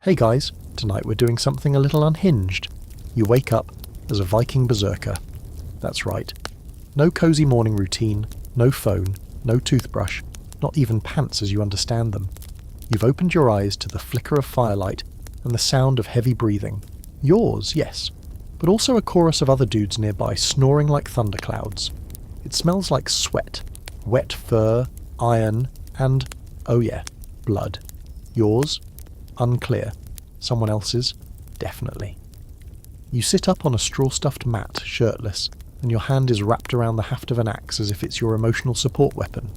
Hey guys, tonight we're doing something a little unhinged. You wake up as a Viking Berserker. That's right. No cosy morning routine, no phone, no toothbrush, not even pants as you understand them. You've opened your eyes to the flicker of firelight and the sound of heavy breathing. Yours, yes, but also a chorus of other dudes nearby snoring like thunderclouds. It smells like sweat, wet fur, iron, and, oh yeah, blood. Yours? Unclear. Someone else's? Definitely. You sit up on a straw-stuffed mat, shirtless, and your hand is wrapped around the haft of an axe as if it's your emotional support weapon.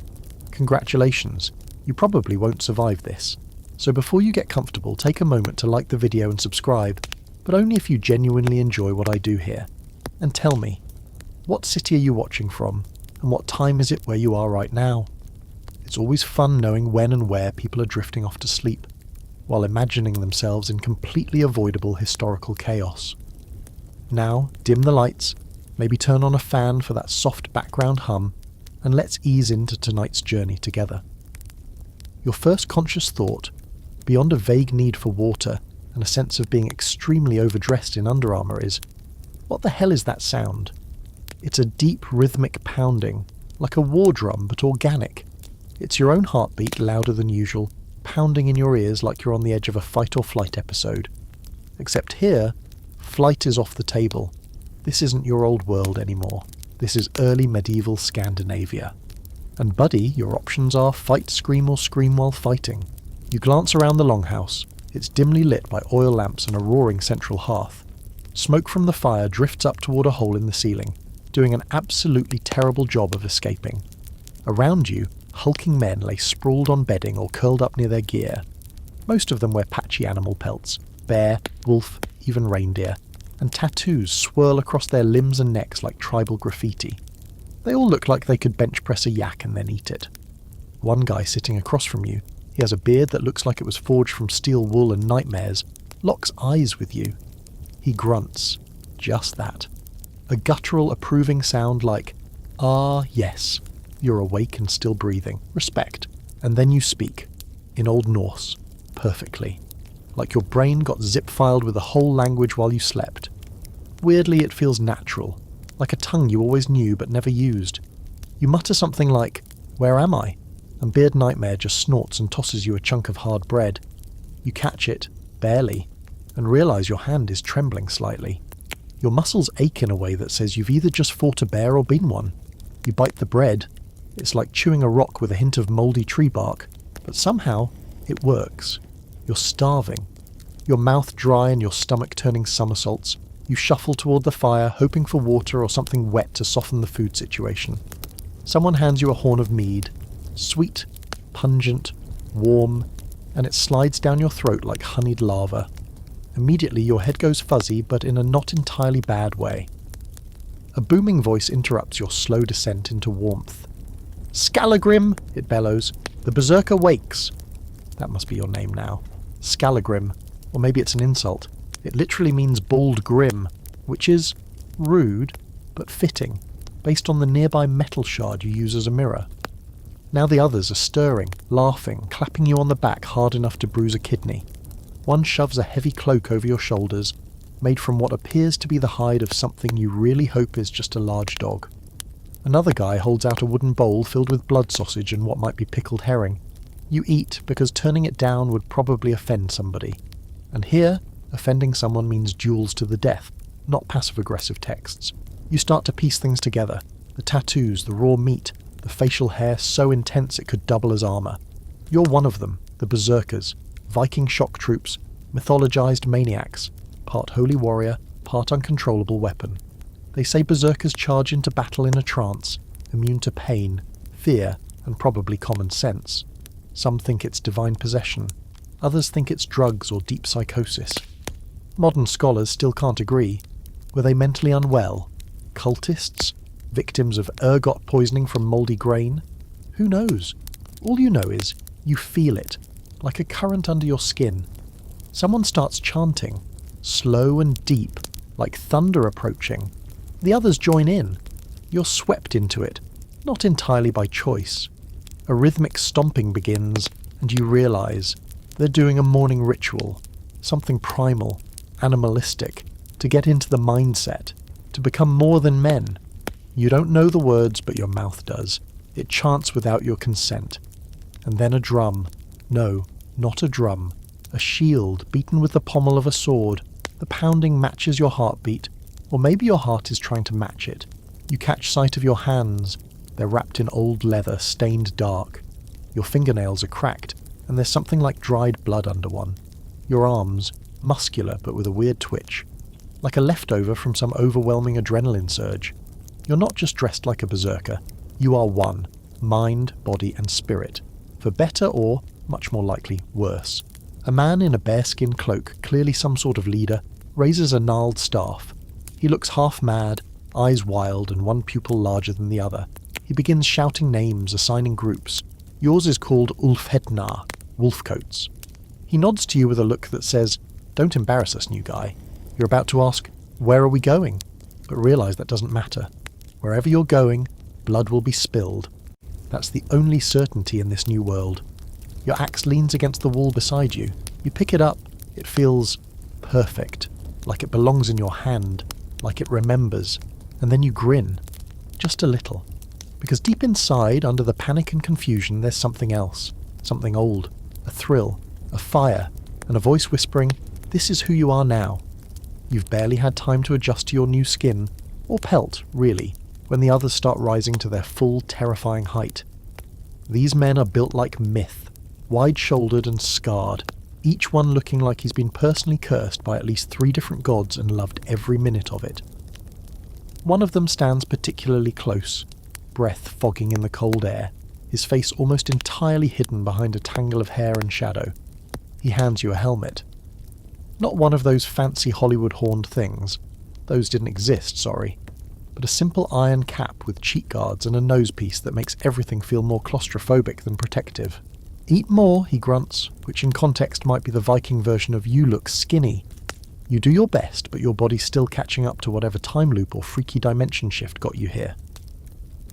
Congratulations, you probably won't survive this. So before you get comfortable, take a moment to like the video and subscribe, but only if you genuinely enjoy what I do here. And tell me, what city are you watching from, and what time is it where you are right now? It's always fun knowing when and where people are drifting off to sleep, while imagining themselves in completely avoidable historical chaos. Now, dim the lights, maybe turn on a fan for that soft background hum, and let's ease into tonight's journey together. Your first conscious thought, beyond a vague need for water and a sense of being extremely overdressed in Under Armour, is, what the hell is that sound? It's a deep rhythmic pounding, like a war drum but organic. It's your own heartbeat louder than usual, pounding in your ears like you're on the edge of a fight or flight episode. Except here, flight is off the table. This isn't your old world anymore. This is early medieval Scandinavia. And buddy, your options are fight, scream, or scream while fighting. You glance around the longhouse. It's dimly lit by oil lamps and a roaring central hearth. Smoke from the fire drifts up toward a hole in the ceiling, doing an absolutely terrible job of escaping. Around you, hulking men lay sprawled on bedding or curled up near their gear. Most of them wear patchy animal pelts, bear, wolf, even reindeer, and tattoos swirl across their limbs and necks like tribal graffiti. They all look like they could bench press a yak and then eat it. One guy sitting across from you, he has a beard that looks like it was forged from steel wool and nightmares, locks eyes with you. He grunts. Just that. A guttural approving sound like, "Ah, yes. You're awake and still breathing. Respect." And then you speak. In Old Norse. Perfectly. Like your brain got zip-filed with a whole language while you slept. Weirdly, it feels natural. Like a tongue you always knew but never used. You mutter something like, "Where am I?" And Beard Nightmare just snorts and tosses you a chunk of hard bread. You catch it, barely, and realise your hand is trembling slightly. Your muscles ache in a way that says you've either just fought a bear or been one. You bite the bread. It's like chewing a rock with a hint of mouldy tree bark, but somehow it works. You're starving. Your mouth dry and your stomach turning somersaults. You shuffle toward the fire, hoping for water or something wet to soften the food situation. Someone hands you a horn of mead. Sweet, pungent, warm, and it slides down your throat like honeyed lava. Immediately your head goes fuzzy, but in a not entirely bad way. A booming voice interrupts your slow descent into warmth. "Scalagrim!" it bellows. "The Berserker wakes!" That must be your name now. Scalagrim, or maybe it's an insult. It literally means bald grim, which is rude, but fitting, based on the nearby metal shard you use as a mirror. Now the others are stirring, laughing, clapping you on the back hard enough to bruise a kidney. One shoves a heavy cloak over your shoulders, made from what appears to be the hide of something you really hope is just a large dog. Another guy holds out a wooden bowl filled with blood sausage and what might be pickled herring. You eat because turning it down would probably offend somebody. And here, offending someone means duels to the death, not passive-aggressive texts. You start to piece things together. The tattoos, the raw meat, the facial hair so intense it could double as armour. You're one of them, the Berserkers, Viking shock troops, mythologized maniacs, part holy warrior, part uncontrollable weapon. They say Berserkers charge into battle in a trance, immune to pain, fear, and probably common sense. Some think it's divine possession. Others think it's drugs or deep psychosis. Modern scholars still can't agree. Were they mentally unwell? Cultists? Victims of ergot poisoning from mouldy grain? Who knows? All you know is, you feel it, like a current under your skin. Someone starts chanting, slow and deep, like thunder approaching. The others join in. You're swept into it, not entirely by choice. A rhythmic stomping begins, and you realise they're doing a morning ritual. something primal, animalistic, to get into the mindset, to become more than men. You don't know the words, but your mouth does. It chants without your consent. And then a drum. No, not a drum. A shield beaten with the pommel of a sword. The pounding matches your heartbeat, or maybe your heart is trying to match it. You catch sight of your hands. They're wrapped in old leather, stained dark. Your fingernails are cracked, and there's something like dried blood under one. Your arms, muscular but with a weird twitch, like a leftover from some overwhelming adrenaline surge. You're not just dressed like a berserker. You are one, mind, body and spirit, for better or, much more likely, worse. A man in a bearskin cloak, clearly some sort of leader, raises a gnarled staff. He looks half mad, eyes wild and one pupil larger than the other. He begins shouting names, assigning groups. Yours is called Ulfhednar, Wolfcoats. He nods to you with a look that says, "Don't embarrass us, new guy." You're about to ask, "Where are we going?" But realise that doesn't matter. Wherever you're going, blood will be spilled. That's the only certainty in this new world. Your axe leans against the wall beside you. You pick it up. It feels perfect, like it belongs in your hand, like it remembers. And then you grin. Just a little. Because deep inside, under the panic and confusion, there's something else. Something old. A thrill. A fire. And a voice whispering, "This is who you are now." You've barely had time to adjust to your new skin, or pelt, really, when the others start rising to their full, terrifying height. These men are built like myth, wide-shouldered and scarred, each one looking like he's been personally cursed by at least 3 different gods and loved every minute of it. One of them stands particularly close, breath fogging in the cold air, his face almost entirely hidden behind a tangle of hair and shadow. He hands you a helmet. Not one of those fancy Hollywood horned things. Those didn't exist, sorry. But a simple iron cap with cheek guards and a nosepiece that makes everything feel more claustrophobic than protective. "Eat more," he grunts, which in context might be the Viking version of "you look skinny." You do your best, but your body's still catching up to whatever time loop or freaky dimension shift got you here.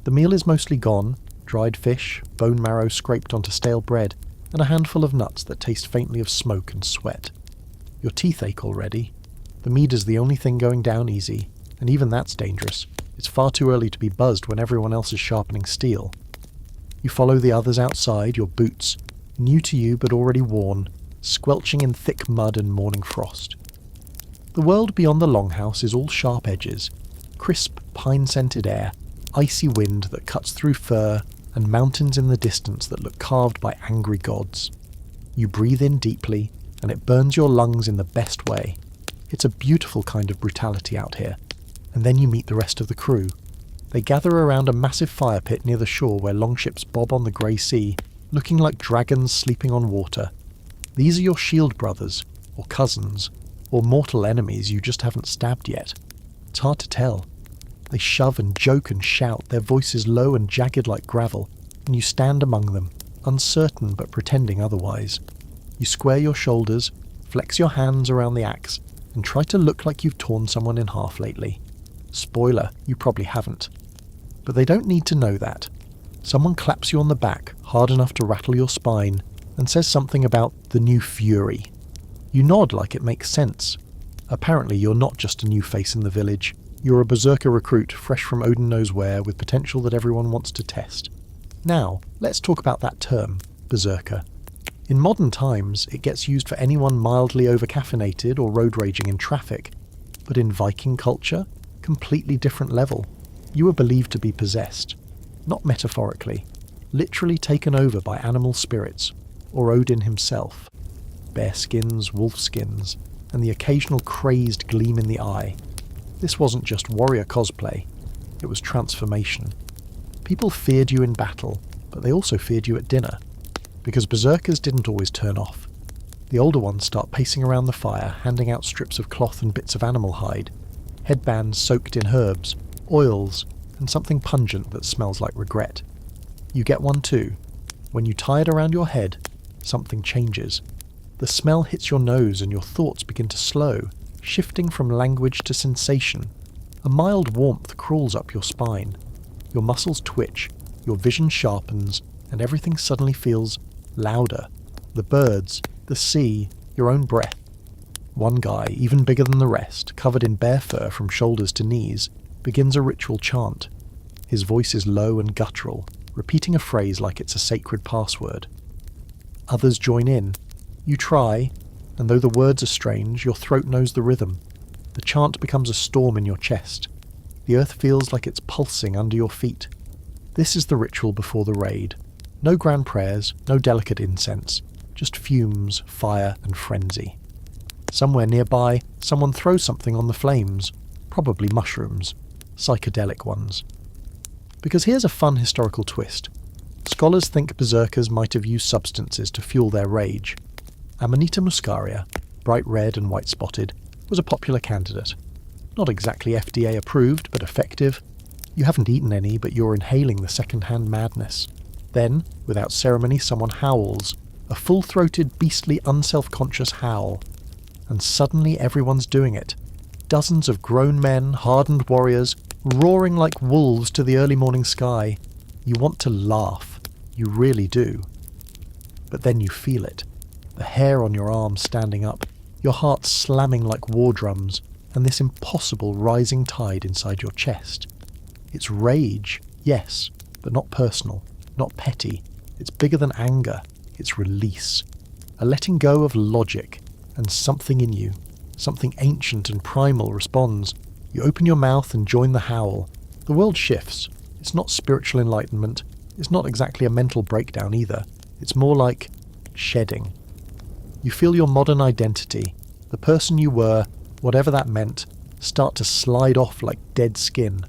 The meal is mostly gone, dried fish, bone marrow scraped onto stale bread, and a handful of nuts that taste faintly of smoke and sweat. Your teeth ache already. The mead is the only thing going down easy, and even that's dangerous. It's far too early to be buzzed when everyone else is sharpening steel. You follow the others outside, your boots, new to you but already worn, squelching in thick mud and morning frost. The world beyond the longhouse is all sharp edges, crisp, pine-scented air, icy wind that cuts through fur, and mountains in the distance that look carved by angry gods. You breathe in deeply, and it burns your lungs in the best way. It's a beautiful kind of brutality out here. And then you meet the rest of the crew. They gather around a massive fire pit near the shore where longships bob on the grey sea, looking like dragons sleeping on water. These are your shield brothers, or cousins, or mortal enemies you just haven't stabbed yet. It's hard to tell. They shove and joke and shout, their voices low and jagged like gravel, and you stand among them, uncertain but pretending otherwise. You square your shoulders, flex your hands around the axe, and try to look like you've torn someone in half lately. Spoiler, you probably haven't. But they don't need to know that. Someone claps you on the back, hard enough to rattle your spine, and says something about the new fury. You nod like it makes sense. Apparently you're not just a new face in the village. You're a berserker recruit, fresh from Odin knows where, with potential that everyone wants to test. Now, let's talk about that term, berserker. In modern times, it gets used for anyone mildly over-caffeinated or road raging in traffic. But in Viking culture, completely different level. You were believed to be possessed. Not metaphorically. Literally taken over by animal spirits, or Odin himself. Bear skins, wolf skins, and the occasional crazed gleam in the eye. This wasn't just warrior cosplay. It was transformation. People feared you in battle, but they also feared you at dinner. Because berserkers didn't always turn off. The older ones start pacing around the fire, handing out strips of cloth and bits of animal hide, headbands soaked in herbs, oils, and something pungent that smells like regret. You get one too. When you tie it around your head, something changes. The smell hits your nose and your thoughts begin to slow, shifting from language to sensation. A mild warmth crawls up your spine. Your muscles twitch, your vision sharpens, and everything suddenly feels louder. The birds, the sea, your own breath. One guy, even bigger than the rest, covered in bear fur from shoulders to knees, begins a ritual chant. His voice is low and guttural, repeating a phrase like it's a sacred password. Others join in. You try, and though the words are strange, your throat knows the rhythm. The chant becomes a storm in your chest. The earth feels like it's pulsing under your feet. This is the ritual before the raid. No grand prayers, no delicate incense, just fumes, fire, and frenzy. Somewhere nearby, someone throws something on the flames, probably mushrooms, psychedelic ones. Because here's a fun historical twist. Scholars think berserkers might have used substances to fuel their rage. Amanita muscaria, bright red and white spotted, was a popular candidate. Not exactly FDA approved, but effective. You haven't eaten any, but you're inhaling the second-hand madness. Then, without ceremony, someone howls, a full-throated, beastly, unself-conscious howl. And suddenly everyone's doing it. Dozens of grown men, hardened warriors, roaring like wolves to the early morning sky. You want to laugh. You really do. But then you feel it. The hair on your arm standing up, your heart slamming like war drums, and this impossible rising tide inside your chest. It's rage, yes, but not personal, not petty. It's bigger than anger. It's release. A letting go of logic, and something in you, something ancient and primal responds. You open your mouth and join the howl. The world shifts. It's not spiritual enlightenment. It's not exactly a mental breakdown either. It's more like shedding. You feel your modern identity, the person you were, whatever that meant, start to slide off like dead skin.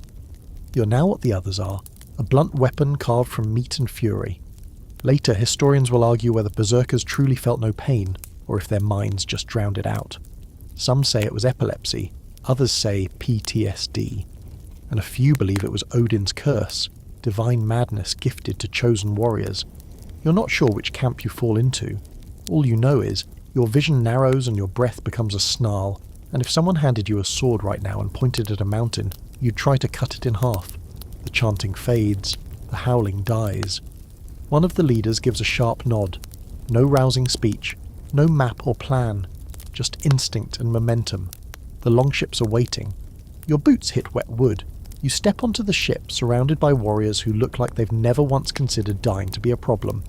You're now what the others are, a blunt weapon carved from meat and fury. Later, historians will argue whether berserkers truly felt no pain, or if their minds just drowned it out. Some say it was epilepsy, others say PTSD, and a few believe it was Odin's curse, divine madness gifted to chosen warriors. You're not sure which camp you fall into. All you know is, your vision narrows and your breath becomes a snarl, and if someone handed you a sword right now and pointed at a mountain, you'd try to cut it in half. The chanting fades, the howling dies. One of the leaders gives a sharp nod. No rousing speech, no map or plan, just instinct and momentum. The longships are waiting. Your boots hit wet wood. You step onto the ship surrounded by warriors who look like they've never once considered dying to be a problem.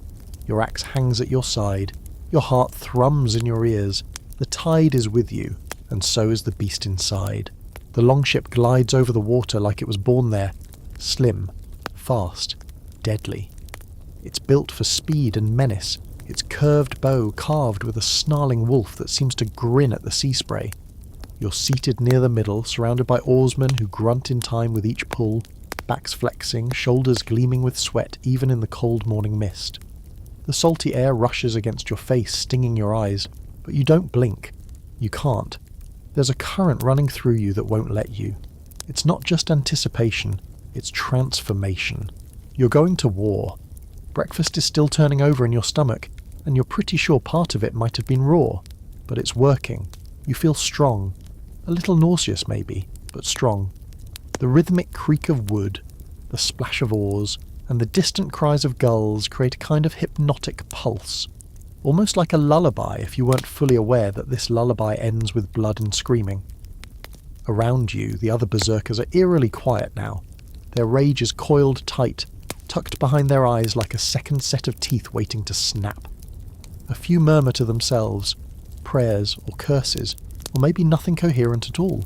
Your axe hangs at your side. Your heart thrums in your ears. The tide is with you, and so is the beast inside. The longship glides over the water like it was born there, slim, fast, deadly. It's built for speed and menace, its curved bow carved with a snarling wolf that seems to grin at the sea spray. You're seated near the middle, surrounded by oarsmen who grunt in time with each pull, backs flexing, shoulders gleaming with sweat even in the cold morning mist. The salty air rushes against your face, stinging your eyes, but you don't blink. You can't. There's a current running through you that won't let you. It's not just anticipation, it's transformation. You're going to war. Breakfast is still turning over in your stomach, and you're pretty sure part of it might have been raw, but it's working. You feel strong. A little nauseous maybe, but strong. The rhythmic creak of wood, the splash of oars, and the distant cries of gulls create a kind of hypnotic pulse. Almost like a lullaby if you weren't fully aware that this lullaby ends with blood and screaming. Around you, the other berserkers are eerily quiet now. Their rage is coiled tight, tucked behind their eyes like a second set of teeth waiting to snap. A few murmur to themselves, prayers or curses, or maybe nothing coherent at all.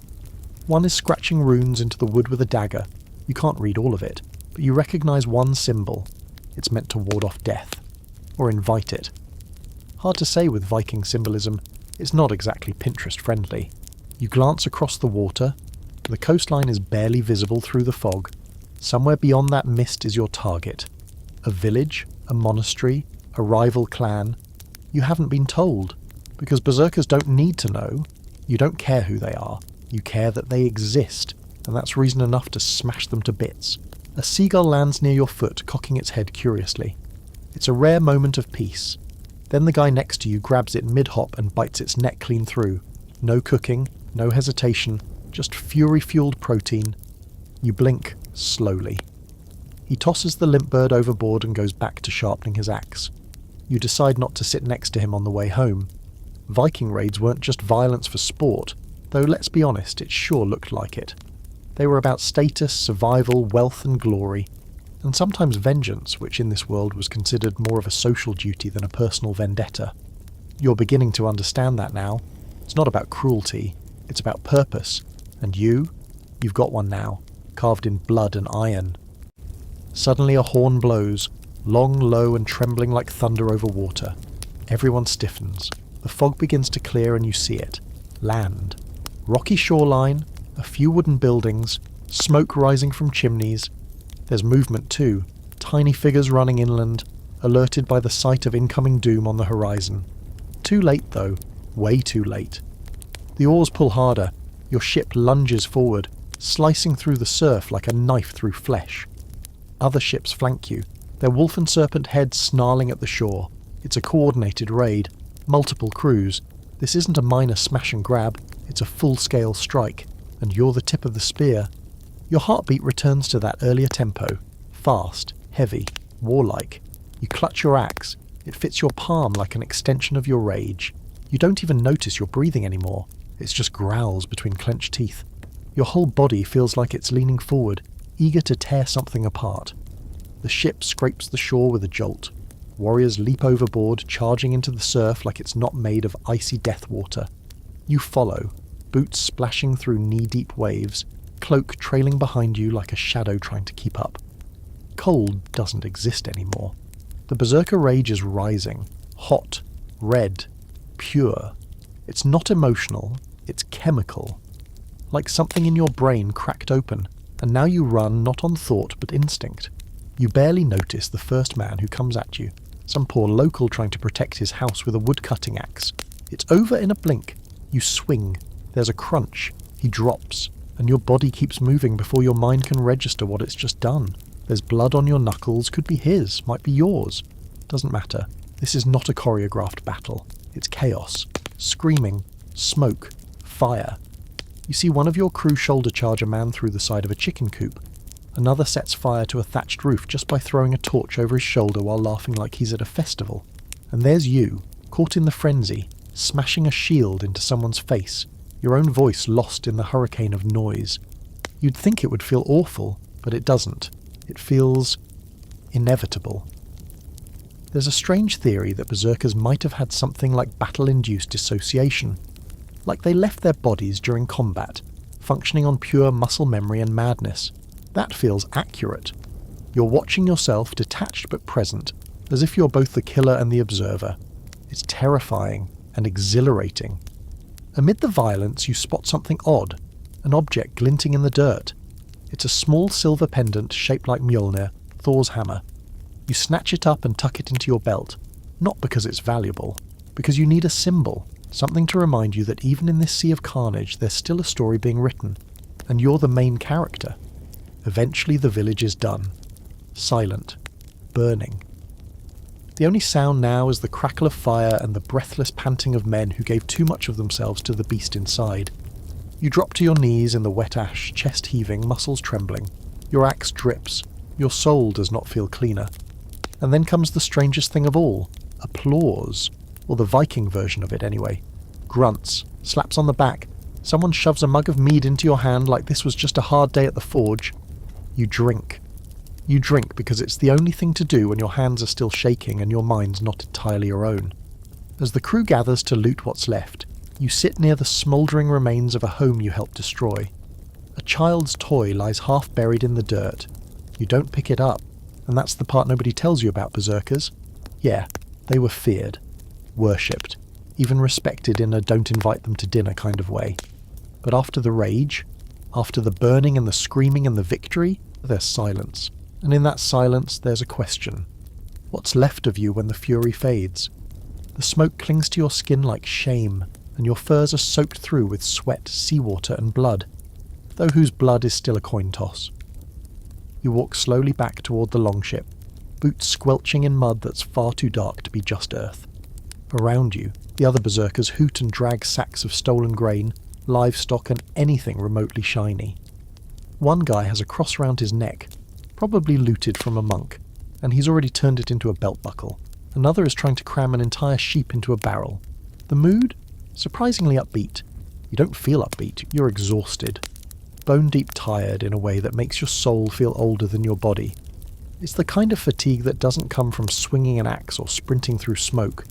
One is scratching runes into the wood with a dagger. You can't read all of it, but you recognise one symbol. It's meant to ward off death, or invite it. Hard to say with Viking symbolism, it's not exactly Pinterest-friendly. You glance across the water. The coastline is barely visible through the fog. Somewhere beyond that mist is your target. A village, a monastery, a rival clan. You haven't been told, because berserkers don't need to know. You don't care who they are. You care that they exist, and that's reason enough to smash them to bits. A seagull lands near your foot, cocking its head curiously. It's a rare moment of peace. Then the guy next to you grabs it mid-hop and bites its neck clean through. No cooking, no hesitation, just fury-fueled protein. You blink, slowly. He tosses the limp bird overboard and goes back to sharpening his axe. You decide not to sit next to him on the way home. Viking raids weren't just violence for sport, though let's be honest, it sure looked like it. They were about status, survival, wealth and glory, and sometimes vengeance, which in this world was considered more of a social duty than a personal vendetta. You're beginning to understand that now. It's not about cruelty, it's about purpose, and you've got one now, carved in blood and iron. Suddenly a horn blows, long, low and trembling like thunder over water. Everyone stiffens. The fog begins to clear and you see it. Land. Rocky shoreline, a few wooden buildings, smoke rising from chimneys. There's movement too, tiny figures running inland, alerted by the sight of incoming doom on the horizon. Too late though, way too late. The oars pull harder, your ship lunges forward, slicing through the surf like a knife through flesh. Other ships flank you, their wolf and serpent heads snarling at the shore. It's a coordinated raid, multiple crews. This isn't a minor smash and grab, it's a full-scale strike, and you're the tip of the spear. Your heartbeat returns to that earlier tempo, fast, heavy, warlike. You clutch your axe, it fits your palm like an extension of your rage. You don't even notice you're breathing anymore, it's just growls between clenched teeth. Your whole body feels like it's leaning forward, eager to tear something apart. The ship scrapes the shore with a jolt. Warriors leap overboard, charging into the surf like it's not made of icy death water. You follow, boots splashing through knee-deep waves, cloak trailing behind you like a shadow trying to keep up. Cold doesn't exist anymore. The Berserker rage is rising, hot, red, pure. It's not emotional, it's chemical. Like something in your brain cracked open, and now you run not on thought but instinct. You barely notice the first man who comes at you, some poor local trying to protect his house with a wood-cutting axe. It's over in a blink. You swing. There's a crunch. He drops, and your body keeps moving before your mind can register what it's just done. There's blood on your knuckles, could be his, might be yours. Doesn't matter. This is not a choreographed battle. It's chaos. Screaming, smoke, fire. You see one of your crew shoulder charge a man through the side of a chicken coop. Another sets fire to a thatched roof just by throwing a torch over his shoulder while laughing like he's at a festival. And there's you, caught in the frenzy, smashing a shield into someone's face, your own voice lost in the hurricane of noise. You'd think it would feel awful, but it doesn't. It feels inevitable. There's a strange theory that berserkers might have had something like battle-induced dissociation, like they left their bodies during combat, functioning on pure muscle memory and madness. That feels accurate. You're watching yourself, detached but present, as if you're both the killer and the observer. It's terrifying and exhilarating. Amid the violence, you spot something odd, an object glinting in the dirt. It's a small silver pendant shaped like Mjolnir, Thor's hammer. You snatch it up and tuck it into your belt, not because it's valuable, because you need a symbol, something to remind you that even in this sea of carnage there's still a story being written, and you're the main character. Eventually the village is done. Silent. Burning. The only sound now is the crackle of fire and the breathless panting of men who gave too much of themselves to the beast inside. You drop to your knees in the wet ash, chest heaving, muscles trembling. Your axe drips. Your soul does not feel cleaner. And then comes the strangest thing of all. Applause. Or the Viking version of it anyway. Grunts. Slaps on the back. Someone shoves a mug of mead into your hand like this was just a hard day at the forge. You drink. You drink because it's the only thing to do when your hands are still shaking and your mind's not entirely your own. As the crew gathers to loot what's left, you sit near the smouldering remains of a home you helped destroy. A child's toy lies half buried in the dirt. You don't pick it up, and that's the part nobody tells you about berserkers. Yeah, they were feared, worshipped, even respected in a don't invite them to dinner kind of way. But after the rage, after the burning and the screaming and the victory, there's silence. And in that silence, there's a question. What's left of you when the fury fades? The smoke clings to your skin like shame, and your furs are soaked through with sweat, seawater, and blood, though whose blood is still a coin toss. You walk slowly back toward the longship, boots squelching in mud that's far too dark to be just earth. Around you, the other berserkers hoot and drag sacks of stolen grain, livestock, and anything remotely shiny. One guy has a cross round his neck, probably looted from a monk, and he's already turned it into a belt buckle. Another is trying to cram an entire sheep into a barrel. The mood? Surprisingly upbeat. You don't feel upbeat, you're exhausted. Bone-deep tired in a way that makes your soul feel older than your body. It's the kind of fatigue that doesn't come from swinging an axe or sprinting through smoke.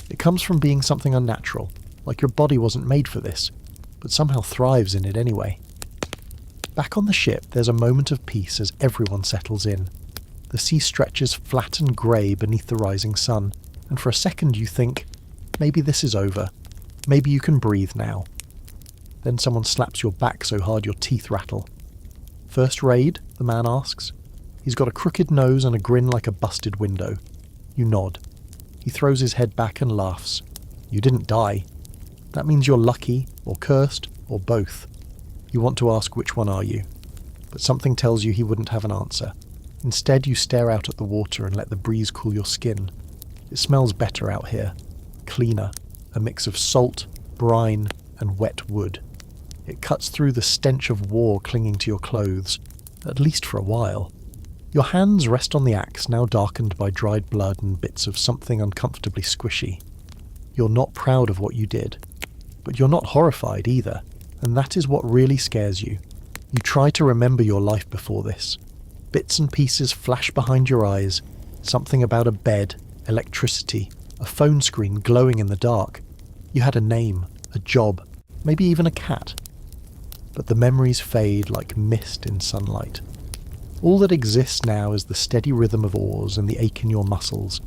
It comes from being something unnatural, like your body wasn't made for this, but somehow thrives in it anyway. Back on the ship, there's a moment of peace as everyone settles in. The sea stretches flat and grey beneath the rising sun, and for a second you think, maybe this is over. Maybe you can breathe now. Then someone slaps your back so hard your teeth rattle. "First raid?" the man asks. He's got a crooked nose and a grin like a busted window. You nod. He throws his head back and laughs. You didn't die. That means you're lucky, or cursed, or both. You want to ask which one are you, but something tells you he wouldn't have an answer. Instead, you stare out at the water and let the breeze cool your skin. It smells better out here. Cleaner. A mix of salt, brine, and wet wood. It cuts through the stench of war clinging to your clothes, at least for a while. Your hands rest on the axe, now darkened by dried blood and bits of something uncomfortably squishy. You're not proud of what you did, but you're not horrified either, and that is what really scares you. You try to remember your life before this. Bits and pieces flash behind your eyes, something about a bed, electricity, a phone screen glowing in the dark. You had a name, a job, maybe even a cat. But the memories fade like mist in sunlight. All that exists now is the steady rhythm of oars and the ache in your muscles.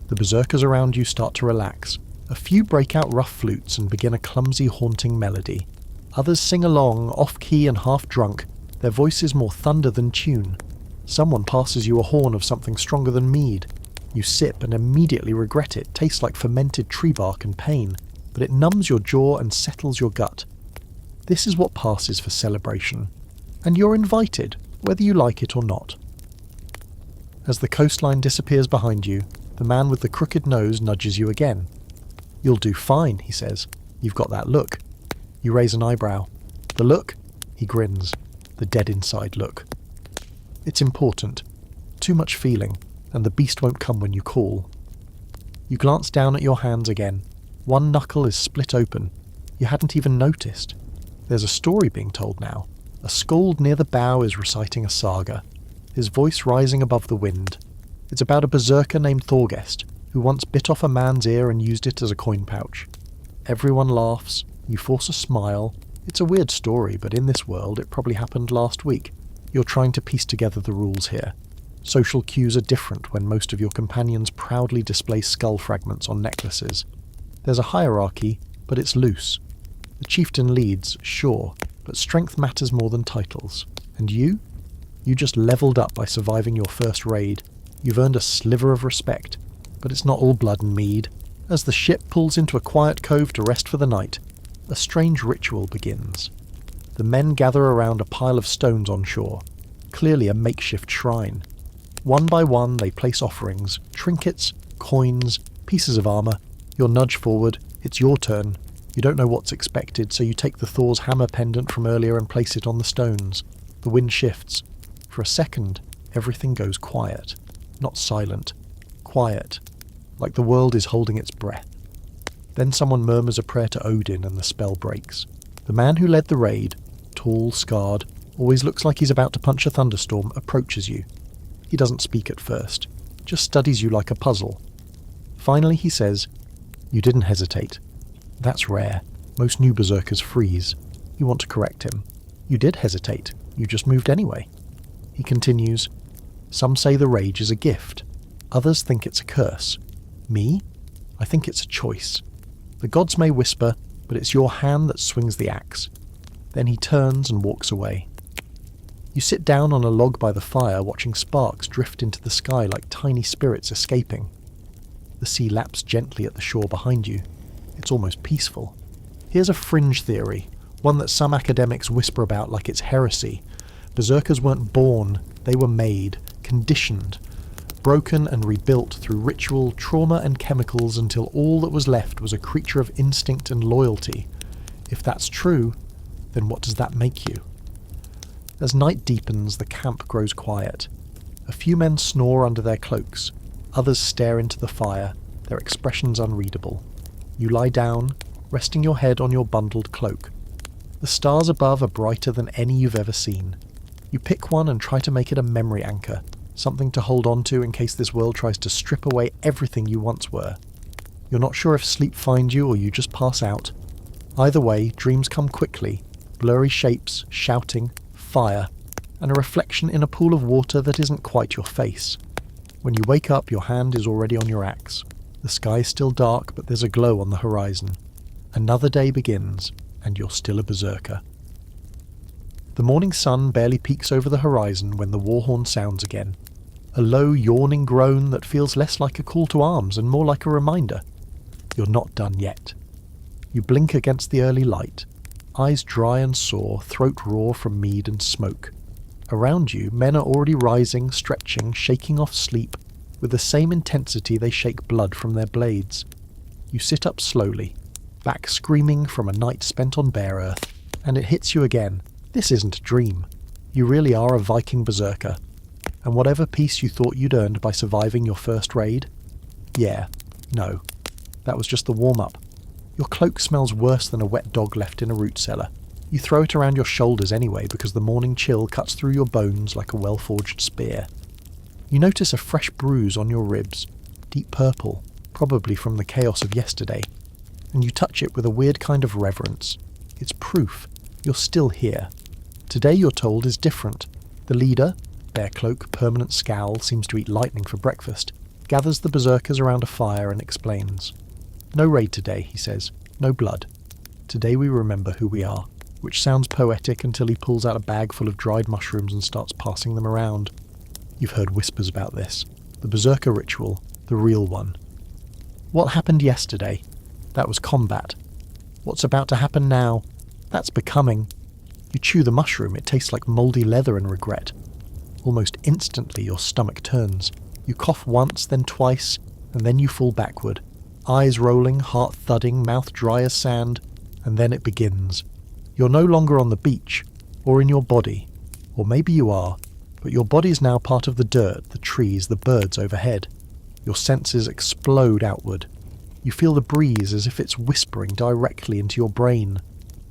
The berserkers around you start to relax. A few break out rough flutes and begin a clumsy, haunting melody. Others sing along, off-key and half-drunk, their voices more thunder than tune. Someone passes you a horn of something stronger than mead. You sip and immediately regret it. Tastes like fermented tree bark and pain, but it numbs your jaw and settles your gut. This is what passes for celebration. And you're invited, whether you like it or not. As the coastline disappears behind you, the man with the crooked nose nudges you again. "You'll do fine," he says. "You've got that look." You raise an eyebrow. "The look?" He grins. The dead inside look. It's important. Too much feeling, and the beast won't come when you call. You glance down at your hands again. One knuckle is split open. You hadn't even noticed. There's a story being told now. A skald near the bow is reciting a saga, his voice rising above the wind. It's about a berserker named Thorgest, who once bit off a man's ear and used it as a coin pouch. Everyone laughs. You force a smile. It's a weird story, but in this world it probably happened last week. You're trying to piece together the rules here. Social cues are different when most of your companions proudly display skull fragments on necklaces. There's a hierarchy, but it's loose. The chieftain leads, sure, but strength matters more than titles. And you? You just leveled up by surviving your first raid. You've earned a sliver of respect, but it's not all blood and mead. As the ship pulls into a quiet cove to rest for the night, a strange ritual begins. The men gather around a pile of stones on shore, clearly a makeshift shrine. One by one they place offerings, trinkets, coins, pieces of armour. You'll nudge forward. It's your turn. You don't know what's expected, so you take the Thor's hammer pendant from earlier and place it on the stones. The wind shifts. For a second, everything goes quiet. Not silent. Quiet. Like the world is holding its breath. Then someone murmurs a prayer to Odin and the spell breaks. The man who led the raid, tall, scarred, always looks like he's about to punch a thunderstorm, approaches you. He doesn't speak at first, just studies you like a puzzle. Finally he says, "You didn't hesitate." That's rare. Most new berserkers freeze. You want to correct him. "You did hesitate. You just moved anyway." He continues, "Some say the rage is a gift. Others think it's a curse. Me? I think it's a choice. The gods may whisper, but it's your hand that swings the axe." Then he turns and walks away. You sit down on a log by the fire, watching sparks drift into the sky like tiny spirits escaping. The sea laps gently at the shore behind you. It's almost peaceful. Here's a fringe theory, one that some academics whisper about like it's heresy. Berserkers weren't born, they were made, conditioned, broken and rebuilt through ritual, trauma and chemicals until all that was left was a creature of instinct and loyalty. If that's true, then what does that make you? As night deepens, the camp grows quiet. A few men snore under their cloaks. Others stare into the fire, their expressions unreadable. You lie down, resting your head on your bundled cloak. The stars above are brighter than any you've ever seen. You pick one and try to make it a memory anchor, something to hold on to in case this world tries to strip away everything you once were. You're not sure if sleep finds you or you just pass out. Either way, dreams come quickly, blurry shapes, shouting, fire, and a reflection in a pool of water that isn't quite your face. When you wake up, your hand is already on your axe. The sky is still dark, but there's a glow on the horizon. Another day begins, and you're still a berserker. The morning sun barely peeks over the horizon when the war horn sounds again. A low, yawning groan that feels less like a call to arms and more like a reminder. You're not done yet. You blink against the early light, eyes dry and sore, throat raw from mead and smoke. Around you, men are already rising, stretching, shaking off sleep, with the same intensity they shake blood from their blades. You sit up slowly, back screaming from a night spent on bare earth, and it hits you again. This isn't a dream. You really are a Viking berserker. And whatever peace you thought you'd earned by surviving your first raid? No. That was just the warm-up. Your cloak smells worse than a wet dog left in a root cellar. You throw it around your shoulders anyway because the morning chill cuts through your bones like a well-forged spear. You notice a fresh bruise on your ribs, deep purple, probably from the chaos of yesterday, and you touch it with a weird kind of reverence. It's proof. You're still here. Today, you're told, is different. The leader, bare cloak, permanent scowl, seems to eat lightning for breakfast, gathers the berserkers around a fire and explains. No raid today, he says. No blood. Today we remember who we are, which sounds poetic until he pulls out a bag full of dried mushrooms and starts passing them around. You've heard whispers about this. The berserker ritual, the real one. What happened yesterday? That was combat. What's about to happen now? That's becoming. You chew the mushroom, it tastes like mouldy leather and regret. Almost instantly your stomach turns. You cough once, then twice, and then you fall backward. Eyes rolling, heart thudding, mouth dry as sand, and then it begins. You're no longer on the beach, or in your body, or maybe you are, but your body's now part of the dirt, the trees, the birds overhead. Your senses explode outward. You feel the breeze as if it's whispering directly into your brain.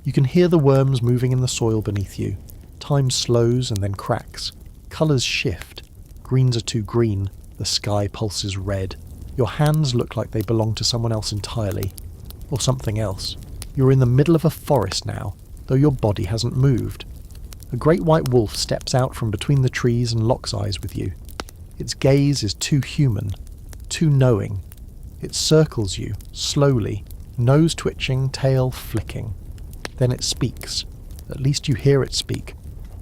You can hear the worms moving in the soil beneath you. Time slows and then cracks. Colours shift. Greens are too green. The sky pulses red. Your hands look like they belong to someone else entirely. Or something else. You're in the middle of a forest now, though your body hasn't moved. A great white wolf steps out from between the trees and locks eyes with you. Its gaze is too human, too knowing. It circles you, slowly, nose twitching, tail flicking. Then it speaks. At least you hear it speak,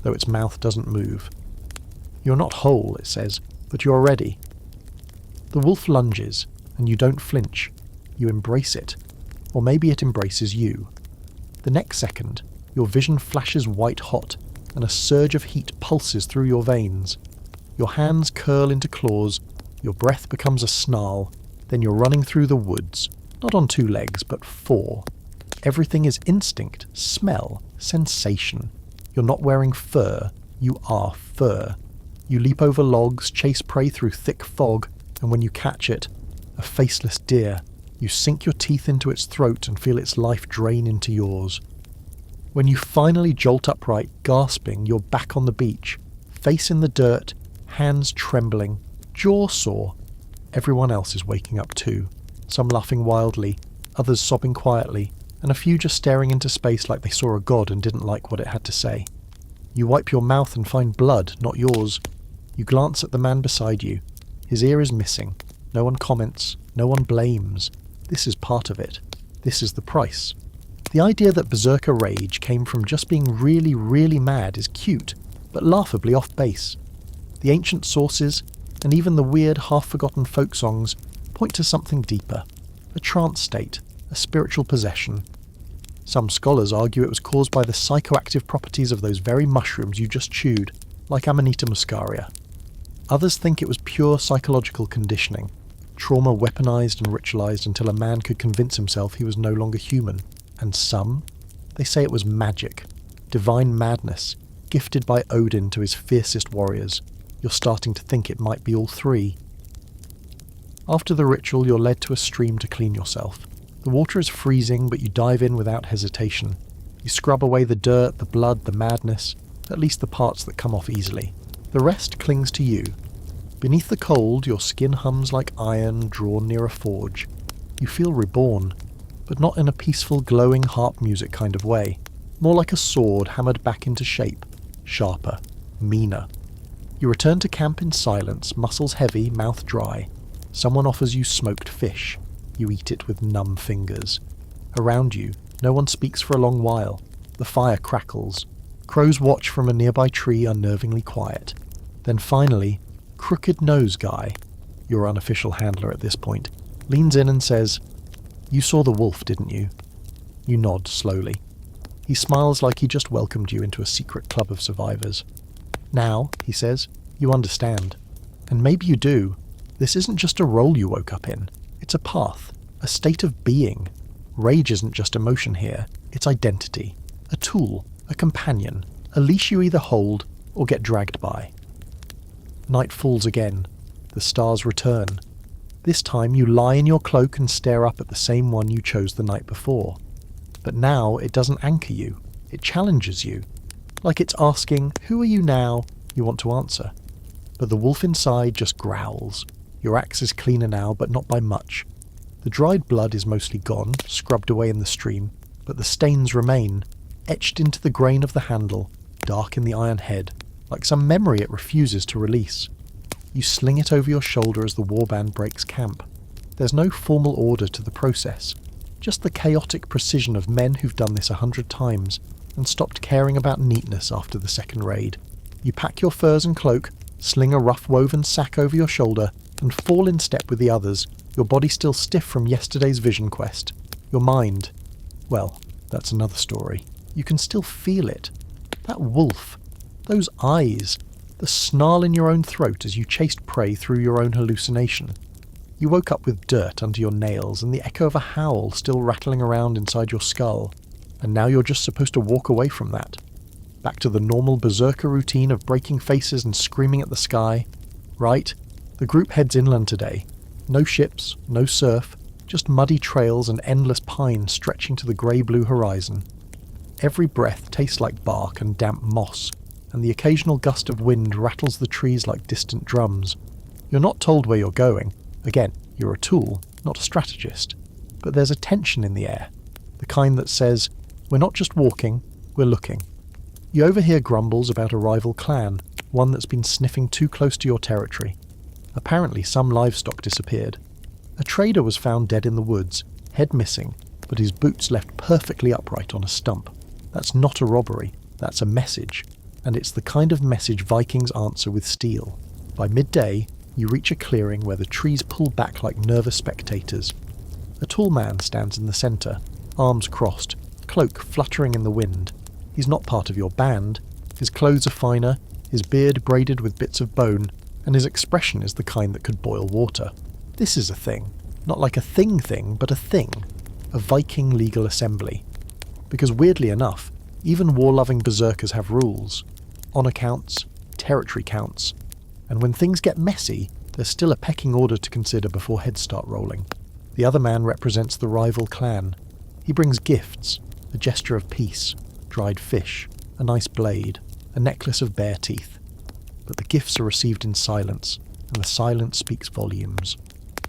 though its mouth doesn't move. You're not whole, it says, but you're ready. The wolf lunges, and you don't flinch. You embrace it. Or maybe it embraces you. The next second, your vision flashes white hot, and a surge of heat pulses through your veins. Your hands curl into claws, your breath becomes a snarl, then you're running through the woods, not on 2 legs, but 4. Everything is instinct, smell, sensation. You're not wearing fur, you are fur. You leap over logs, chase prey through thick fog, and when you catch it, a faceless deer, you sink your teeth into its throat and feel its life drain into yours. When you finally jolt upright, gasping, you're back on the beach, face in the dirt, hands trembling, jaw sore. Everyone else is waking up too, some laughing wildly, others sobbing quietly, and a few just staring into space like they saw a god and didn't like what it had to say. You wipe your mouth and find blood, not yours. You glance at the man beside you. His ear is missing. No one comments. No one blames. This is part of it. This is the price. The idea that berserker rage came from just being really, really mad is cute, but laughably off base. The ancient sources, and even the weird, half-forgotten folk songs, point to something deeper. A trance state, a spiritual possession. Some scholars argue it was caused by the psychoactive properties of those very mushrooms you just chewed, like Amanita muscaria. Others think it was pure psychological conditioning, trauma weaponized and ritualized until a man could convince himself he was no longer human. And some, they say it was magic, divine madness, gifted by Odin to his fiercest warriors. You're starting to think it might be all 3. After the ritual, you're led to a stream to clean yourself. The water is freezing, but you dive in without hesitation. You scrub away the dirt, the blood, the madness, at least the parts that come off easily. The rest clings to you. Beneath the cold, your skin hums like iron drawn near a forge. You feel reborn, but not in a peaceful, glowing harp music kind of way. More like a sword hammered back into shape, sharper, meaner. You return to camp in silence, muscles heavy, mouth dry. Someone offers you smoked fish. You eat it with numb fingers. Around you, no one speaks for a long while. The fire crackles. Crows watch from a nearby tree, unnervingly quiet. Then finally, Crooked Nose Guy, your unofficial handler at this point, leans in and says, "You saw the wolf, didn't you?" You nod slowly. He smiles like he just welcomed you into a secret club of survivors. "Now," he says, "you understand. And maybe you do. This isn't just a role you woke up in. It's a path, a state of being. Rage isn't just emotion here, it's identity. A tool, a companion, a leash you either hold or get dragged by." Night falls again. The stars return. This time you lie in your cloak and stare up at the same one you chose the night before. But now it doesn't anchor you. It challenges you. Like it's asking, "Who are you now?" you want to answer. But the wolf inside just growls. Your axe is cleaner now, but not by much. The dried blood is mostly gone, scrubbed away in the stream, but the stains remain, etched into the grain of the handle, dark in the iron head, like some memory it refuses to release. You sling it over your shoulder as the warband breaks camp. There's no formal order to the process, just the chaotic precision of men who've done this 100 times and stopped caring about neatness after the second raid. You pack your furs and cloak, sling a rough woven sack over your shoulder, and fall in step with the others, your body still stiff from yesterday's vision quest. Your mind, well, that's another story. You can still feel it. That wolf, those eyes, the snarl in your own throat as you chased prey through your own hallucination. You woke up with dirt under your nails and the echo of a howl still rattling around inside your skull, and now you're just supposed to walk away from that. Back to the normal Berserker routine of breaking faces and screaming at the sky. Right? The group heads inland today. No ships, no surf, just muddy trails and endless pines stretching to the grey-blue horizon. Every breath tastes like bark and damp moss, and the occasional gust of wind rattles the trees like distant drums. You're not told where you're going. Again, you're a tool, not a strategist. But there's a tension in the air, the kind that says, we're not just walking, we're looking. You overhear grumbles about a rival clan, one that's been sniffing too close to your territory. Apparently some livestock disappeared. A trader was found dead in the woods, head missing, but his boots left perfectly upright on a stump. That's not a robbery, that's a message, and it's the kind of message Vikings answer with steel. By midday, you reach a clearing where the trees pull back like nervous spectators. A tall man stands in the centre, arms crossed, cloak fluttering in the wind. He's not part of your band. His clothes are finer, his beard braided with bits of bone, and his expression is the kind that could boil water. This is a thing. Not like a thing, but a thing. A Viking legal assembly. Because weirdly enough, even war-loving berserkers have rules. Honour counts, territory counts. And when things get messy, there's still a pecking order to consider before heads start rolling. The other man represents the rival clan. He brings gifts, a gesture of peace, dried fish, a nice blade, a necklace of bear teeth. But the gifts are received in silence, and the silence speaks volumes.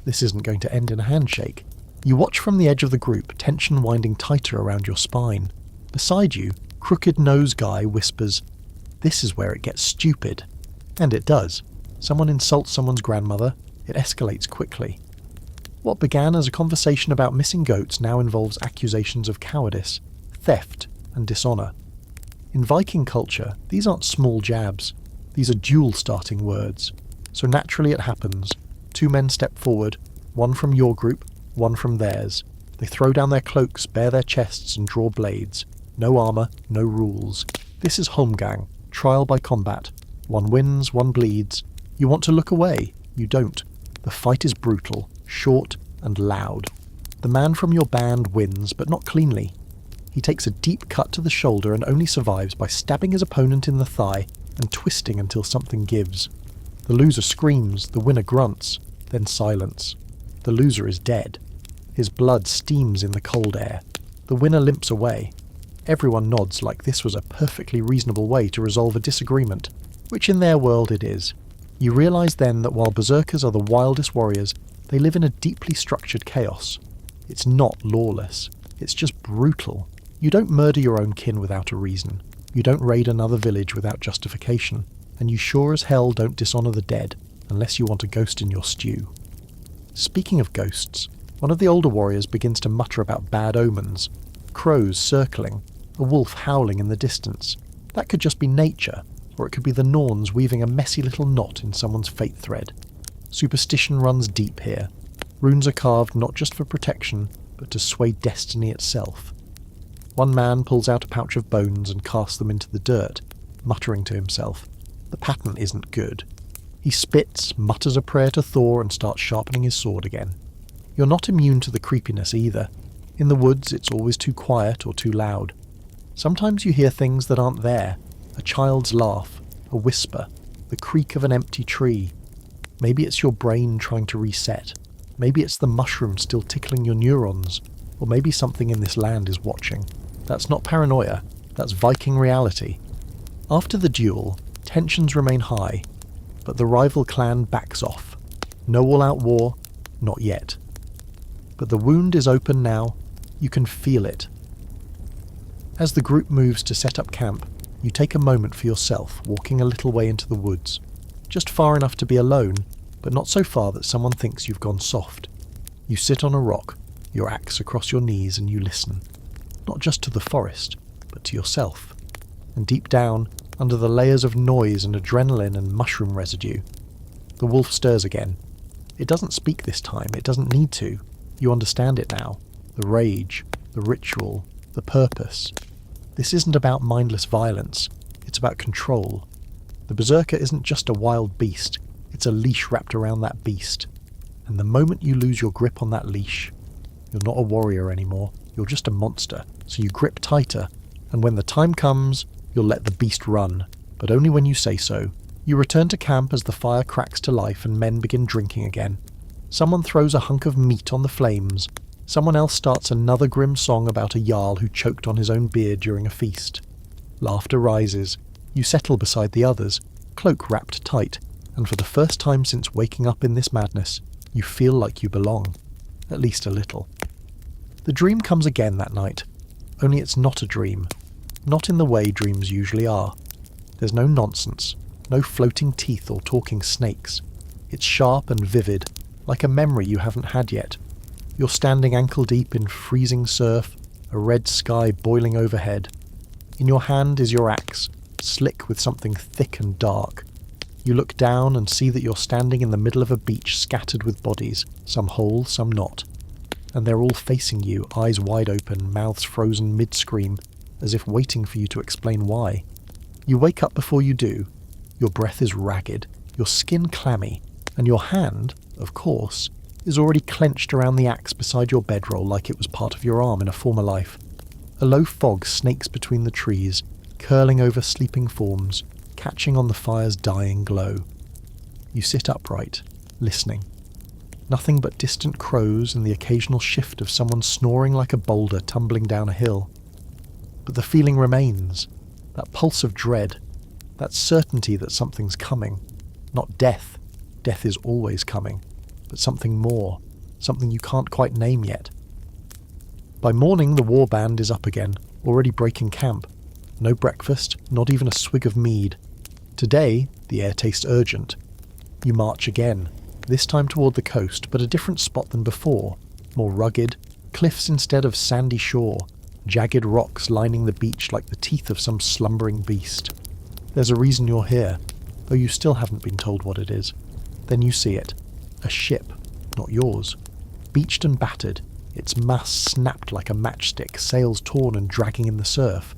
This isn't going to end in a handshake. You watch from the edge of the group, tension winding tighter around your spine. Beside you, Crooked Nose Guy whispers, "This is where it gets stupid." And it does. Someone insults someone's grandmother, it escalates quickly. What began as a conversation about missing goats now involves accusations of cowardice, theft, and dishonour. In Viking culture, these aren't small jabs. These are duel-starting words. So naturally it happens. Two men step forward, one from your group, one from theirs. They throw down their cloaks, bare their chests, and draw blades. No armour, no rules. This is Holmgang, trial by combat. One wins, one bleeds. You want to look away. You don't. The fight is brutal, short, and loud. The man from your band wins, but not cleanly. He takes a deep cut to the shoulder and only survives by stabbing his opponent in the thigh and twisting until something gives. The loser screams, the winner grunts, then silence. The loser is dead. His blood steams in the cold air. The winner limps away. Everyone nods like this was a perfectly reasonable way to resolve a disagreement, which in their world it is. You realise then that while berserkers are the wildest warriors, they live in a deeply structured chaos. It's not lawless. It's just brutal. You don't murder your own kin without a reason. You don't raid another village without justification. And you sure as hell don't dishonour the dead, unless you want a ghost in your stew. Speaking of ghosts, one of the older warriors begins to mutter about bad omens. Crows circling, a wolf howling in the distance. That could just be nature, or it could be the Norns weaving a messy little knot in someone's fate thread. Superstition runs deep here. Runes are carved not just for protection, but to sway destiny itself. One man pulls out a pouch of bones and casts them into the dirt, muttering to himself. The pattern isn't good. He spits, mutters a prayer to Thor, and starts sharpening his sword again. You're not immune to the creepiness either. In the woods, it's always too quiet or too loud. Sometimes you hear things that aren't there. A child's laugh, a whisper, the creak of an empty tree. Maybe it's your brain trying to reset. Maybe it's the mushroom still tickling your neurons. Or maybe something in this land is watching. That's not paranoia. That's Viking reality. After the duel, tensions remain high, but the rival clan backs off. No all-out war, not yet. But the wound is open now. You can feel it. As the group moves to set up camp, you take a moment for yourself, walking a little way into the woods. Just far enough to be alone, but not so far that someone thinks you've gone soft. You sit on a rock, your axe across your knees, and you listen. Not just to the forest, but to yourself. And deep down, under the layers of noise and adrenaline and mushroom residue, the wolf stirs again. It doesn't speak this time, it doesn't need to. You understand it now. The rage, the ritual, the purpose. This isn't about mindless violence, it's about control. The berserker isn't just a wild beast, it's a leash wrapped around that beast. And the moment you lose your grip on that leash, you're not a warrior anymore, you're just a monster, so you grip tighter, and when the time comes, you'll let the beast run, but only when you say so. You return to camp as the fire cracks to life and men begin drinking again. Someone throws a hunk of meat on the flames. Someone else starts another grim song about a jarl who choked on his own beer during a feast. Laughter rises. You settle beside the others, cloak wrapped tight, and for the first time since waking up in this madness, you feel like you belong. At least a little. The dream comes again that night, only it's not a dream. Not in the way dreams usually are. There's no nonsense, no floating teeth or talking snakes. It's sharp and vivid, like a memory you haven't had yet. You're standing ankle deep in freezing surf, a red sky boiling overhead. In your hand is your axe, slick with something thick and dark. You look down and see that you're standing in the middle of a beach scattered with bodies, some whole, some not. And they're all facing you, eyes wide open, mouths frozen mid-scream, as if waiting for you to explain why. You wake up before you do. Your breath is ragged, your skin clammy, and your hand, of course, is already clenched around the axe beside your bedroll like it was part of your arm in a former life. A low fog snakes between the trees, curling over sleeping forms, catching on the fire's dying glow. You sit upright, listening. Nothing but distant crows and the occasional shift of someone snoring like a boulder tumbling down a hill. But the feeling remains, that pulse of dread, that certainty that something's coming. Not death. Death is always coming. But something more, something you can't quite name yet. By morning the war band is up again, already breaking camp. No breakfast, not even a swig of mead. Today, the air tastes urgent. You march again, this time toward the coast, but a different spot than before. More rugged, cliffs instead of sandy shore, jagged rocks lining the beach like the teeth of some slumbering beast. There's a reason you're here, though you still haven't been told what it is. Then you see it. A ship, not yours. Beached and battered, its mast snapped like a matchstick, sails torn and dragging in the surf.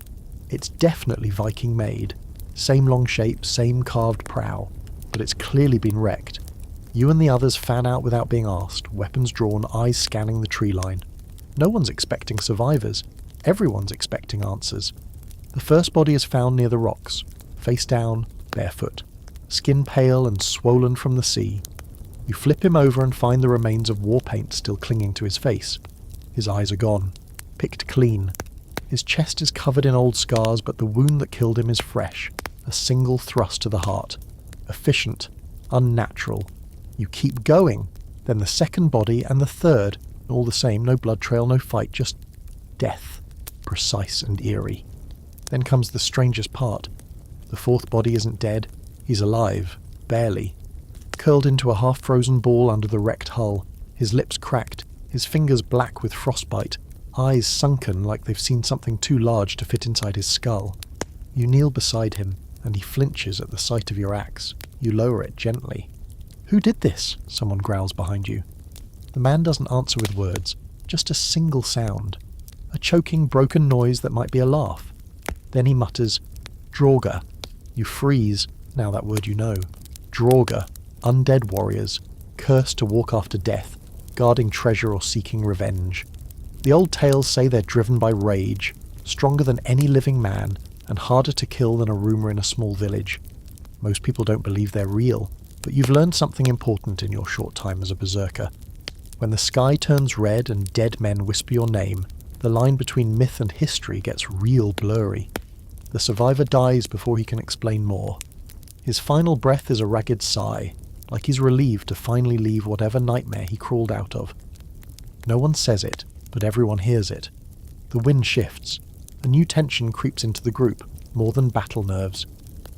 It's definitely Viking made. Same long shape, same carved prow, but it's clearly been wrecked. You and the others fan out without being asked, weapons drawn, eyes scanning the tree line. No one's expecting survivors. Everyone's expecting answers. The first body is found near the rocks, face down, barefoot, skin pale and swollen from the sea. You flip him over and find the remains of war paint still clinging to his face. His eyes are gone, picked clean. His chest is covered in old scars, but the wound that killed him is fresh, a single thrust to the heart. Efficient, unnatural. You keep going, then the second body and the third. All the same, no blood trail, no fight, just death, precise and eerie. Then comes the strangest part. The fourth body isn't dead, he's alive, barely. Curled into a half-frozen ball under the wrecked hull, his lips cracked, his fingers black with frostbite, eyes sunken like they've seen something too large to fit inside his skull. You kneel beside him, and he flinches at the sight of your axe. You lower it gently. "Who did this?" someone growls behind you. The man doesn't answer with words, just a single sound. A choking, broken noise that might be a laugh. Then he mutters, "Draugr." You freeze, now that word you know. Draugr, undead warriors, cursed to walk after death, guarding treasure or seeking revenge. The old tales say they're driven by rage, stronger than any living man, and harder to kill than a rumour in a small village. Most people don't believe they're real, but you've learned something important in your short time as a berserker. When the sky turns red and dead men whisper your name, the line between myth and history gets real blurry. The survivor dies before he can explain more. His final breath is a ragged sigh, like he's relieved to finally leave whatever nightmare he crawled out of. No one says it, but everyone hears it. The wind shifts. A new tension creeps into the group, more than battle nerves.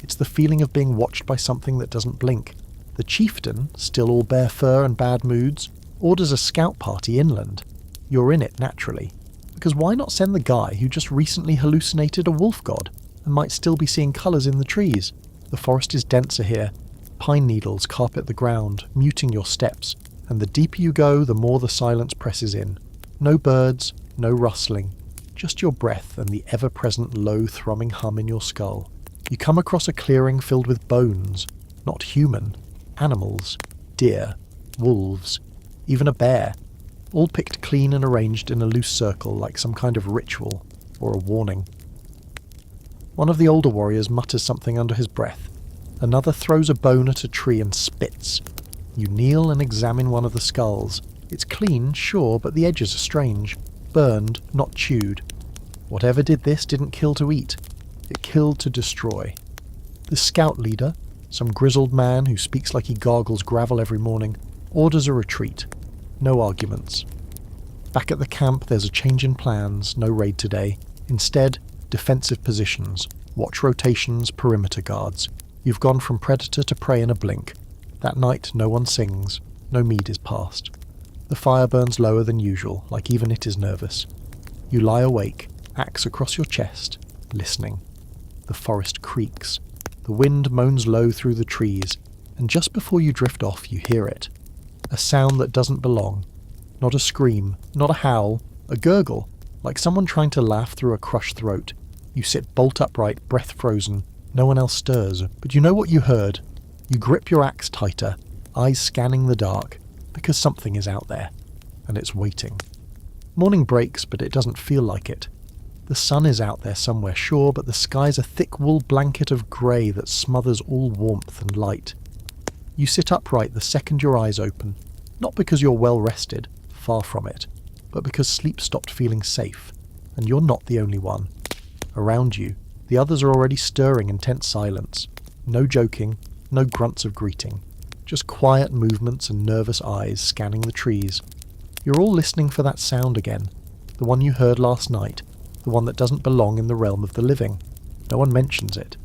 It's the feeling of being watched by something that doesn't blink. The chieftain, still all bare fur and bad moods, orders a scout party inland. You're in it naturally. Because why not send the guy who just recently hallucinated a wolf god, and might still be seeing colours in the trees? The forest is denser here. Pine needles carpet the ground, muting your steps, and the deeper you go, the more the silence presses in. No birds, no rustling, just your breath and the ever-present low thrumming hum in your skull. You come across a clearing filled with bones, not human, animals, deer, wolves, even a bear, all picked clean and arranged in a loose circle like some kind of ritual or a warning. One of the older warriors mutters something under his breath. Another throws a bone at a tree and spits. You kneel and examine one of the skulls. It's clean, sure, but the edges are strange. Burned, not chewed. Whatever did this didn't kill to eat. It killed to destroy. The scout leader, some grizzled man who speaks like he gargles gravel every morning, orders a retreat. No arguments. Back at the camp there's a change in plans, no raid today. Instead, defensive positions, watch rotations, perimeter guards. You've gone from predator to prey in a blink. That night no one sings, no mead is passed. The fire burns lower than usual, like even it is nervous. You lie awake, axe across your chest, listening. The forest creaks. The wind moans low through the trees, and just before you drift off you hear it. A sound that doesn't belong. Not a scream, not a howl, a gurgle, like someone trying to laugh through a crushed throat. You sit bolt upright, breath frozen. No one else stirs, but you know what you heard. You grip your axe tighter, eyes scanning the dark, because something is out there, and it's waiting. Morning breaks, but it doesn't feel like it. The sun is out there somewhere, sure, but the sky's a thick wool blanket of grey that smothers all warmth and light. You sit upright the second your eyes open, not because you're well rested, far from it, but because sleep stopped feeling safe, and you're not the only one. Around you, the others are already stirring in tense silence. No joking, no grunts of greeting. Just quiet movements and nervous eyes scanning the trees. You're all listening for that sound again, the one you heard last night, the one that doesn't belong in the realm of the living. No one mentions it.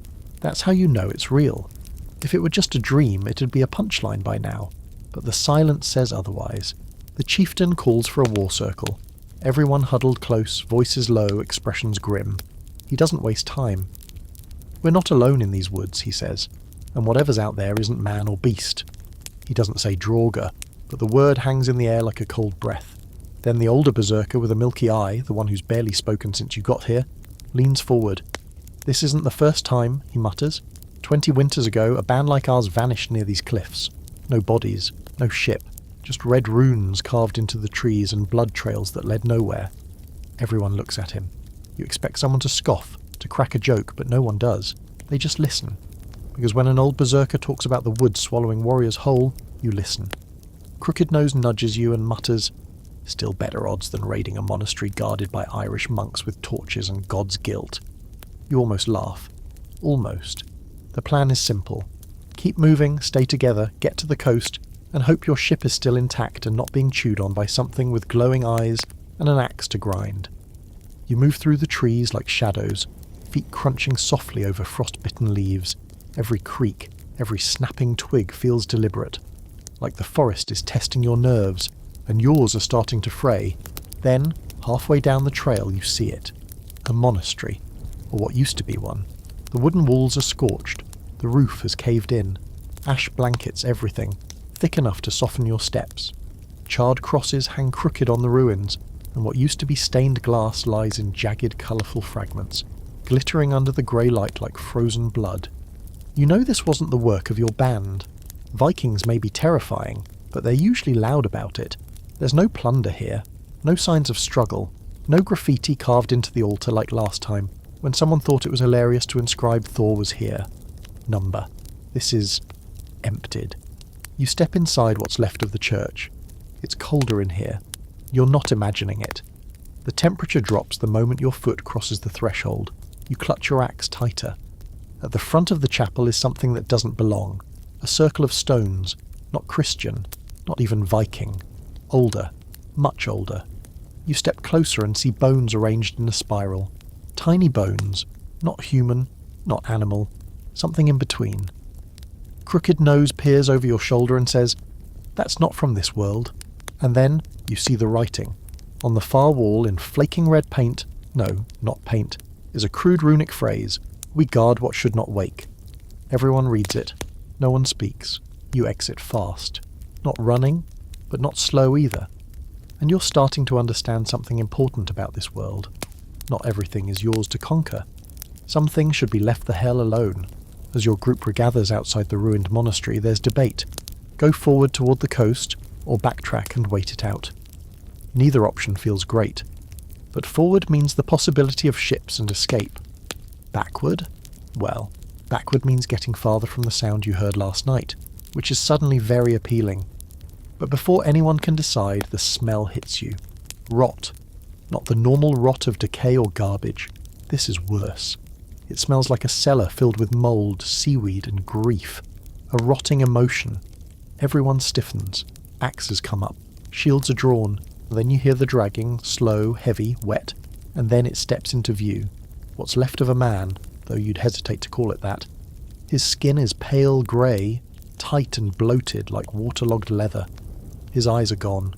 That's how you know it's real. If it were just a dream, it'd be a punchline by now. But the silence says otherwise. The chieftain calls for a war circle. Everyone huddled close, voices low, expressions grim. He doesn't waste time. We're not alone in these woods, he says, and whatever's out there isn't man or beast. He doesn't say draugr, but the word hangs in the air like a cold breath. Then the older berserker with a milky eye, the one who's barely spoken since you got here, leans forward. This isn't the first time, he mutters. 20 winters ago, a band like ours vanished near these cliffs. No bodies, no ship, just red runes carved into the trees and blood trails that led nowhere. Everyone looks at him. You expect someone to scoff, to crack a joke, but no one does. They just listen. Because when an old berserker talks about the woods swallowing warriors whole, you listen. Crooked Nose nudges you and mutters, "Still better odds than raiding a monastery guarded by Irish monks with torches and God's guilt." You almost laugh. Almost. The plan is simple. Keep moving, stay together, get to the coast, and hope your ship is still intact and not being chewed on by something with glowing eyes and an axe to grind. You move through the trees like shadows, feet crunching softly over frost-bitten leaves. Every creak, every snapping twig feels deliberate, like the forest is testing your nerves, and yours are starting to fray. Then, halfway down the trail, you see it. A monastery, or what used to be one. The wooden walls are scorched, the roof has caved in, ash blankets everything, thick enough to soften your steps. Charred crosses hang crooked on the ruins, and what used to be stained glass lies in jagged, colourful fragments, glittering under the grey light like frozen blood. You know this wasn't the work of your band. Vikings may be terrifying, but they're usually loud about it. There's no plunder here, no signs of struggle, no graffiti carved into the altar like last time, when someone thought it was hilarious to inscribe Thor was here. Number. This is emptied. You step inside what's left of the church. It's colder in here. You're not imagining it. The temperature drops the moment your foot crosses the threshold. You clutch your axe tighter. At the front of the chapel is something that doesn't belong. A circle of stones. Not Christian. Not even Viking. Older. Much older. You step closer and see bones arranged in a spiral. Tiny bones. Not human. Not animal. Something in between. Crooked Nose peers over your shoulder and says, "That's not from this world." And then you see the writing. On the far wall in flaking red paint, no, not paint, is a crude runic phrase, "We guard what should not wake." Everyone reads it. No one speaks. You exit fast. Not running, but not slow either. And you're starting to understand something important about this world. Not everything is yours to conquer. Some things should be left the hell alone. As your group regathers outside the ruined monastery, there's debate. Go forward toward the coast, or backtrack and wait it out. Neither option feels great. But forward means the possibility of ships and escape. Backward? Well, backward means getting farther from the sound you heard last night, which is suddenly very appealing. But before anyone can decide, the smell hits you. Rot. Not the normal rot of decay or garbage. This is worse. It smells like a cellar filled with mould, seaweed, and grief. A rotting emotion. Everyone stiffens. Axes come up. Shields are drawn. Then you hear the dragging, slow, heavy, wet, and then it steps into view. What's left of a man, though you'd hesitate to call it that. His skin is pale grey, tight and bloated like waterlogged leather. His eyes are gone.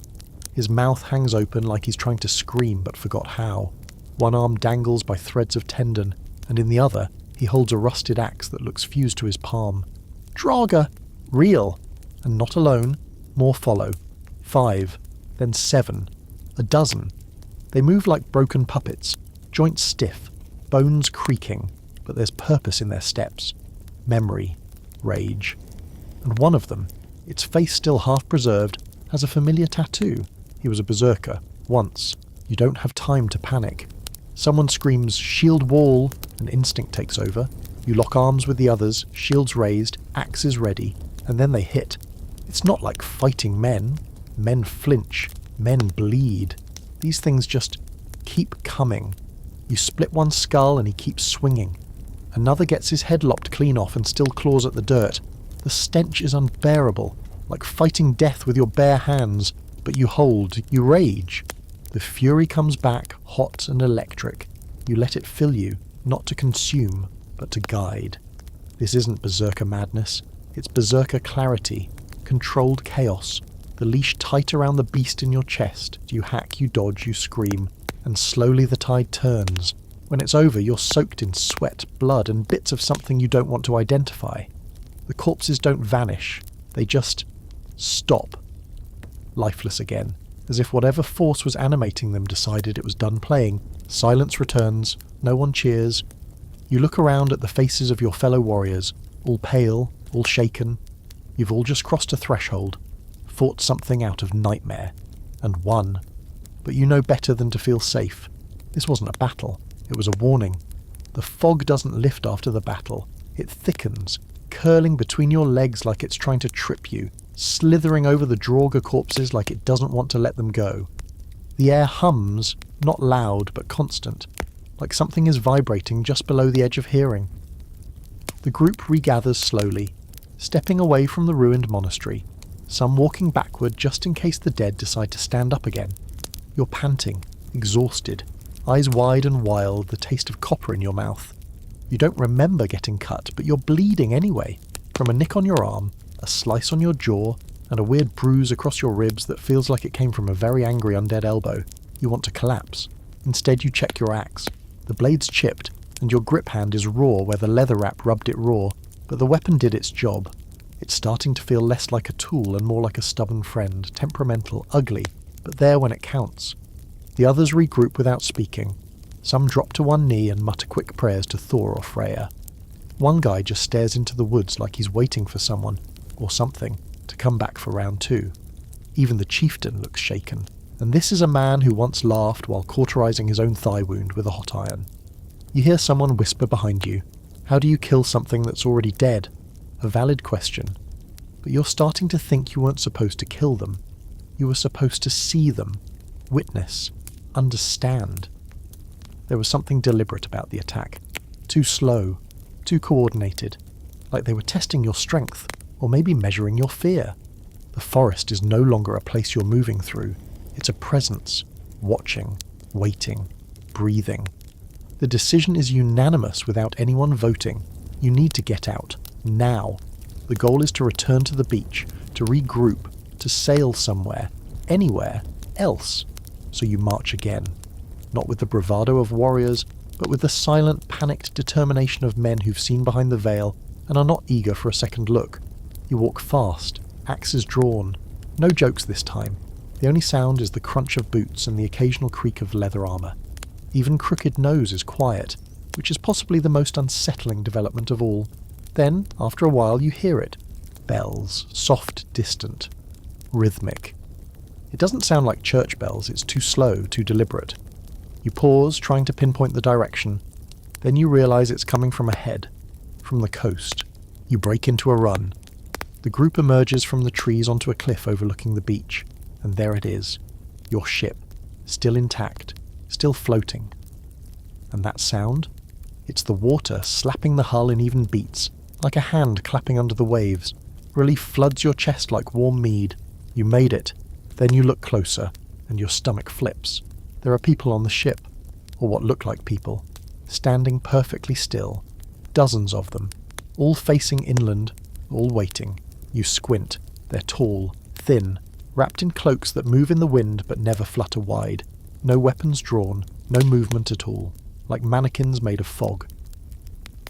His mouth hangs open like he's trying to scream but forgot how. One arm dangles by threads of tendon, and in the other he holds a rusted axe that looks fused to his palm. Draugr! Real! And not alone. More follow. 5. Then 7. A dozen. They move like broken puppets, joints stiff, bones creaking, but there's purpose in their steps. Memory. Rage. And one of them, its face still half preserved, has a familiar tattoo. He was a berserker. Once. You don't have time to panic. Someone screams, "Shield wall!" and instinct takes over. You lock arms with the others, shields raised, axes ready, and then they hit. It's not like fighting men. Men flinch. Men bleed. These things just keep coming. You split one skull and he keeps swinging. Another gets his head lopped clean off and still claws at the dirt. The stench is unbearable, like fighting death with your bare hands, but you hold, you rage. The fury comes back, hot and electric. You let it fill you, not to consume, but to guide. This isn't berserker madness. It's berserker clarity, controlled chaos. The leash tight around the beast in your chest. You hack, you dodge, you scream, and slowly the tide turns. When it's over, you're soaked in sweat, blood, and bits of something you don't want to identify. The corpses don't vanish. They just stop. Lifeless again, as if whatever force was animating them decided it was done playing. Silence returns. No one cheers. You look around at the faces of your fellow warriors, all pale, all shaken. You've all just crossed a threshold, fought something out of nightmare, and won. But you know better than to feel safe. This wasn't a battle. It was a warning. The fog doesn't lift after the battle. It thickens, curling between your legs like it's trying to trip you, slithering over the draugr corpses like it doesn't want to let them go. The air hums, not loud but constant, like something is vibrating just below the edge of hearing. The group regathers slowly, stepping away from the ruined monastery, some walking backward just in case the dead decide to stand up again. You're panting, exhausted, eyes wide and wild, the taste of copper in your mouth. You don't remember getting cut, but you're bleeding anyway, from a nick on your arm, a slice on your jaw, and a weird bruise across your ribs that feels like it came from a very angry undead elbow. You want to collapse. Instead you check your axe. The blade's chipped, and your grip hand is raw where the leather wrap rubbed it raw, but the weapon did its job. It's starting to feel less like a tool and more like a stubborn friend, temperamental, ugly, but there when it counts. The others regroup without speaking. Some drop to one knee and mutter quick prayers to Thor or Freya. One guy just stares into the woods like he's waiting for someone, or something, to come back for round two. Even the chieftain looks shaken, and this is a man who once laughed while cauterizing his own thigh wound with a hot iron. You hear someone whisper behind you, "How do you kill something that's already dead?" A valid question. But you're starting to think you weren't supposed to kill them. You were supposed to see them, witness, understand. There was something deliberate about the attack. Too slow, too coordinated, like they were testing your strength, or maybe measuring your fear. The forest is no longer a place you're moving through. It's a presence, watching, waiting, breathing. The decision is unanimous without anyone voting. You need to get out, now. The goal is to return to the beach, to regroup, to sail somewhere, anywhere, else. So you march again. Not with the bravado of warriors, but with the silent, panicked determination of men who've seen behind the veil and are not eager for a second look. You walk fast, axes drawn. No jokes this time. The only sound is the crunch of boots and the occasional creak of leather armour. Even Crooked Nose is quiet, which is possibly the most unsettling development of all. Then, after a while, you hear it. Bells, soft, distant, rhythmic. It doesn't sound like church bells, it's too slow, too deliberate. You pause, trying to pinpoint the direction. Then you realise it's coming from ahead, from the coast. You break into a run. The group emerges from the trees onto a cliff overlooking the beach, and there it is, your ship, still intact, still floating. And that sound? It's the water slapping the hull in even beats, like a hand clapping under the waves. Relief floods your chest like warm mead. You made it. Then you look closer, and your stomach flips. There are people on the ship, or what look like people, standing perfectly still. Dozens of them, all facing inland, all waiting. You squint. They're tall, thin, wrapped in cloaks that move in the wind but never flutter wide. No weapons drawn, no movement at all, like mannequins made of fog.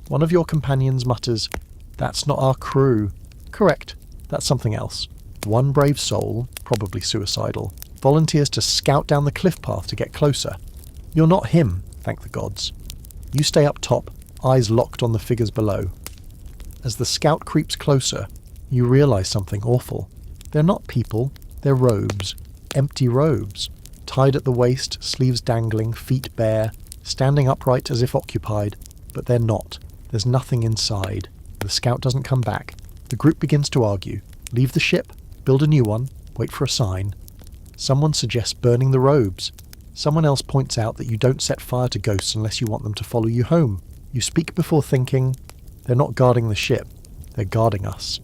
One of your companions mutters, "That's not our crew." Correct, that's something else. One brave soul, probably suicidal, volunteers to scout down the cliff path to get closer. You're not him, thank the gods. You stay up top, eyes locked on the figures below. As the scout creeps closer, you realise something awful. They're not people, they're robes. Empty robes. Tied at the waist, sleeves dangling, feet bare, standing upright as if occupied, but they're not. There's nothing inside. The scout doesn't come back. The group begins to argue. Leave the ship, build a new one, wait for a sign. Someone suggests burning the robes. Someone else points out that you don't set fire to ghosts unless you want them to follow you home. You speak before thinking, they're not guarding the ship, they're guarding us.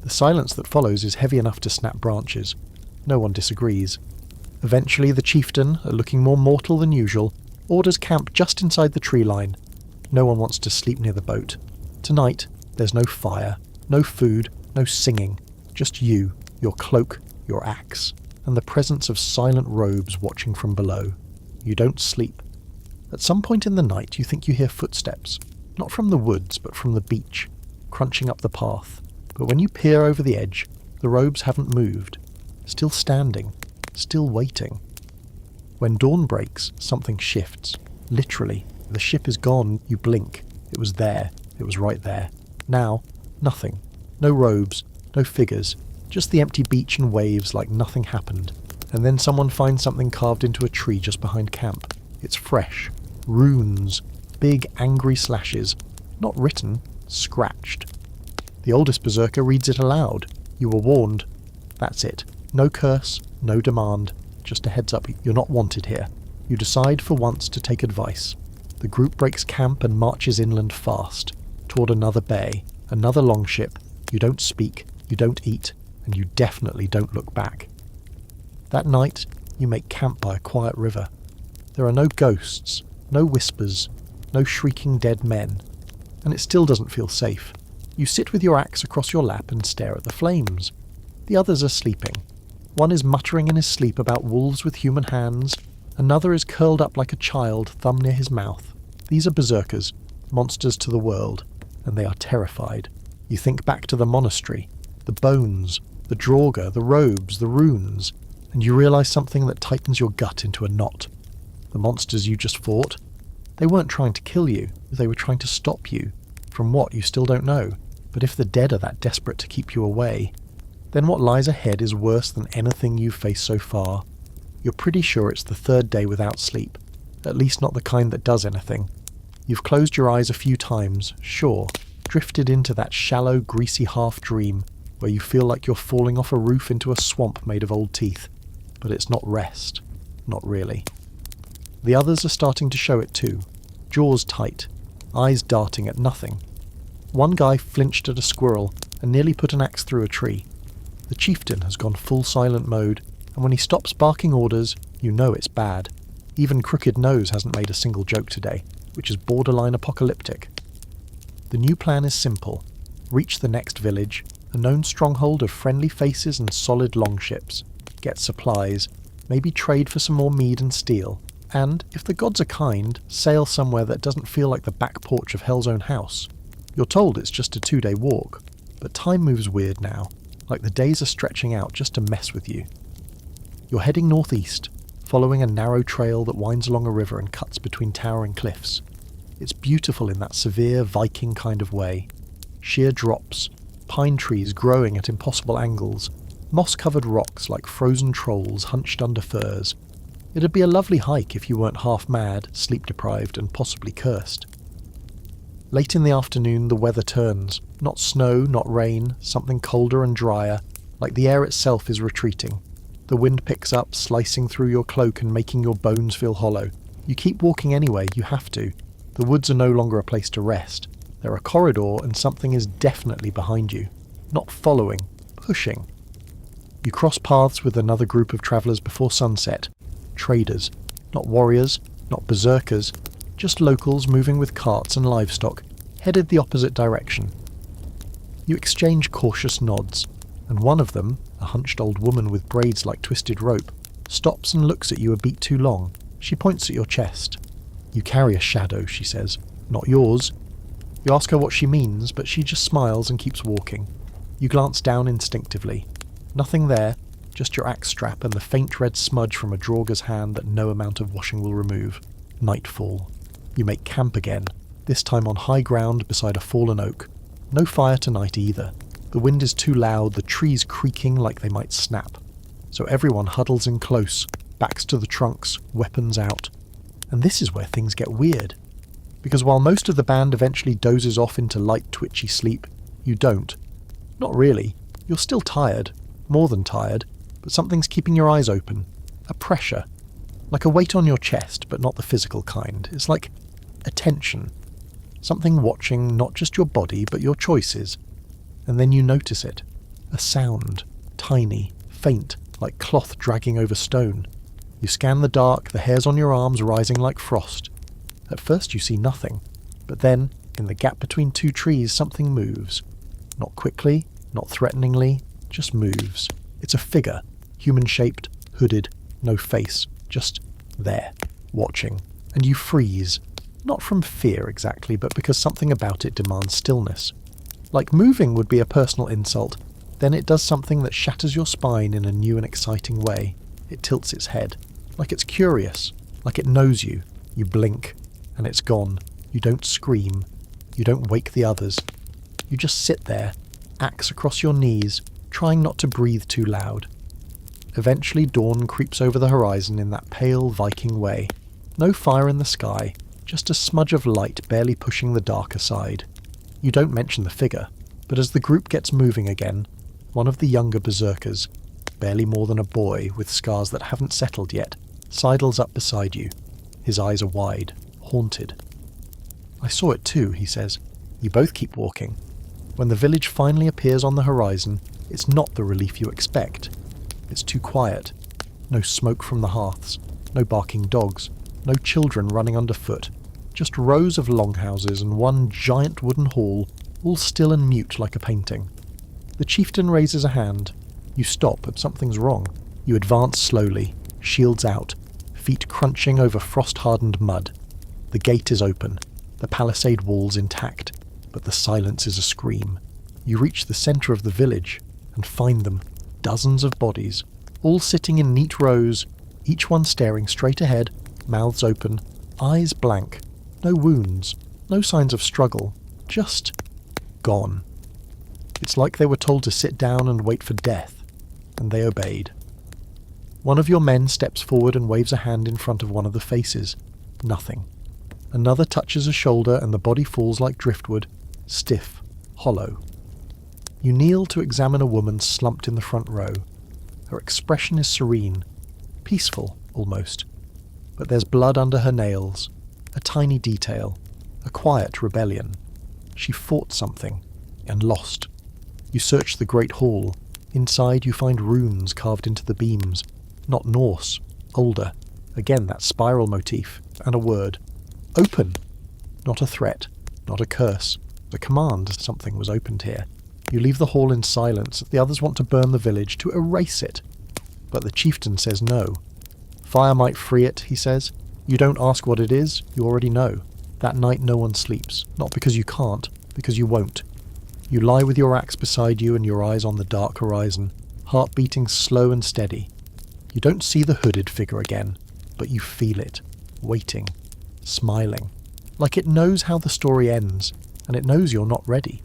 The silence that follows is heavy enough to snap branches. No one disagrees. Eventually the chieftain, looking more mortal than usual, orders camp just inside the tree line. No one wants to sleep near the boat. Tonight, there's no fire, no food, no singing. Just you, your cloak, your axe, and the presence of silent robes watching from below. You don't sleep. At some point in the night you think you hear footsteps, not from the woods but from the beach, crunching up the path. But when you peer over the edge, the robes haven't moved, still standing, still waiting. When dawn breaks, something shifts. Literally, the ship is gone, you blink. It was there, it was right there. Now, nothing. No robes, no figures, just the empty beach and waves like nothing happened. And then someone finds something carved into a tree just behind camp. It's fresh. Runes. Big angry slashes. Not written, scratched. The oldest berserker reads it aloud. You were warned. That's it. No curse, no demand. Just a heads up, you're not wanted here. You decide for once to take advice. The group breaks camp and marches inland fast, toward another bay, another longship. You don't speak, you don't eat, and you definitely don't look back. That night, you make camp by a quiet river. There are no ghosts, no whispers, no shrieking dead men, and it still doesn't feel safe. You sit with your axe across your lap and stare at the flames. The others are sleeping. One is muttering in his sleep about wolves with human hands. Another is curled up like a child, thumb near his mouth. These are berserkers, monsters to the world, and they are terrified. You think back to the monastery, the bones, the draugr, the robes, the runes, and you realise something that tightens your gut into a knot. The monsters you just fought, they weren't trying to kill you, they were trying to stop you. From what, you still don't know. But if the dead are that desperate to keep you away, then what lies ahead is worse than anything you've faced so far. You're pretty sure it's the third day without sleep, at least not the kind that does anything. You've closed your eyes a few times, sure, drifted into that shallow, greasy half-dream where you feel like you're falling off a roof into a swamp made of old teeth. But it's not rest. Not really. The others are starting to show it too. Jaws tight, eyes darting at nothing. One guy flinched at a squirrel and nearly put an axe through a tree. The chieftain has gone full silent mode, and when he stops barking orders, you know it's bad. Even Crooked Nose hasn't made a single joke today, which is borderline apocalyptic. The new plan is simple. Reach the next village, a known stronghold of friendly faces and solid longships. Get supplies, maybe trade for some more mead and steel, and, if the gods are kind, sail somewhere that doesn't feel like the back porch of Hell's Own House. You're told it's just a 2-day walk, but time moves weird now, like the days are stretching out just to mess with you. You're heading northeast, following a narrow trail that winds along a river and cuts between towering cliffs. It's beautiful in that severe Viking kind of way. Sheer drops, pine trees growing at impossible angles, moss-covered rocks like frozen trolls hunched under firs. It'd be a lovely hike if you weren't half mad, sleep-deprived, and possibly cursed. Late in the afternoon, the weather turns. Not snow, not rain, something colder and drier, like the air itself is retreating. The wind picks up, slicing through your cloak and making your bones feel hollow. You keep walking anyway, you have to. The woods are no longer a place to rest. They're a corridor, and something is definitely behind you. Not following, pushing. You cross paths with another group of travellers before sunset. Traders. Not warriors, not berserkers, just locals moving with carts and livestock, headed the opposite direction. You exchange cautious nods, and one of them, a hunched old woman with braids like twisted rope, stops and looks at you a beat too long. She points at your chest. You carry a shadow, she says. Not yours. You ask her what she means, but she just smiles and keeps walking. You glance down instinctively. Nothing there, just your axe strap and the faint red smudge from a draugr's hand that no amount of washing will remove. Nightfall. You make camp again, this time on high ground beside a fallen oak. No fire tonight either. The wind is too loud, the trees creaking like they might snap. So everyone huddles in close, backs to the trunks, weapons out. And this is where things get weird. Because while most of the band eventually dozes off into light twitchy sleep, you don't. Not really. You're still tired. More than tired. But something's keeping your eyes open. A pressure. Like a weight on your chest, but not the physical kind. It's like attention. Something watching not just your body, but your choices. And then you notice it. A sound. Tiny. Faint. Like cloth dragging over stone. You scan the dark, the hairs on your arms rising like frost. At first you see nothing. But then, in the gap between two trees, something moves. Not quickly, not threateningly, just moves. It's a figure. Human-shaped, hooded, no face, just there, watching. And you freeze. Not from fear exactly, but because something about it demands stillness. Like moving would be a personal insult, then it does something that shatters your spine in a new and exciting way. It tilts its head, like it's curious, like it knows you. You blink, and it's gone. You don't scream. You don't wake the others. You just sit there, axe across your knees, trying not to breathe too loud. Eventually dawn creeps over the horizon in that pale Viking way. No fire in the sky, just a smudge of light barely pushing the dark aside. You don't mention the figure. But as the group gets moving again, one of the younger berserkers, barely more than a boy with scars that haven't settled yet, sidles up beside you. His eyes are wide, haunted. "I saw it too," he says. You both keep walking. When the village finally appears on the horizon, it's not the relief you expect. It's too quiet. No smoke from the hearths, no barking dogs, no children running underfoot, just rows of longhouses and one giant wooden hall, all still and mute like a painting. The chieftain raises a hand. You stop, but something's wrong. You advance slowly, shields out, feet crunching over frost-hardened mud. The gate is open, the palisade walls intact, but the silence is a scream. You reach the centre of the village and find them, dozens of bodies, all sitting in neat rows, each one staring straight ahead, mouths open, eyes blank, no wounds, no signs of struggle, just gone. It's like they were told to sit down and wait for death, and they obeyed. One of your men steps forward and waves a hand in front of one of the faces. Nothing. Another touches a shoulder and the body falls like driftwood, stiff, hollow. You kneel to examine a woman slumped in the front row. Her expression is serene, peaceful almost, but there's blood under her nails, a tiny detail, a quiet rebellion. She fought something, and lost. You search the great hall. Inside you find runes carved into the beams, not Norse, older. Again that spiral motif, and a word. Open! Not a threat, not a curse. A command, something was opened here. You leave the hall in silence. The others want to burn the village, to erase it. But the chieftain says no. Fire might free it, he says. You don't ask what it is, you already know. That night no one sleeps, not because you can't, because you won't. You lie with your axe beside you and your eyes on the dark horizon, heart beating slow and steady. You don't see the hooded figure again, but you feel it, waiting, smiling, like it knows how the story ends, and it knows you're not ready.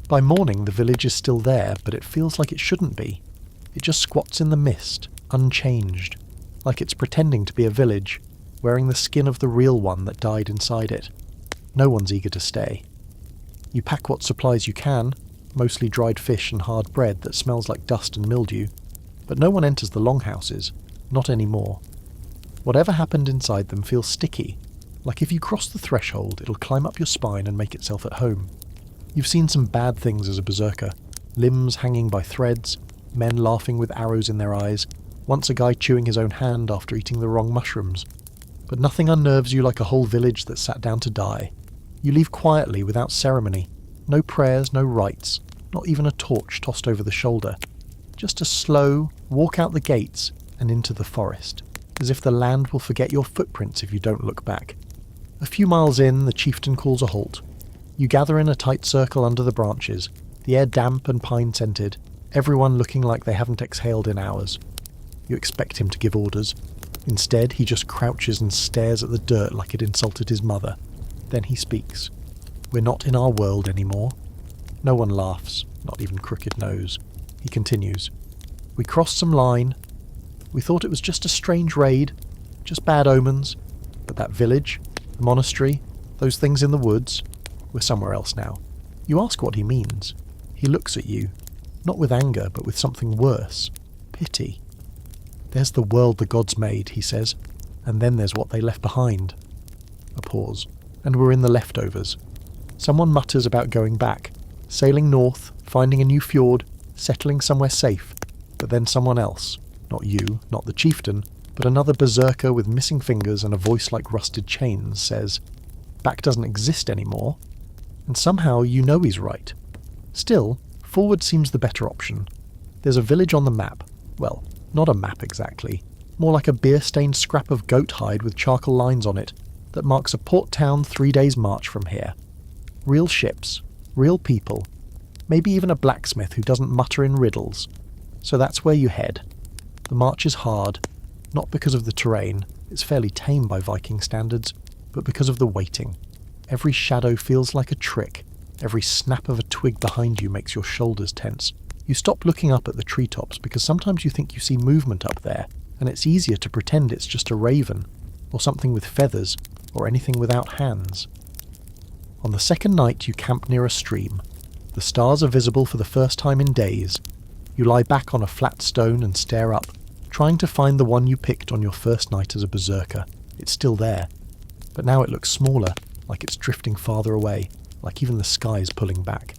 By morning the village is still there, but it feels like it shouldn't be. It just squats in the mist, unchanged, like it's pretending to be a village, wearing the skin of the real one that died inside it. No one's eager to stay. You pack what supplies you can, mostly dried fish and hard bread that smells like dust and mildew, but no one enters the longhouses, not anymore. Whatever happened inside them feels sticky, like if you cross the threshold it'll climb up your spine and make itself at home. You've seen some bad things as a berserker, limbs hanging by threads, men laughing with arrows in their eyes, once a guy chewing his own hand after eating the wrong mushrooms. But nothing unnerves you like a whole village that sat down to die. You leave quietly without ceremony, no prayers, no rites, not even a torch tossed over the shoulder. Just a slow walk out the gates and into the forest, as if the land will forget your footprints if you don't look back. A few miles in, the chieftain calls a halt. You gather in a tight circle under the branches, the air damp and pine-scented, everyone looking like they haven't exhaled in hours. You expect him to give orders. Instead, he just crouches and stares at the dirt like it insulted his mother. Then he speaks. We're not in our world anymore. No one laughs, not even Crooked Nose. He continues. We crossed some line. We thought it was just a strange raid, just bad omens. But that village, the monastery, those things in the woods, we're somewhere else now. You ask what he means. He looks at you, not with anger, but with something worse. Pity. There's the world the gods made, he says, and then there's what they left behind. A pause. And we're in the leftovers. Someone mutters about going back, sailing north, finding a new fjord, settling somewhere safe. But then someone else, not you, not the chieftain, but another berserker with missing fingers and a voice like rusted chains, says, back doesn't exist anymore. And somehow you know he's right. Still, forward seems the better option. There's a village on the map. Well, not a map exactly. More like a beer-stained scrap of goat hide with charcoal lines on it, that marks a port town 3 days' march from here. Real ships, real people, maybe even a blacksmith who doesn't mutter in riddles. So that's where you head. The march is hard, not because of the terrain, it's fairly tame by Viking standards, but because of the waiting. Every shadow feels like a trick, every snap of a twig behind you makes your shoulders tense. You stop looking up at the treetops because sometimes you think you see movement up there, and it's easier to pretend it's just a raven, or something with feathers, or anything without hands. On the second night you camp near a stream. The stars are visible for the first time in days. You lie back on a flat stone and stare up, trying to find the one you picked on your first night as a berserker. It's still there, but now it looks smaller, like it's drifting farther away, like even the sky's pulling back.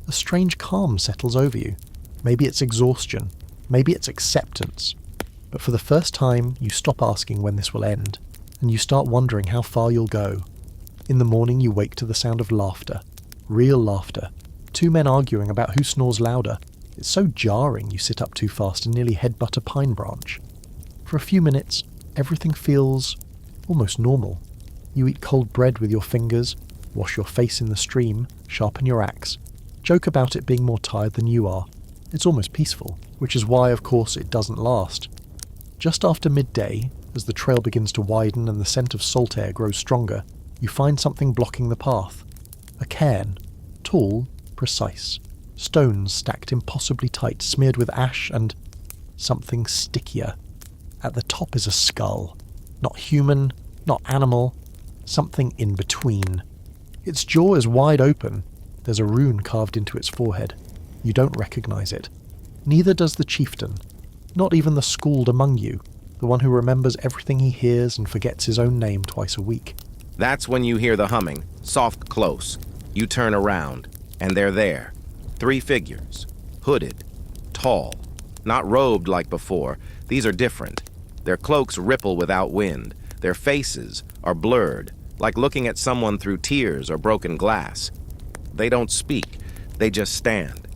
A strange calm settles over you. Maybe it's exhaustion, maybe it's acceptance. But for the first time, you stop asking when this will end, and you start wondering how far you'll go. In the morning you wake to the sound of laughter. Real laughter. Two men arguing about who snores louder. It's so jarring you sit up too fast and nearly headbutt a pine branch. For a few minutes, everything feels almost normal. You eat cold bread with your fingers, wash your face in the stream, sharpen your axe, joke about it being more tired than you are. It's almost peaceful, which is why, of course, it doesn't last. Just after midday, as the trail begins to widen and the scent of salt air grows stronger, you find something blocking the path. A cairn. Tall, precise. Stones stacked impossibly tight, smeared with ash and something stickier. At the top is a skull. Not human, not animal, something in between. Its jaw is wide open. There's a rune carved into its forehead. You don't recognize it. Neither does the chieftain. Not even the schooled among you, the one who remembers everything he hears and forgets his own name twice a week. That's when you hear the humming, soft close. You turn around, and they're there. 3 figures, hooded, tall, not robed like before. These are different. Their cloaks ripple without wind. Their faces are blurred, like looking at someone through tears or broken glass. They don't speak, they just stand.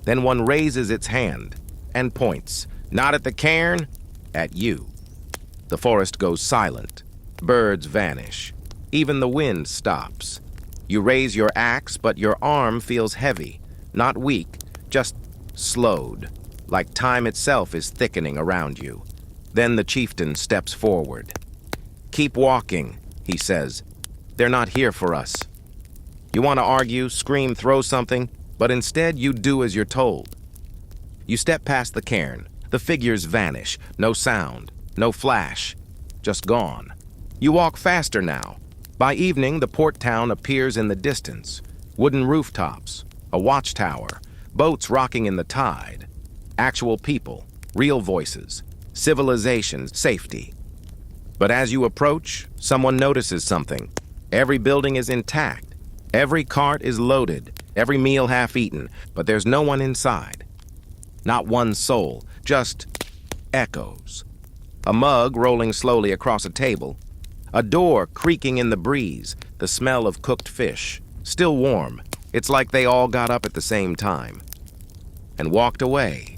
Then one raises its hand and points, not at the cairn, at you. The forest goes silent. Birds vanish. Even the wind stops. You raise your axe, but your arm feels heavy. Not weak, just slowed, like time itself is thickening around you. Then the chieftain steps forward. "Keep walking," he says. "They're not here for us." You want to argue, scream, throw something, but instead you do as you're told. You step past the cairn. The figures vanish. No sound, no flash, just gone. You walk faster now. By evening, the port town appears in the distance. Wooden rooftops, a watchtower, boats rocking in the tide. Actual people, real voices, civilization, safety. But as you approach, someone notices something. Every building is intact. Every cart is loaded. Every meal half-eaten. But there's no one inside. Not one soul, just echoes. A mug rolling slowly across a table. A door creaking in the breeze. The smell of cooked fish. Still warm. It's like they all got up at the same time and walked away.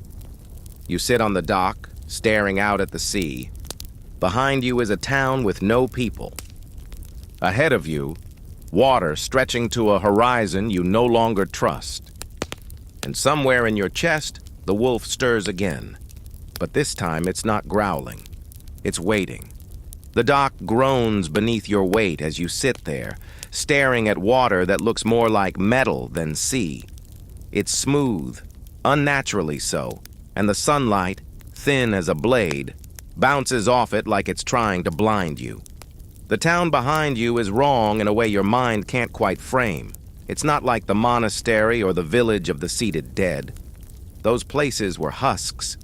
You sit on the dock, staring out at the sea. Behind you is a town with no people. Ahead of you, water stretching to a horizon you no longer trust. And somewhere in your chest, the wolf stirs again. But this time it's not growling. It's waiting. The dock groans beneath your weight as you sit there, staring at water that looks more like metal than sea. It's smooth, unnaturally so, and the sunlight, thin as a blade, bounces off it like it's trying to blind you. The town behind you is wrong in a way your mind can't quite frame. It's not like the monastery or the village of the seated dead. Those places were husks.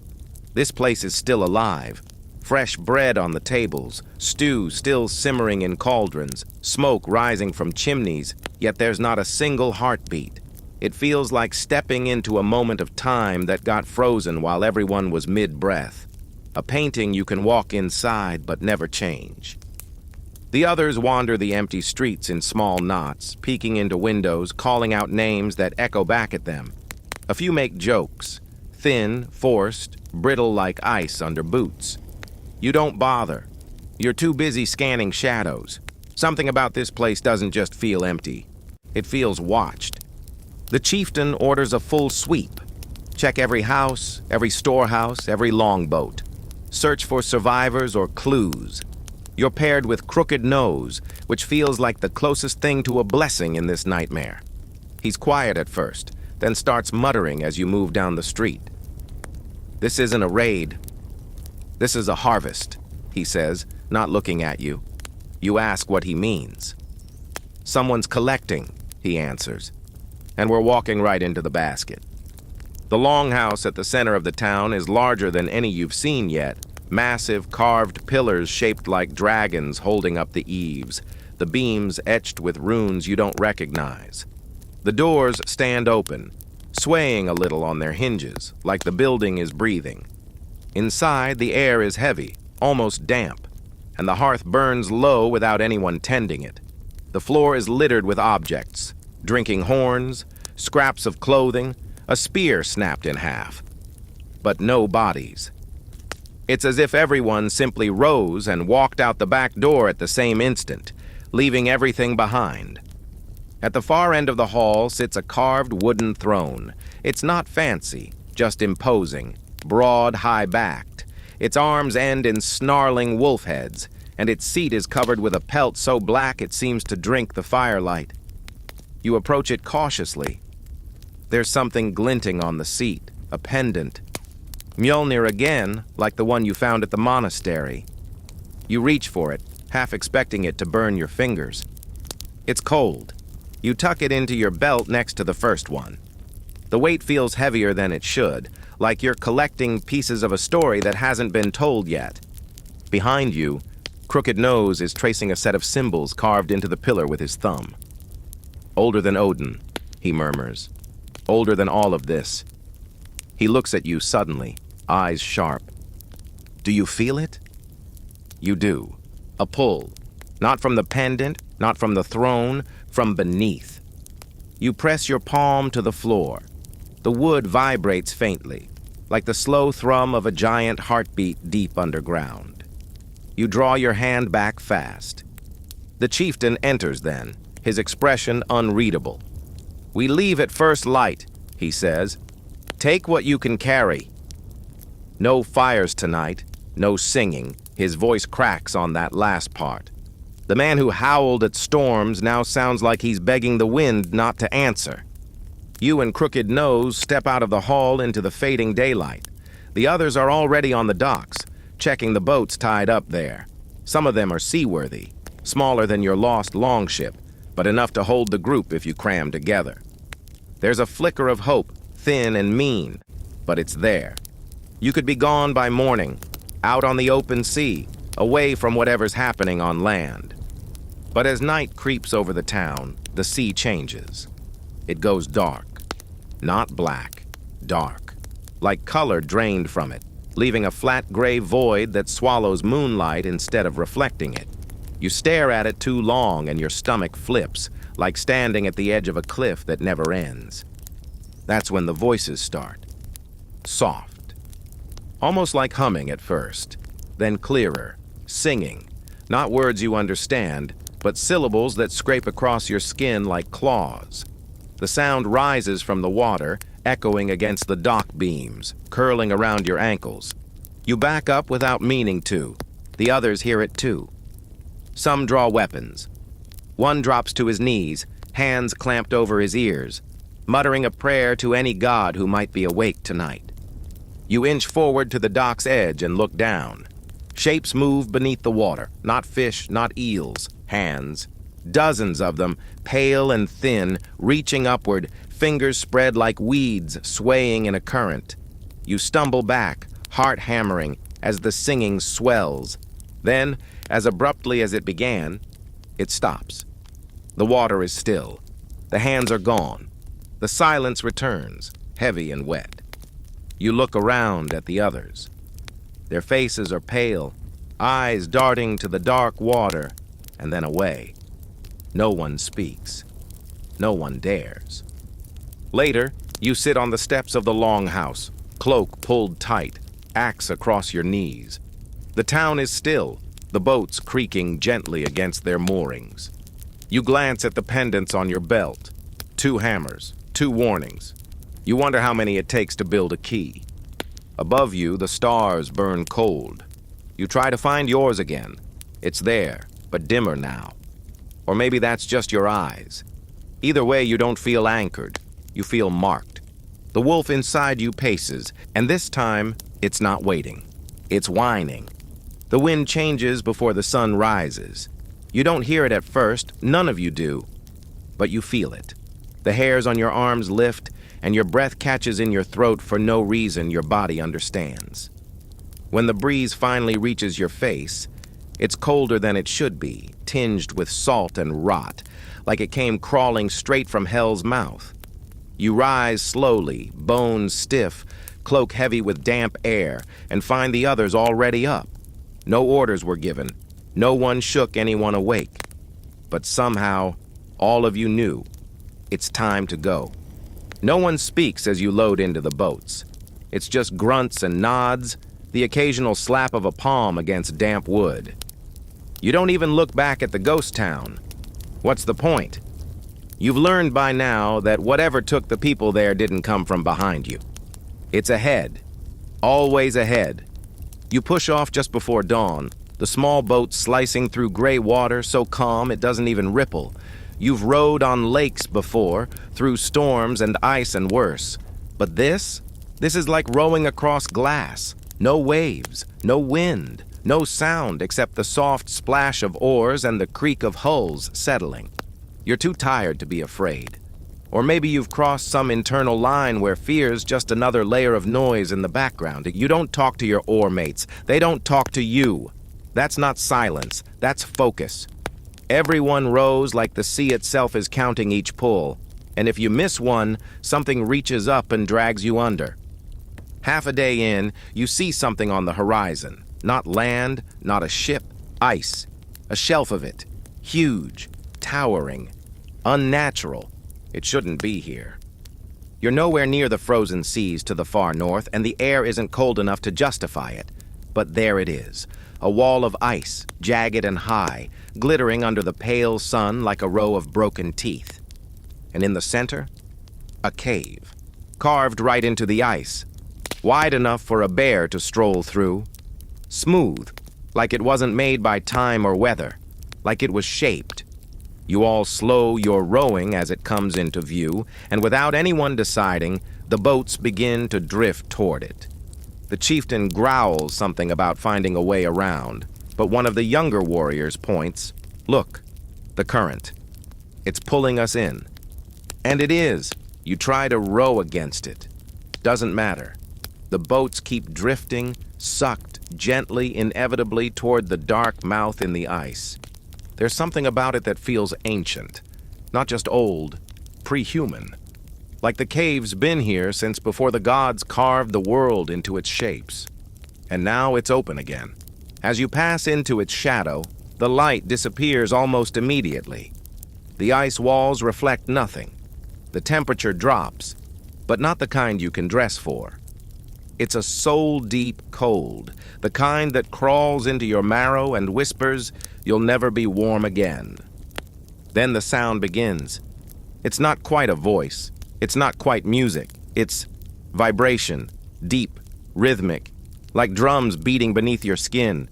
This place is still alive. Fresh bread on the tables, stew still simmering in cauldrons, smoke rising from chimneys, yet there's not a single heartbeat. It feels like stepping into a moment of time that got frozen while everyone was mid-breath. A painting you can walk inside but never change. The others wander the empty streets in small knots, peeking into windows, calling out names that echo back at them. A few make jokes, thin, forced, brittle like ice under boots. You don't bother. You're too busy scanning shadows. Something about this place doesn't just feel empty. It feels watched. The chieftain orders a full sweep. Check every house, every storehouse, every longboat. Search for survivors or clues. You're paired with Crooked Nose, which feels like the closest thing to a blessing in this nightmare. He's quiet at first, then starts muttering as you move down the street. "This isn't a raid. This is a harvest," he says, not looking at you. You ask what he means. "Someone's collecting," he answers. and we're walking right into the basket. The longhouse at the center of the town is larger than any you've seen yet. Massive carved pillars shaped like dragons holding up the eaves, the beams etched with runes you don't recognize. The doors stand open, swaying a little on their hinges, like the building is breathing. Inside, the air is heavy, almost damp, and the hearth burns low without anyone tending it. The floor is littered with objects, drinking horns, scraps of clothing, a spear snapped in half. But no bodies. It's as if everyone simply rose and walked out the back door at the same instant, leaving everything behind. At the far end of the hall sits a carved wooden throne. It's not fancy, just imposing, broad, high-backed. Its arms end in snarling wolf heads, and its seat is covered with a pelt so black it seems to drink the firelight. You approach it cautiously. There's something glinting on the seat, a pendant. Mjolnir again, like the one you found at the monastery. You reach for it, half expecting it to burn your fingers. It's cold. You tuck it into your belt next to the first one. The weight feels heavier than it should, like you're collecting pieces of a story that hasn't been told yet. Behind you, Crooked Nose is tracing a set of symbols carved into the pillar with his thumb. Older than Odin, he murmurs. Older than all of this. He looks at you suddenly, eyes sharp. Do you feel it? You do. A pull. Not from the pendant, not from the throne, from beneath. You press your palm to the floor. The wood vibrates faintly, like the slow thrum of a giant heartbeat deep underground. You draw your hand back fast. The chieftain enters then, his expression unreadable. We leave at first light, he says. Take what you can carry. No fires tonight, no singing. His voice cracks on that last part. The man who howled at storms now sounds like he's begging the wind not to answer. You and Crooked Nose step out of the hall into the fading daylight. The others are already on the docks, checking the boats tied up there. Some of them are seaworthy, smaller than your lost longship, but enough to hold the group if you cram together. There's a flicker of hope, thin and mean, but it's there. You could be gone by morning, out on the open sea, away from whatever's happening on land. But as night creeps over the town, the sea changes. It goes dark. Not black, dark. Like color drained from it, leaving a flat gray void that swallows moonlight instead of reflecting it. You stare at it too long and your stomach flips, like standing at the edge of a cliff that never ends. That's when the voices start. Soft. Almost like humming at first, then clearer, singing. Not words you understand, but syllables that scrape across your skin like claws. The sound rises from the water, echoing against the dock beams, curling around your ankles. You back up without meaning to. The others hear it too. Some draw weapons. One drops to his knees, hands clamped over his ears, muttering a prayer to any god who might be awake tonight. You inch forward to the dock's edge and look down. Shapes move beneath the water, not fish, not eels, hands. Dozens of them, pale and thin, reaching upward, fingers spread like weeds swaying in a current. You stumble back, heart hammering, as the singing swells. Then, as abruptly as it began, it stops. The water is still. The hands are gone. The silence returns, heavy and wet. You look around at the others. Their faces are pale, eyes darting to the dark water, and then away. No one speaks. No one dares. Later, you sit on the steps of the longhouse, cloak pulled tight, axe across your knees. The town is still, the boats creaking gently against their moorings. You glance at the pendants on your belt. 2 hammers, 2 warnings. You wonder how many it takes to build a key. Above you, the stars burn cold. You try to find yours again. It's there, but dimmer now. Or maybe that's just your eyes. Either way, you don't feel anchored. You feel marked. The wolf inside you paces, and this time, it's not waiting. It's whining. The wind changes before the sun rises. You don't hear it at first, none of you do, but you feel it. The hairs on your arms lift, and your breath catches in your throat for no reason your body understands. When the breeze finally reaches your face, it's colder than it should be, tinged with salt and rot, like it came crawling straight from hell's mouth. You rise slowly, bones stiff, cloak heavy with damp air, and find the others already up. No orders were given. No one shook anyone awake. But somehow, all of you knew. It's time to go. No one speaks as you load into the boats. It's just grunts and nods, the occasional slap of a palm against damp wood. You don't even look back at the ghost town. What's the point? You've learned by now that whatever took the people there didn't come from behind you. It's ahead. Always ahead. You push off just before dawn, the small boat slicing through gray water so calm it doesn't even ripple. You've rowed on lakes before, through storms and ice and worse. But this is like rowing across glass. No waves, no wind, no sound except the soft splash of oars and the creak of hulls settling. You're too tired to be afraid. Or maybe you've crossed some internal line where fear's just another layer of noise in the background. You don't talk to your oar mates. They don't talk to you. That's not silence. That's focus. Everyone rows like the sea itself is counting each pull. And if you miss one, something reaches up and drags you under. Half a day in, you see something on the horizon. Not land, not a ship, ice. A shelf of it. Huge, towering, unnatural. It shouldn't be here. You're nowhere near the frozen seas to the far north, and the air isn't cold enough to justify it. But there it is, a wall of ice, jagged and high, glittering under the pale sun like a row of broken teeth. And in the center, a cave, carved right into the ice, wide enough for a bear to stroll through, smooth, like it wasn't made by time or weather, like it was shaped. You all slow your rowing as it comes into view, and without anyone deciding, the boats begin to drift toward it. The chieftain growls something about finding a way around, but one of the younger warriors points, "Look, the current. It's pulling us in." And it is. You try to row against it. Doesn't matter. The boats keep drifting, sucked gently, inevitably toward the dark mouth in the ice. There's something about it that feels ancient, not just old, pre-human. Like the cave's been here since before the gods carved the world into its shapes. And now it's open again. As you pass into its shadow, the light disappears almost immediately. The ice walls reflect nothing. The temperature drops, but not the kind you can dress for. It's a soul-deep cold, the kind that crawls into your marrow and whispers, "You'll never be warm again." Then the sound begins. It's not quite a voice. It's not quite music. It's vibration, deep, rhythmic, like drums beating beneath your skin.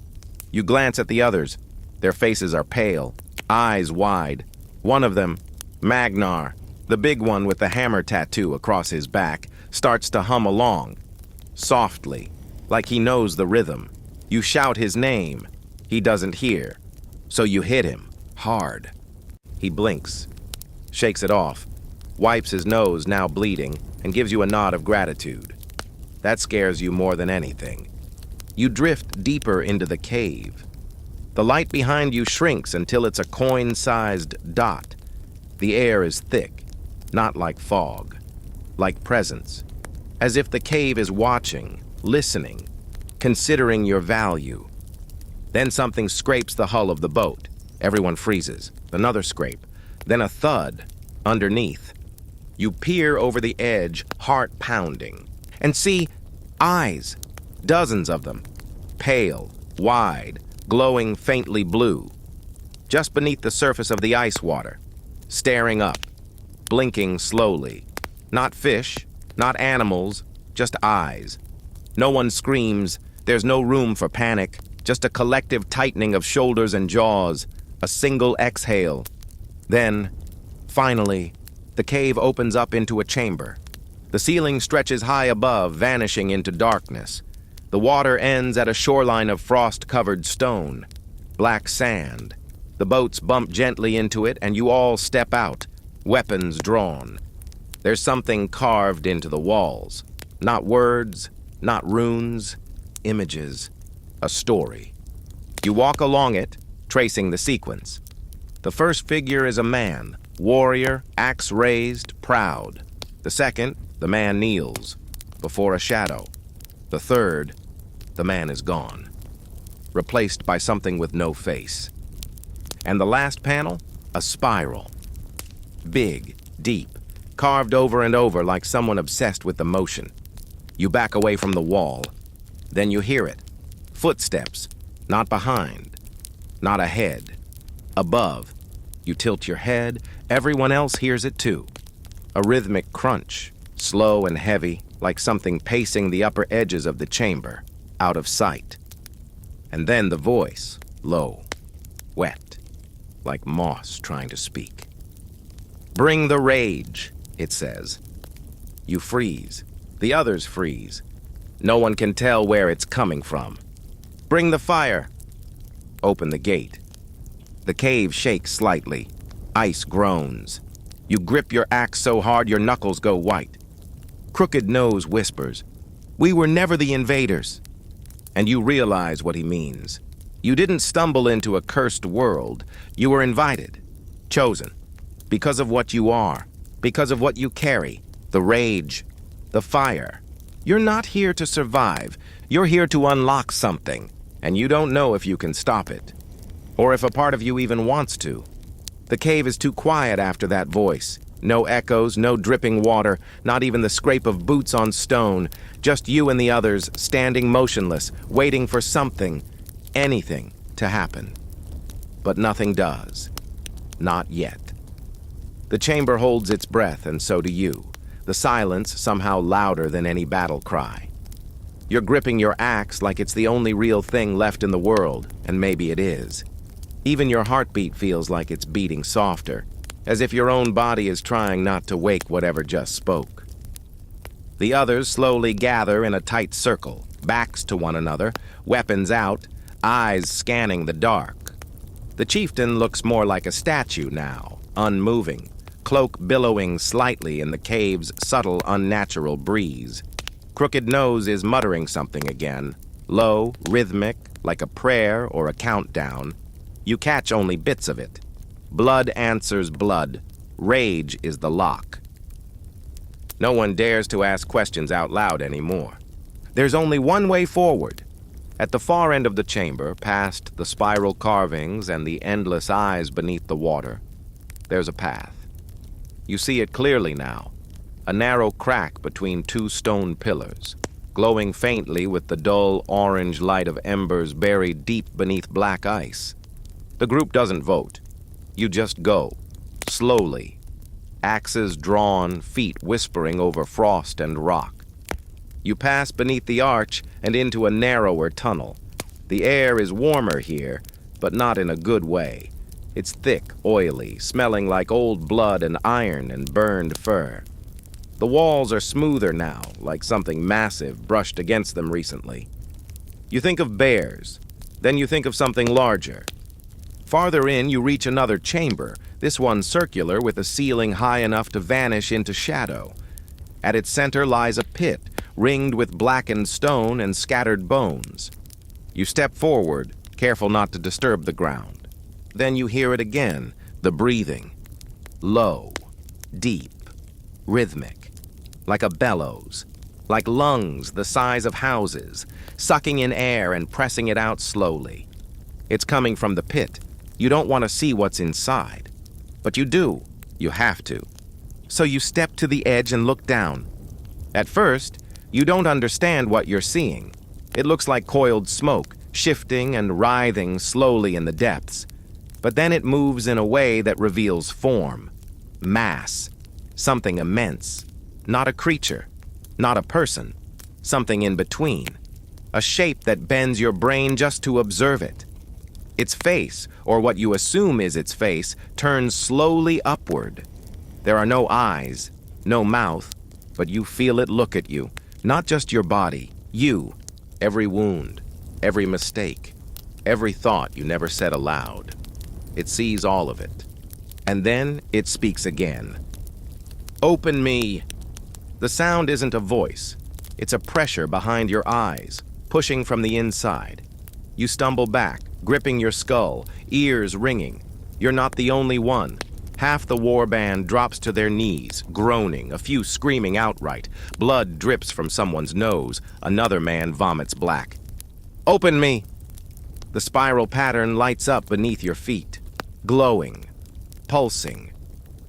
You glance at the others. Their faces are pale, eyes wide. One of them, Magnar, the big one with the hammer tattoo across his back, starts to hum along. Softly, like he knows the rhythm. You shout his name. He doesn't hear. So you hit him, hard. He blinks, shakes it off, wipes his nose, now bleeding, and gives you a nod of gratitude. That scares you more than anything. You drift deeper into the cave. The light behind you shrinks until it's a coin-sized dot. The air is thick, not like fog, like presence. As if the cave is watching, listening, considering your value. Then something scrapes the hull of the boat. Everyone freezes. Another scrape. Then a thud underneath. You peer over the edge, heart pounding, and see eyes, dozens of them, pale, wide, glowing faintly blue, just beneath the surface of the ice water, staring up, blinking slowly. Not fish, not animals, just eyes. No one screams. There's no room for panic. Just a collective tightening of shoulders and jaws. A single exhale. Then, finally, the cave opens up into a chamber. The ceiling stretches high above, vanishing into darkness. The water ends at a shoreline of frost-covered stone. Black sand. The boats bump gently into it, and you all step out. weapons drawn. There's something carved into the walls. Not words, not runes, images, a story. You walk along it, tracing the sequence. The first figure is a man, warrior, axe raised, proud. The second, the man kneels, before a shadow. The third, the man is gone, replaced by something with no face. And the last panel, a spiral. Big, deep, carved over and over like someone obsessed with the motion. You back away from the wall. Then you hear it. Footsteps, not behind, not ahead. Above, you tilt your head, everyone else hears it too. A rhythmic crunch, slow and heavy, like something pacing the upper edges of the chamber, out of sight. And then the voice, low, wet, like moss trying to speak. "Bring the rage," it says. You freeze. The others freeze. No one can tell where it's coming from. "Bring the fire." Open the gate. The cave shakes slightly. Ice groans. You grip your axe so hard your knuckles go white. Crooked Nose whispers, "We were never the invaders." And you realize what he means. You didn't stumble into a cursed world. You were invited, chosen, because of what you are, because of what you carry, the rage, the fire. You're not here to survive. You're here to unlock something, and you don't know if you can stop it, or if a part of you even wants to. The cave is too quiet after that voice. No echoes, no dripping water, not even the scrape of boots on stone, just you and the others standing motionless, waiting for something, anything, to happen. But nothing does. Not yet. The chamber holds its breath, and so do you. The silence somehow louder than any battle cry. You're gripping your axe like it's the only real thing left in the world, and maybe it is. Even your heartbeat feels like it's beating softer, as if your own body is trying not to wake whatever just spoke. The others slowly gather in a tight circle, backs to one another, weapons out, eyes scanning the dark. The chieftain looks more like a statue now, unmoving, cloak billowing slightly in the cave's subtle, unnatural breeze. Crooked Nose is muttering something again, low, rhythmic, like a prayer or a countdown. You catch only bits of it. Blood answers blood. Rage is the lock. No one dares to ask questions out loud anymore. There's only one way forward. At the far end of the chamber, past the spiral carvings and the endless eyes beneath the water, there's a path. You see it clearly now. A narrow crack between two stone pillars, glowing faintly with the dull orange light of embers buried deep beneath black ice. The group doesn't vote. You just go, slowly, axes drawn, feet whispering over frost and rock. You pass beneath the arch and into a narrower tunnel. The air is warmer here, but not in a good way. It's thick, oily, smelling like old blood and iron and burned fur. The walls are smoother now, like something massive brushed against them recently. You think of bears, then you think of something larger. Farther in, you reach another chamber, this one circular with a ceiling high enough to vanish into shadow. At its center lies a pit, ringed with blackened stone and scattered bones. You step forward, careful not to disturb the ground. Then you hear it again, the breathing. Low, deep, rhythmic, like a bellows, like lungs the size of houses, sucking in air and pressing it out slowly. It's coming from the pit. You don't want to see what's inside, but you do. You have to. So you step to the edge and look down. At first, you don't understand what you're seeing. It looks like coiled smoke, shifting and writhing slowly in the depths. But then it moves in a way that reveals form, mass, something immense. Not a creature, not a person, something in between. A shape that bends your brain just to observe it. Its face, or what you assume is its face, turns slowly upward. There are no eyes, no mouth, but you feel it look at you. Not just your body, you. Every wound, every mistake, every thought you never said aloud. It sees all of it. And then it speaks again. Open me! The sound isn't a voice. It's a pressure behind your eyes, pushing from the inside. You stumble back, gripping your skull, ears ringing. You're not the only one. Half the warband drops to their knees, groaning, a few screaming outright. Blood drips from someone's nose. Another man vomits black. Open me! The spiral pattern lights up beneath your feet, glowing, pulsing.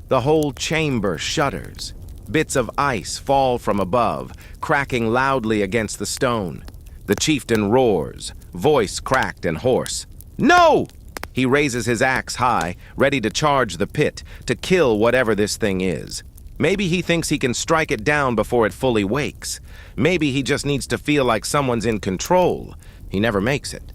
The whole chamber shudders. Bits of ice fall from above, cracking loudly against the stone. The chieftain roars, voice cracked and hoarse. No! He raises his axe high, ready to charge the pit, to kill whatever this thing is. Maybe he thinks he can strike it down before it fully wakes. Maybe he just needs to feel like someone's in control. He never makes it.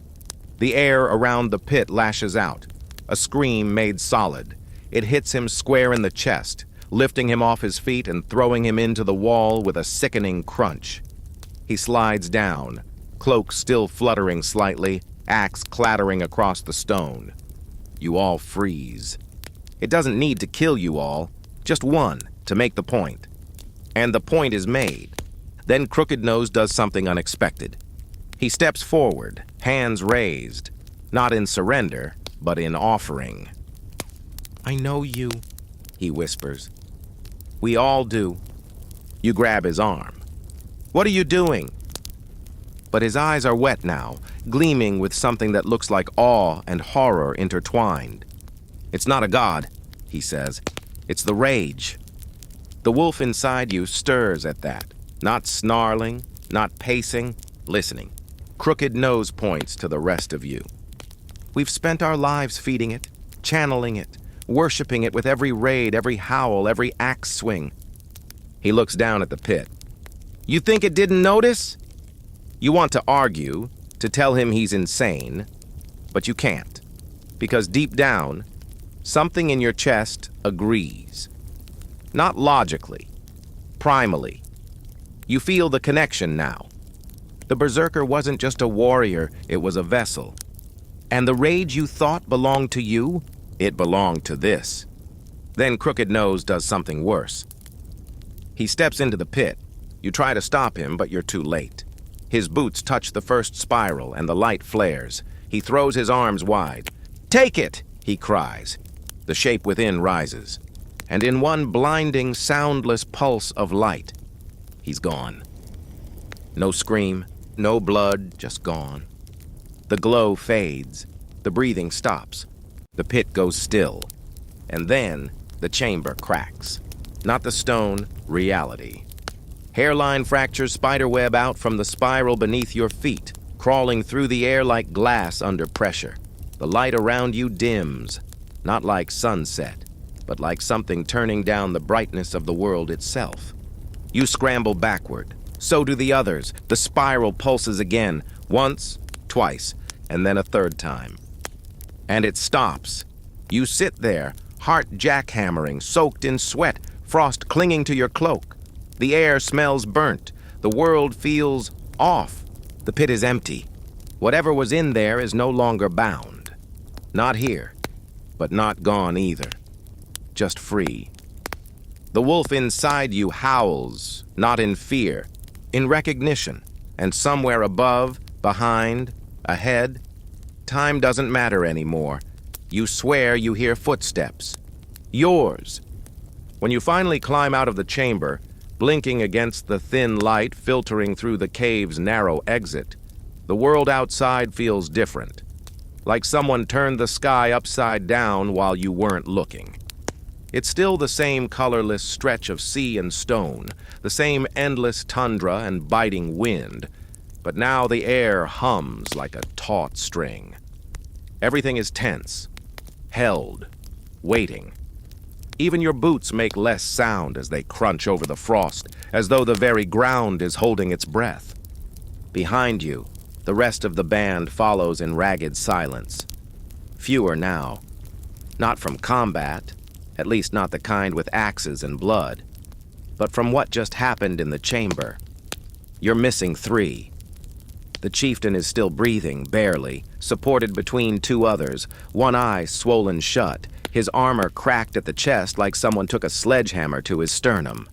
The air around the pit lashes out, a scream made solid. It hits him square in the chest, lifting him off his feet and throwing him into the wall with a sickening crunch. He slides down, cloak still fluttering slightly, axe clattering across the stone. You all freeze. It doesn't need to kill you all, just one to make the point. And the point is made. Then Crooked Nose does something unexpected. He steps forward, hands raised, not in surrender, but in offering. I know you, he whispers. We all do. You grab his arm. What are you doing? But his eyes are wet now, gleaming with something that looks like awe and horror intertwined. It's not a god, he says. It's the rage. The wolf inside you stirs at that, not snarling, not pacing, listening. Crooked Nose points to the rest of you. We've spent our lives feeding it, channeling it, worshipping it with every raid, every howl, every axe swing. He looks down at the pit. You think it didn't notice? You want to argue, to tell him he's insane, but you can't. Because deep down, something in your chest agrees. Not logically, primally. You feel the connection now. The Berserker wasn't just a warrior, it was a vessel. And the rage you thought belonged to you, it belonged to this. Then Crooked Nose does something worse. He steps into the pit. You try to stop him, but you're too late. His boots touch the first spiral, and the light flares. He throws his arms wide. Take it, he cries. The shape within rises. And in one blinding, soundless pulse of light, he's gone. No scream, no blood, just gone. The glow fades. The breathing stops. The pit goes still. And then the chamber cracks. Not the stone, reality. Hairline fractures spiderweb out from the spiral beneath your feet, crawling through the air like glass under pressure. The light around you dims, not like sunset, but like something turning down the brightness of the world itself. You scramble backward. So do the others. The spiral pulses again, once, twice, and then a third time. And it stops. You sit there, heart jackhammering, soaked in sweat, frost clinging to your cloak. The air smells burnt. The world feels off. The pit is empty. Whatever was in there is no longer bound. Not here, but not gone either. Just free. The wolf inside you howls, not in fear, in recognition. And somewhere above, behind, ahead, time doesn't matter anymore. You swear you hear footsteps. Yours. When you finally climb out of the chamber, blinking against the thin light filtering through the cave's narrow exit, the world outside feels different. Like someone turned the sky upside down while you weren't looking. It's still the same colorless stretch of sea and stone, the same endless tundra and biting wind, but now the air hums like a taut string. Everything is tense, held, waiting. Even your boots make less sound as they crunch over the frost, as though the very ground is holding its breath. Behind you, the rest of the band follows in ragged silence. Fewer now. Not from combat, at least not the kind with axes and blood, but from what just happened in the chamber. You're missing 3. The chieftain is still breathing, barely, supported between 2 others, one eye swollen shut, his armor cracked at the chest like someone took a sledgehammer to his sternum.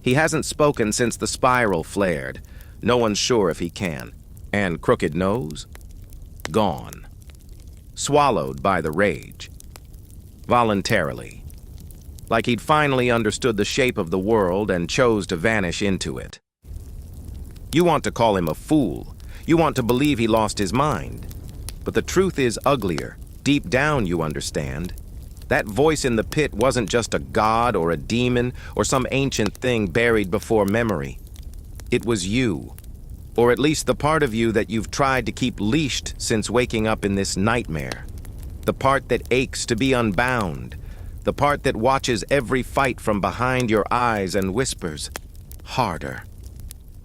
He hasn't spoken since the spiral flared. No one's sure if he can. And crooked nose? Gone. Swallowed by the rage. Voluntarily. Like he'd finally understood the shape of the world and chose to vanish into it. You want to call him a fool. You want to believe he lost his mind. But the truth is uglier. Deep down, you understand. That voice in the pit wasn't just a god or a demon or some ancient thing buried before memory. It was you. Or at least the part of you that you've tried to keep leashed since waking up in this nightmare. The part that aches to be unbound. The part that watches every fight from behind your eyes and whispers, harder.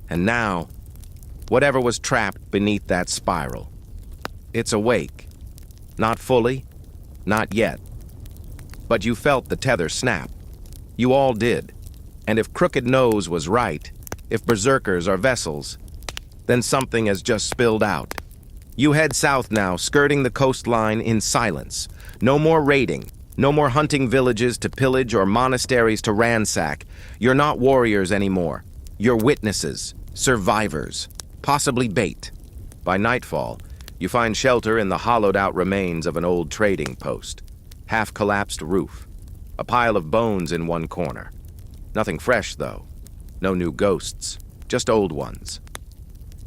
And now, whatever was trapped beneath that spiral. It's awake. Not fully, not yet. But you felt the tether snap. You all did. And if Crooked Nose was right, if berserkers are vessels, then something has just spilled out. You head south now, skirting the coastline in silence. No more raiding. No more hunting villages to pillage or monasteries to ransack. You're not warriors anymore. You're witnesses, survivors, possibly bait. By nightfall, you find shelter in the hollowed-out remains of an old trading post. Half-collapsed roof. A pile of bones in one corner. Nothing fresh, though. No new ghosts, just old ones.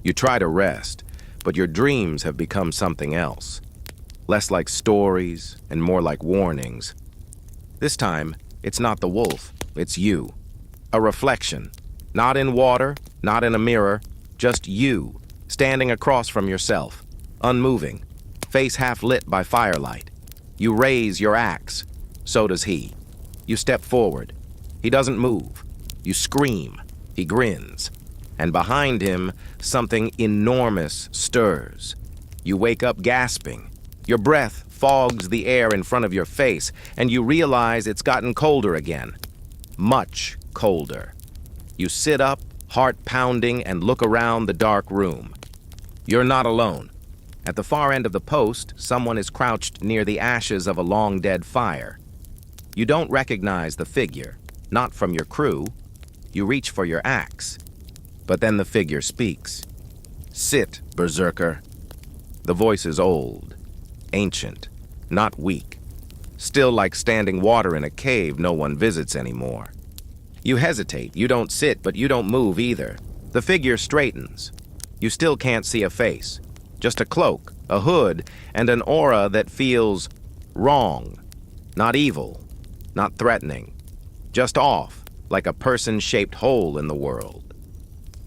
You try to rest, but your dreams have become something else. Less like stories and more like warnings. This time, it's not the wolf, it's you. A reflection. Not in water, not in a mirror, just you, standing across from yourself, unmoving, face half lit by firelight. You raise your axe. So does he. You step forward. He doesn't move. You scream. He grins. And behind him, something enormous stirs. You wake up gasping. Your breath fogs the air in front of your face, and you realize it's gotten colder again. Much colder. You sit up, heart pounding, and look around the dark room. You're not alone. At the far end of the post, someone is crouched near the ashes of a long-dead fire. You don't recognize the figure, not from your crew. You reach for your axe. But then the figure speaks. Sit, Berserker. The voice is old. Ancient, not weak. Still like standing water in a cave no one visits anymore. You hesitate, you don't sit, but you don't move either. The figure straightens. You still can't see a face. Just a cloak, a hood, and an aura that feels wrong. Not evil, not threatening. Just off, like a person-shaped hole in the world.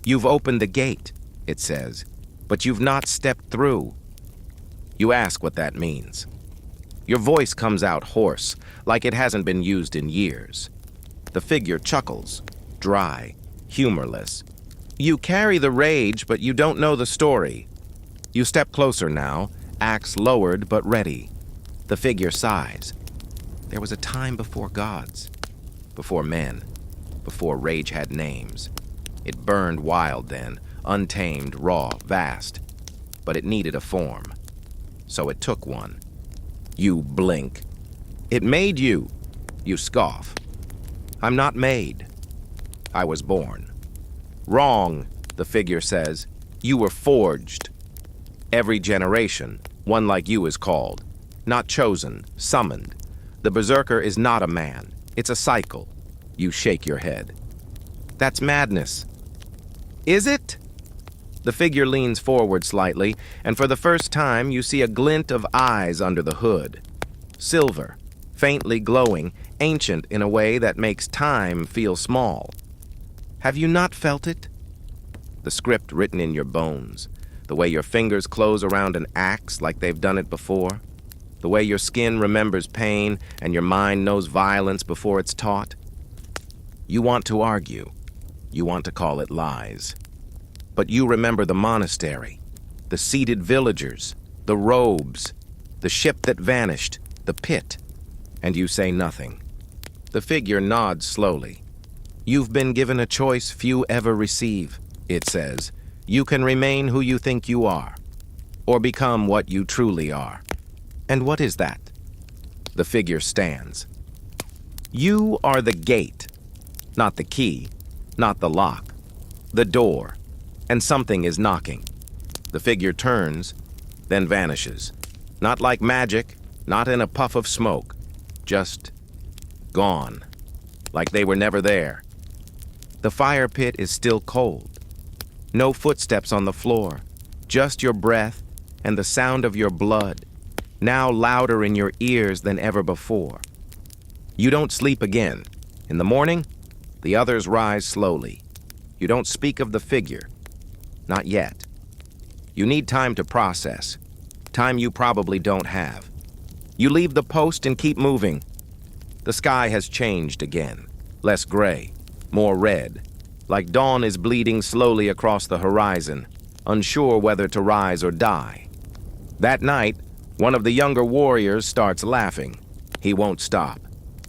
You've opened the gate, it says, but you've not stepped through. You ask what that means. Your voice comes out hoarse, like it hasn't been used in years. The figure chuckles, dry, humorless. You carry the rage, but you don't know the story. You step closer now, axe lowered but ready. The figure sighs. There was a time before gods, before men, before rage had names. It burned wild then, untamed, raw, vast. But it needed a form. So it took one. You blink. It made you. You scoff. I'm not made. I was born. Wrong, the figure says. You were forged. Every generation, one like you is called. Not chosen, summoned. The Berserker is not a man. It's a cycle. You shake your head. That's madness. Is it? The figure leans forward slightly, and for the first time you see a glint of eyes under the hood. Silver, faintly glowing, ancient in a way that makes time feel small. Have you not felt it? The script written in your bones, the way your fingers close around an axe like they've done it before, the way your skin remembers pain and your mind knows violence before it's taught. You want to argue. You want to call it lies. But you remember the monastery, the seated villagers, the robes, the ship that vanished, the pit, and you say nothing. The figure nods slowly. You've been given a choice few ever receive, it says. You can remain who you think you are, or become what you truly are. And what is that? The figure stands. You are the gate, not the key, not the lock, the door, and something is knocking. The figure turns, then vanishes. Not like magic, not in a puff of smoke, just gone, like they were never there. The fire pit is still cold. No footsteps on the floor, just your breath and the sound of your blood, now louder in your ears than ever before. You don't sleep again. In the morning, the others rise slowly. You don't speak of the figure. Not yet. You need time to process. Time you probably don't have. You leave the post and keep moving. The sky has changed again. Less gray, more red. Like dawn is bleeding slowly across the horizon, unsure whether to rise or die. That night, one of the younger warriors starts laughing. He won't stop.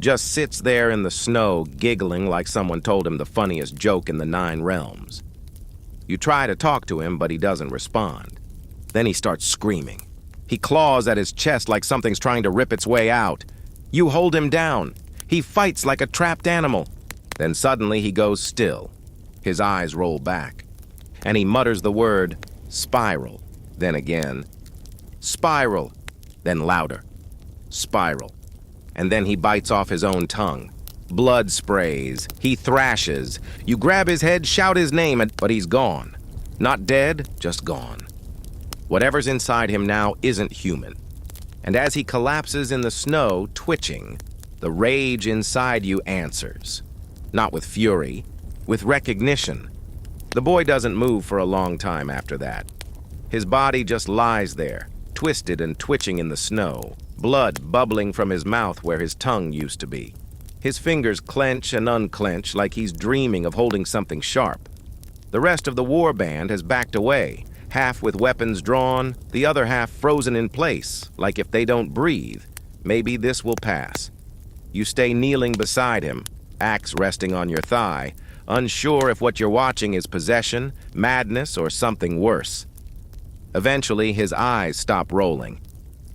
Just sits there in the snow, giggling like someone told him the funniest joke in the 9 realms. You try to talk to him, but he doesn't respond. Then he starts screaming. He claws at his chest like something's trying to rip its way out. You hold him down. He fights like a trapped animal. Then suddenly he goes still. His eyes roll back. And he mutters the word, spiral. Then again, spiral. Then louder, spiral. And then he bites off his own tongue. Blood sprays. He thrashes. You grab his head, shout his name, but he's gone. Not dead, just gone. Whatever's inside him now isn't human. And as he collapses in the snow, twitching, the rage inside you answers. Not with fury, with recognition. The boy doesn't move for a long time after that. His body just lies there, twisted and twitching in the snow, blood bubbling from his mouth where his tongue used to be. His fingers clench and unclench like he's dreaming of holding something sharp. The rest of the war band has backed away, half with weapons drawn, the other half frozen in place, like if they don't breathe, maybe this will pass. You stay kneeling beside him, axe resting on your thigh, unsure if what you're watching is possession, madness, or something worse. Eventually, his eyes stop rolling.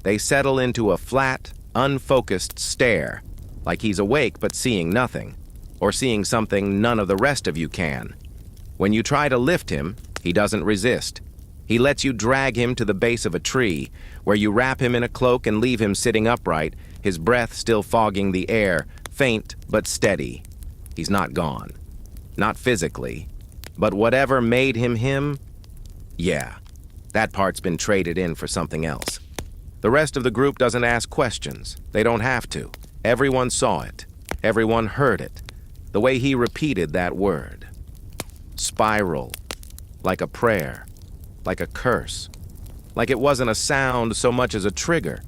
They settle into a flat, unfocused stare, like he's awake but seeing nothing, or seeing something none of the rest of you can. When you try to lift him, he doesn't resist. He lets you drag him to the base of a tree, where you wrap him in a cloak and leave him sitting upright, his breath still fogging the air, faint but steady. He's not gone. Not physically. But whatever made him him, yeah, that part's been traded in for something else. The rest of the group doesn't ask questions. They don't have to. Everyone saw it. Everyone heard it. The way he repeated that word. Spiral. Like a prayer. Like a curse. Like it wasn't a sound so much as a trigger.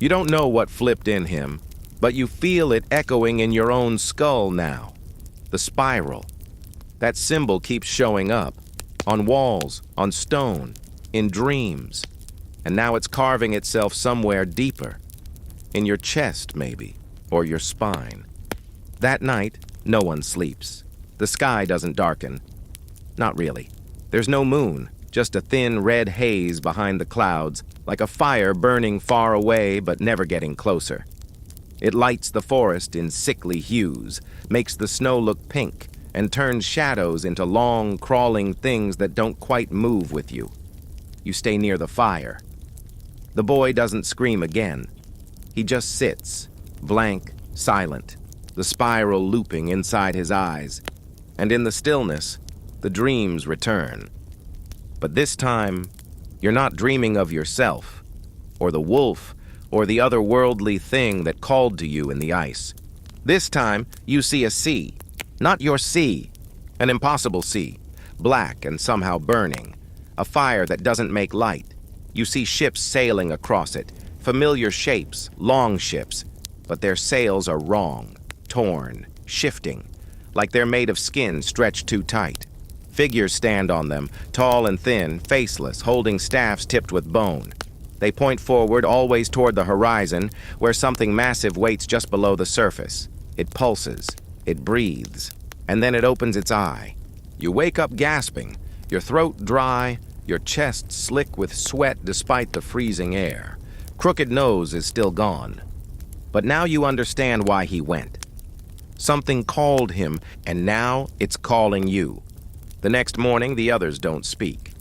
You don't know what flipped in him, but you feel it echoing in your own skull now. The spiral. That symbol keeps showing up. On walls, on stone, in dreams. And now it's carving itself somewhere deeper. In your chest, maybe, or your spine. That night, no one sleeps. The sky doesn't darken. Not really. There's no moon, just a thin red haze behind the clouds, like a fire burning far away but never getting closer. It lights the forest in sickly hues, makes the snow look pink, and turns shadows into long, crawling things that don't quite move with you. You stay near the fire. The boy doesn't scream again. He just sits, blank, silent, the spiral looping inside his eyes. And in the stillness, the dreams return. But this time, you're not dreaming of yourself, or the wolf, or the otherworldly thing that called to you in the ice. This time, you see a sea. Not your sea, an impossible sea, black and somehow burning. A fire that doesn't make light. You see ships sailing across it, familiar shapes, long ships, but their sails are wrong, torn, shifting, like they're made of skin stretched too tight. Figures stand on them, tall and thin, faceless, holding staffs tipped with bone. They point forward, always toward the horizon, where something massive waits just below the surface. It pulses, it breathes, and then it opens its eye. You wake up gasping, your throat dry, your chest slick with sweat despite the freezing air. Crooked nose is still gone. But now you understand why he went. Something called him, and now it's calling you. The next morning, the others don't speak.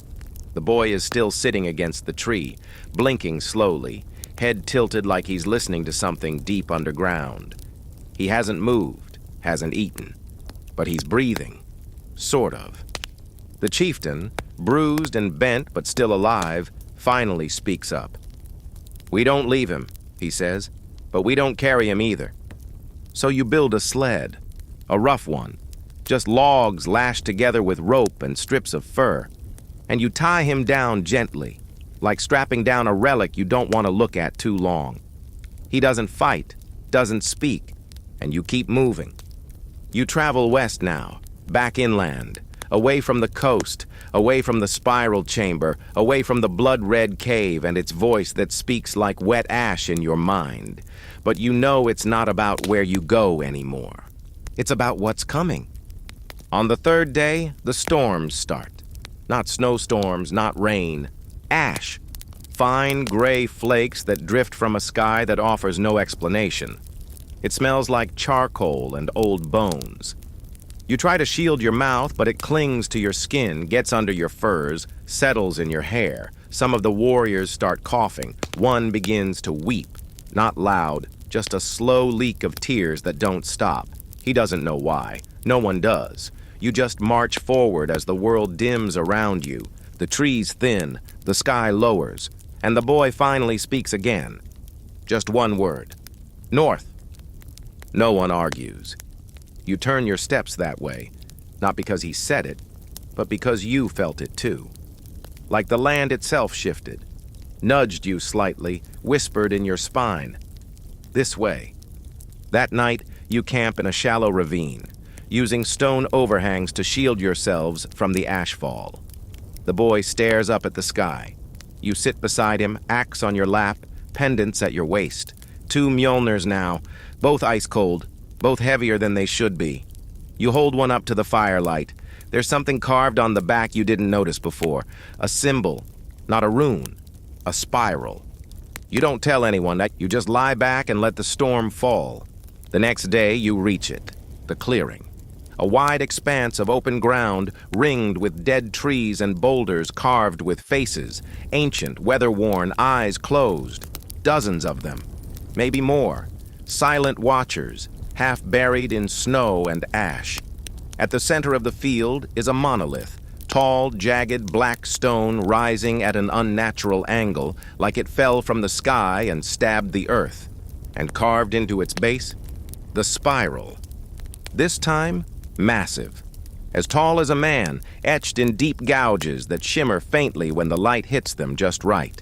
The boy is still sitting against the tree, blinking slowly, head tilted like he's listening to something deep underground. He hasn't moved, hasn't eaten, but he's breathing, sort of. The chieftain, bruised and bent but still alive, finally speaks up. "We don't leave him," he says, "but we don't carry him either. So you build a sled, a rough one, just logs lashed together with rope and strips of fur, and you tie him down gently, like strapping down a relic you don't want to look at too long. He doesn't fight, doesn't speak, and you keep moving. You travel west now, back inland, away from the coast, away from the spiral chamber, away from the blood-red cave and its voice that speaks like wet ash in your mind. But you know it's not about where you go anymore. It's about what's coming. On the third day, the storms start. Not snowstorms, not rain. Ash. Fine gray flakes that drift from a sky that offers no explanation. It smells like charcoal and old bones. You try to shield your mouth, but it clings to your skin, gets under your furs, settles in your hair. Some of the warriors start coughing. One begins to weep. Not loud, just a slow leak of tears that don't stop. He doesn't know why. No one does. You just march forward as the world dims around you. The trees thin, the sky lowers, and the boy finally speaks again. Just one word. North. No one argues. You turn your steps that way, not because he said it, but because you felt it too. Like the land itself shifted, nudged you slightly, whispered in your spine. This way. That night, you camp in a shallow ravine, using stone overhangs to shield yourselves from the ashfall. The boy stares up at the sky. You sit beside him, axe on your lap, pendants at your waist. 2 Mjolnirs now, both ice cold, both heavier than they should be. You hold one up to the firelight. There's something carved on the back you didn't notice before. A symbol, not a rune, a spiral. You don't tell anyone that. You just lie back and let the storm fall. The next day, you reach it, the clearing. A wide expanse of open ground ringed with dead trees and boulders carved with faces, ancient, weather-worn, eyes closed. Dozens of them, maybe more. Silent watchers, half buried in snow and ash. At the center of the field is a monolith, tall, jagged black stone rising at an unnatural angle, like it fell from the sky and stabbed the earth. And carved into its base, the spiral. This time, massive. As tall as a man, etched in deep gouges that shimmer faintly when the light hits them just right.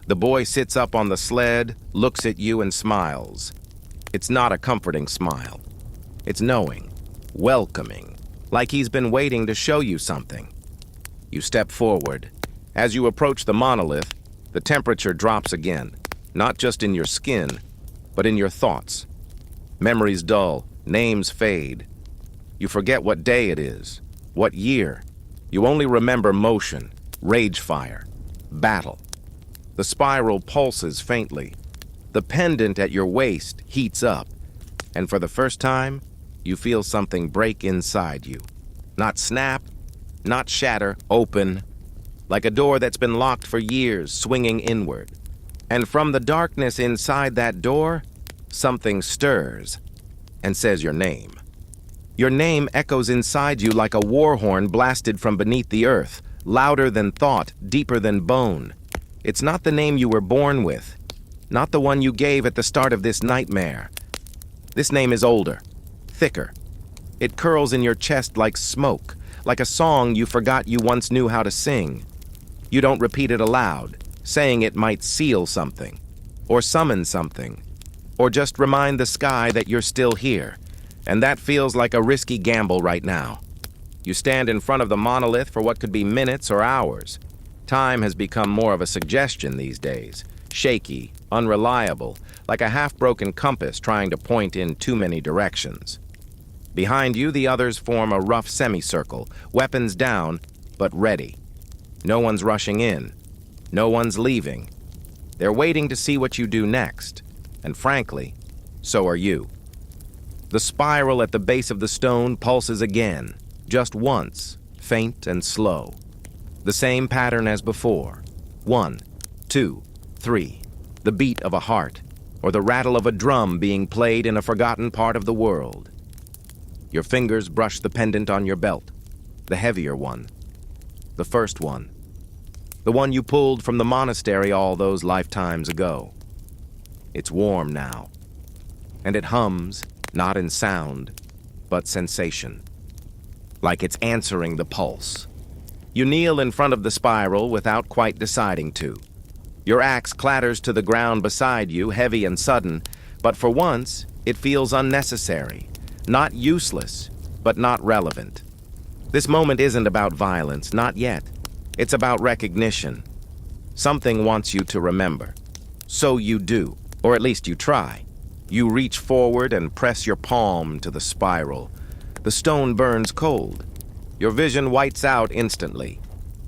The boy sits up on the sled, looks at you and smiles. It's not a comforting smile. It's knowing, welcoming, like he's been waiting to show you something. You step forward. As you approach the monolith, the temperature drops again, not just in your skin, but in your thoughts. Memories dull, names fade. You forget what day it is, what year. You only remember motion, rage fire, battle. The spiral pulses faintly. The pendant at your waist heats up, and for the first time, you feel something break inside you. Not snap, not shatter, open, like a door that's been locked for years, swinging inward. And from the darkness inside that door, something stirs and says your name. Your name echoes inside you like a war horn blasted from beneath the earth, louder than thought, deeper than bone. It's not the name you were born with, not the one you gave at the start of this nightmare. This name is older, thicker. It curls in your chest like smoke, like a song you forgot you once knew how to sing. You don't repeat it aloud, saying it might seal something, or summon something, or just remind the sky that you're still here. And that feels like a risky gamble right now. You stand in front of the monolith for what could be minutes or hours. Time has become more of a suggestion these days, shaky, unreliable, like a half-broken compass trying to point in too many directions. Behind you, the others form a rough semicircle, weapons down, but ready. No one's rushing in. No one's leaving. They're waiting to see what you do next. and frankly, so are you. The spiral at the base of the stone pulses again, just once, faint and slow. The same pattern as before. 1, 2, 3. The beat of a heart, or the rattle of a drum being played in a forgotten part of the world. Your fingers brush the pendant on your belt, the heavier one, the first one, the one you pulled from the monastery all those lifetimes ago. It's warm now, and it hums, not in sound, but sensation, like it's answering the pulse. You kneel in front of the spiral without quite deciding to. Your axe clatters to the ground beside you, heavy and sudden, but for once, it feels unnecessary, not useless, but not relevant. This moment isn't about violence, not yet. It's about recognition. Something wants you to remember. So you do, or at least you try. You reach forward and press your palm to the spiral. The stone burns cold. Your vision whites out instantly.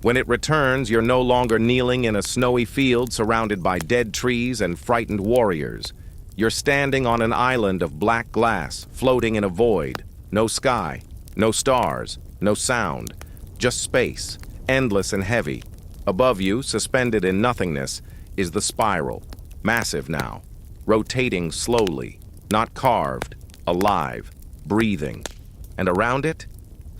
When it returns, you're no longer kneeling in a snowy field surrounded by dead trees and frightened warriors. You're standing on an island of black glass, floating in a void. No sky, no stars, no sound, just space, endless and heavy. Above you, suspended in nothingness, is the spiral, massive now, rotating slowly, not carved, alive, breathing. And around it,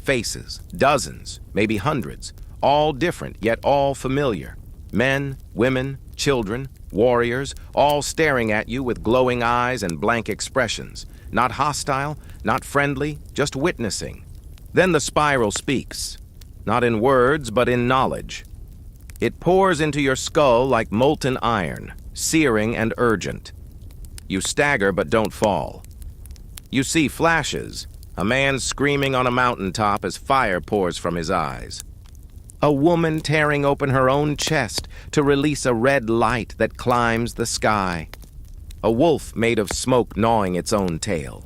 faces, dozens, maybe hundreds, all different, yet all familiar. Men, women, children, warriors, all staring at you with glowing eyes and blank expressions. Not hostile, not friendly, just witnessing. Then the spiral speaks, not in words, but in knowledge. It pours into your skull like molten iron, searing and urgent. You stagger but don't fall. You see flashes, a man screaming on a mountaintop as fire pours from his eyes. A woman tearing open her own chest to release a red light that climbs the sky. A wolf made of smoke gnawing its own tail.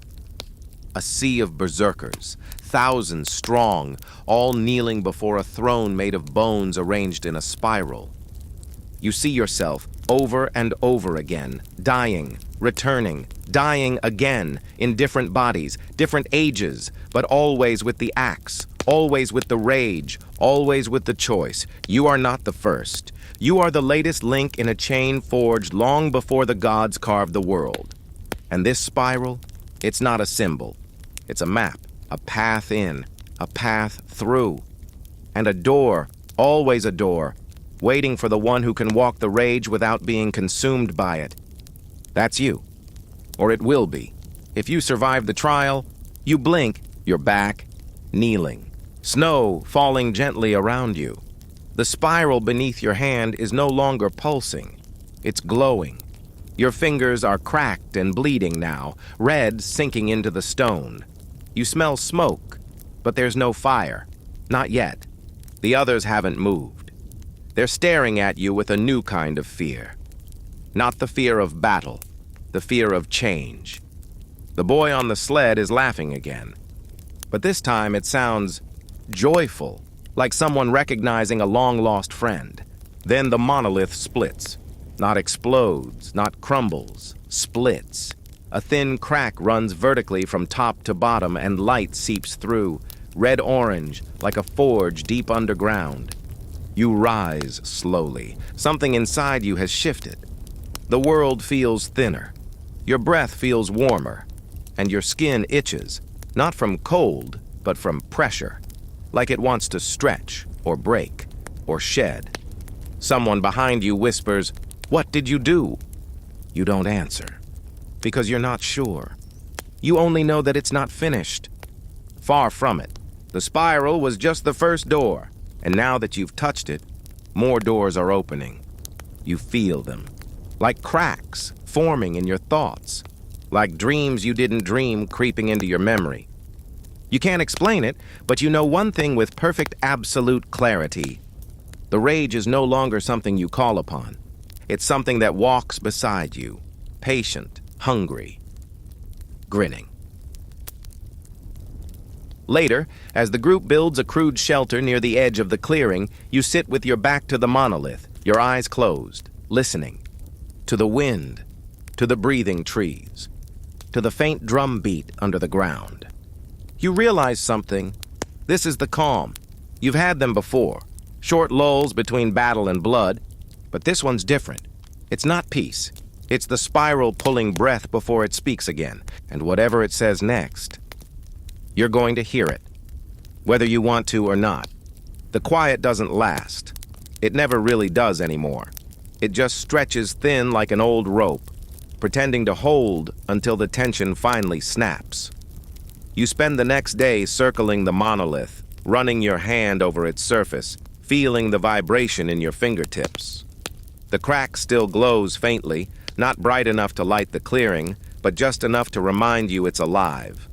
A sea of berserkers, thousands strong, all kneeling before a throne made of bones arranged in a spiral. You see yourself over and over again, dying, returning, dying again, in different bodies, different ages, but always with the axe, always with the rage, always with the choice. You are not the first. You are the latest link in a chain forged long before the gods carved the world. And this spiral, it's not a symbol. It's a map, a path in, a path through. And a door, always a door, waiting for the one who can walk the rage without being consumed by it. That's you. Or it will be. If you survive the trial, you blink, you're back, kneeling. Snow falling gently around you. The spiral beneath your hand is no longer pulsing. It's glowing. Your fingers are cracked and bleeding now, red sinking into the stone. You smell smoke, but there's no fire. Not yet. The others haven't moved. They're staring at you with a new kind of fear. Not the fear of battle, the fear of change. The boy on the sled is laughing again. But this time it sounds joyful, like someone recognizing a long-lost friend. Then the monolith splits. Not explodes, not crumbles, splits. A thin crack runs vertically from top to bottom and light seeps through, red-orange, like a forge deep underground. You rise slowly. Something inside you has shifted. The world feels thinner. Your breath feels warmer. And your skin itches, not from cold, but from pressure, like it wants to stretch, or break, or shed. Someone behind you whispers, "What did you do?" You don't answer, because you're not sure. You only know that it's not finished. Far from it. The spiral was just the first door, and now that you've touched it, more doors are opening. You feel them, like cracks forming in your thoughts, like dreams you didn't dream creeping into your memory. You can't explain it, but you know one thing with perfect absolute clarity. The rage is no longer something you call upon. It's something that walks beside you, patient, hungry, grinning. Later, as the group builds a crude shelter near the edge of the clearing, you sit with your back to the monolith, your eyes closed, listening. To the wind, to the breathing trees, to the faint drum beat under the ground. You realize something. This is the calm. You've had them before, short lulls between battle and blood, but this one's different. It's not peace. It's the spiral pulling breath before it speaks again, and whatever it says next, you're going to hear it, whether you want to or not. The quiet doesn't last. It never really does anymore. It just stretches thin like an old rope, pretending to hold until the tension finally snaps. You spend the next day circling the monolith, running your hand over its surface, feeling the vibration in your fingertips. The crack still glows faintly, not bright enough to light the clearing, but just enough to remind you it's alive.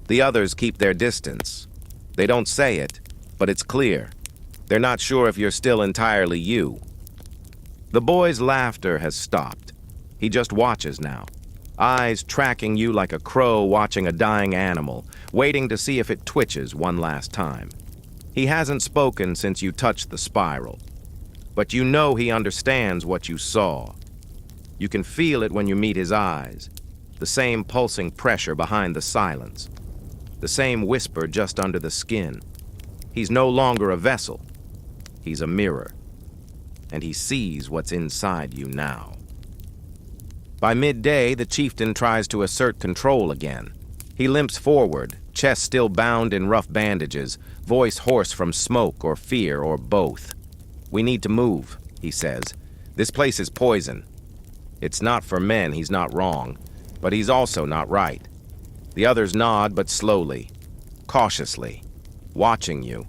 The others keep their distance. They don't say it, but it's clear. They're not sure if you're still entirely you. The boy's laughter has stopped. He just watches now, eyes tracking you like a crow watching a dying animal, waiting to see if it twitches one last time. He hasn't spoken since you touched the spiral, but you know he understands what you saw. You can feel it when you meet his eyes, the same pulsing pressure behind the silence, the same whisper just under the skin. He's no longer a vessel. He's a mirror, and he sees what's inside you now. By midday, the chieftain tries to assert control again. He limps forward, chest still bound in rough bandages, voice hoarse from smoke or fear or both. "We need to move," he says. "This place is poison." It's not for men, he's not wrong, but he's also not right. The others nod, but slowly, cautiously, watching you.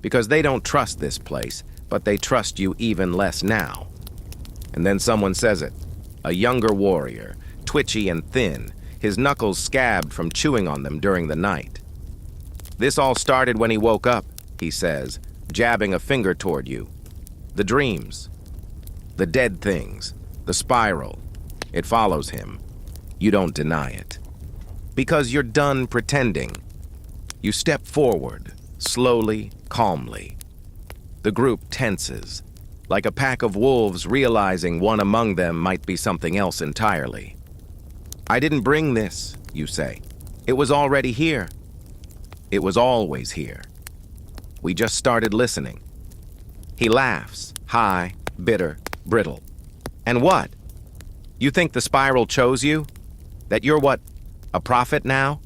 Because they don't trust this place, but they trust you even less now. And then someone says it. A younger warrior, twitchy and thin, his knuckles scabbed from chewing on them during the night. "This all started when he woke up," he says, jabbing a finger toward you. "The dreams, the dead things, the spiral. It follows him. You don't deny it. Because you're done pretending. You step forward, slowly, calmly. The group tenses, like a pack of wolves realizing one among them might be something else entirely. "I didn't bring this," you say. "It was already here. It was always here. We just started listening." He laughs, high, bitter, brittle. "And what? You think the spiral chose you? That you're what, a prophet now?"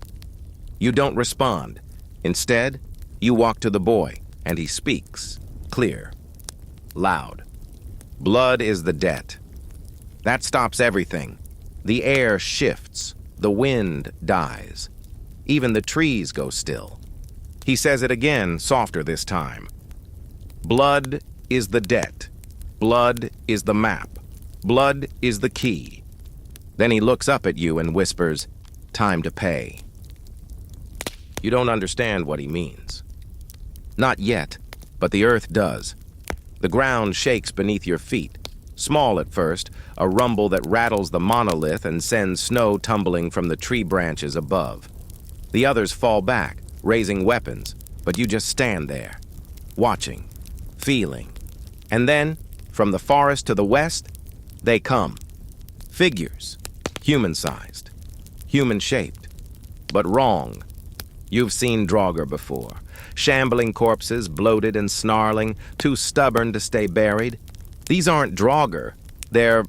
You don't respond. Instead, you walk to the boy, and he speaks, clear, loud. "Blood is the debt. That stops everything. The air shifts. The wind dies. Even the trees go still." He says it again, softer this time. "Blood is the debt. Blood is the map. Blood is the key." Then he looks up at you and whispers, "Time to pay." You don't understand what he means. Not yet, but the earth does. The ground shakes beneath your feet. Small at first, a rumble that rattles the monolith and sends snow tumbling from the tree branches above. The others fall back, raising weapons, but you just stand there, watching, feeling. And then, from the forest to the west, they come. Figures, human-sized, human-shaped, but wrong. You've seen draugr before. Shambling corpses, bloated and snarling, too stubborn to stay buried. These aren't draugr. They're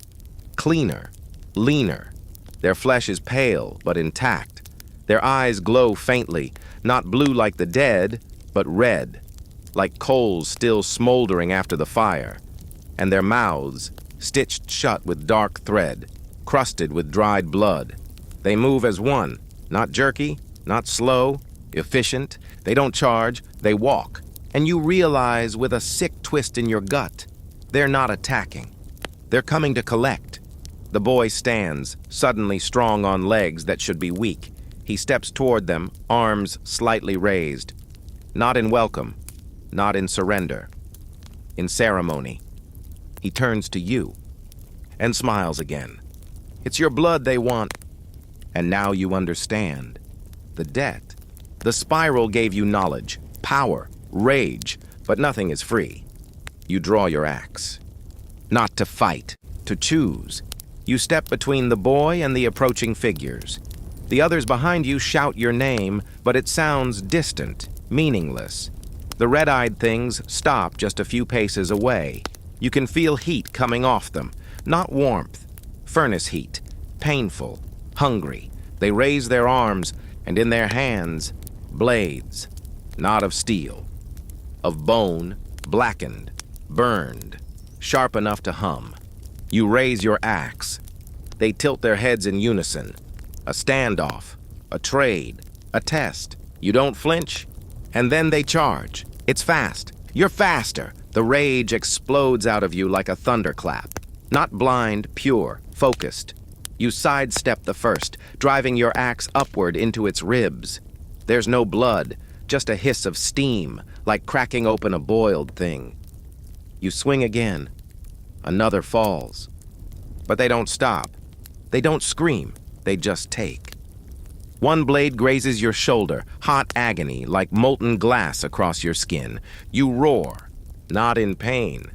cleaner, leaner. Their flesh is pale, but intact. Their eyes glow faintly, not blue like the dead, but red, like coals still smoldering after the fire. And their mouths, stitched shut with dark thread, crusted with dried blood. They move as one, not jerky, not slow, efficient. They don't charge, they walk. And you realize with a sick twist in your gut, they're not attacking. They're coming to collect. The boy stands, suddenly strong on legs that should be weak. He steps toward them, arms slightly raised. Not in welcome, not in surrender. In ceremony. He turns to you and smiles again. It's your blood they want. And now you understand. The debt. The spiral gave you knowledge, power, rage, but nothing is free. You draw your axe. Not to fight, to choose. You step between the boy and the approaching figures. The others behind you shout your name, but it sounds distant, meaningless. The red-eyed things stop just a few paces away. You can feel heat coming off them, not warmth, furnace heat, painful, hungry. They raise their arms, and in their hands, blades, not of steel, of bone, blackened, burned, sharp enough to hum. You raise your axe. They tilt their heads in unison. A standoff, a trade, a test. You don't flinch, and then they charge. It's fast. You're faster. The rage explodes out of you like a thunderclap. Not blind, pure, focused. You sidestep the first, driving your axe upward into its ribs. There's no blood, just a hiss of steam, like cracking open a boiled thing. You swing again. Another falls. But they don't stop. They don't scream. They just take. One blade grazes your shoulder, hot agony like molten glass across your skin. You roar, not in pain,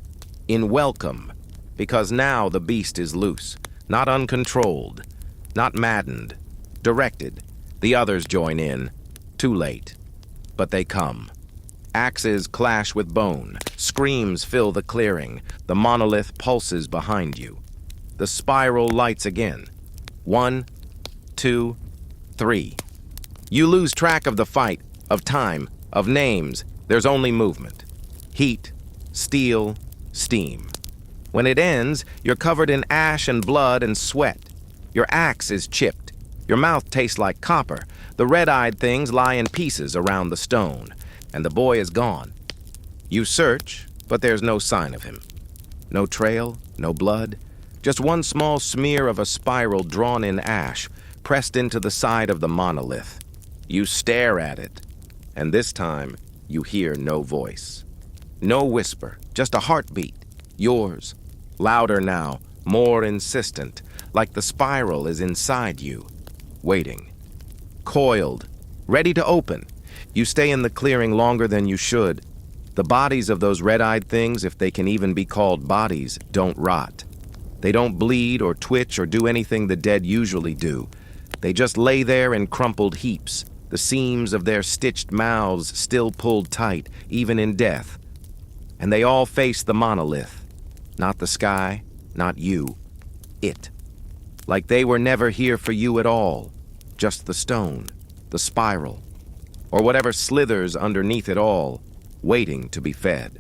in welcome, because now the beast is loose, not uncontrolled, not maddened, directed. The others join in, too late, but they come. Axes clash with bone, screams fill the clearing, the monolith pulses behind you. The spiral lights again. 1, 2, 3. You lose track of the fight, of time, of names. There's only movement. Heat, steel, steam. When it ends, you're covered in ash and blood and sweat. Your axe is chipped. Your mouth tastes like copper. The red-eyed things lie in pieces around the stone, and the boy is gone. You search, but there's no sign of him. No trail, no blood. Just one small smear of a spiral drawn in ash, pressed into the side of the monolith. You stare at it, and this time you hear no voice. No whisper, just a heartbeat. Yours. Louder now, more insistent, like the spiral is inside you, waiting. Coiled, ready to open. You stay in the clearing longer than you should. The bodies of those red-eyed things, if they can even be called bodies, don't rot. They don't bleed or twitch or do anything the dead usually do. They just lay there in crumpled heaps, the seams of their stitched mouths still pulled tight, even in death. And they all face the monolith. Not the sky, not you. It. Like they were never here for you at all. Just the stone, the spiral, or whatever slithers underneath it all, waiting to be fed.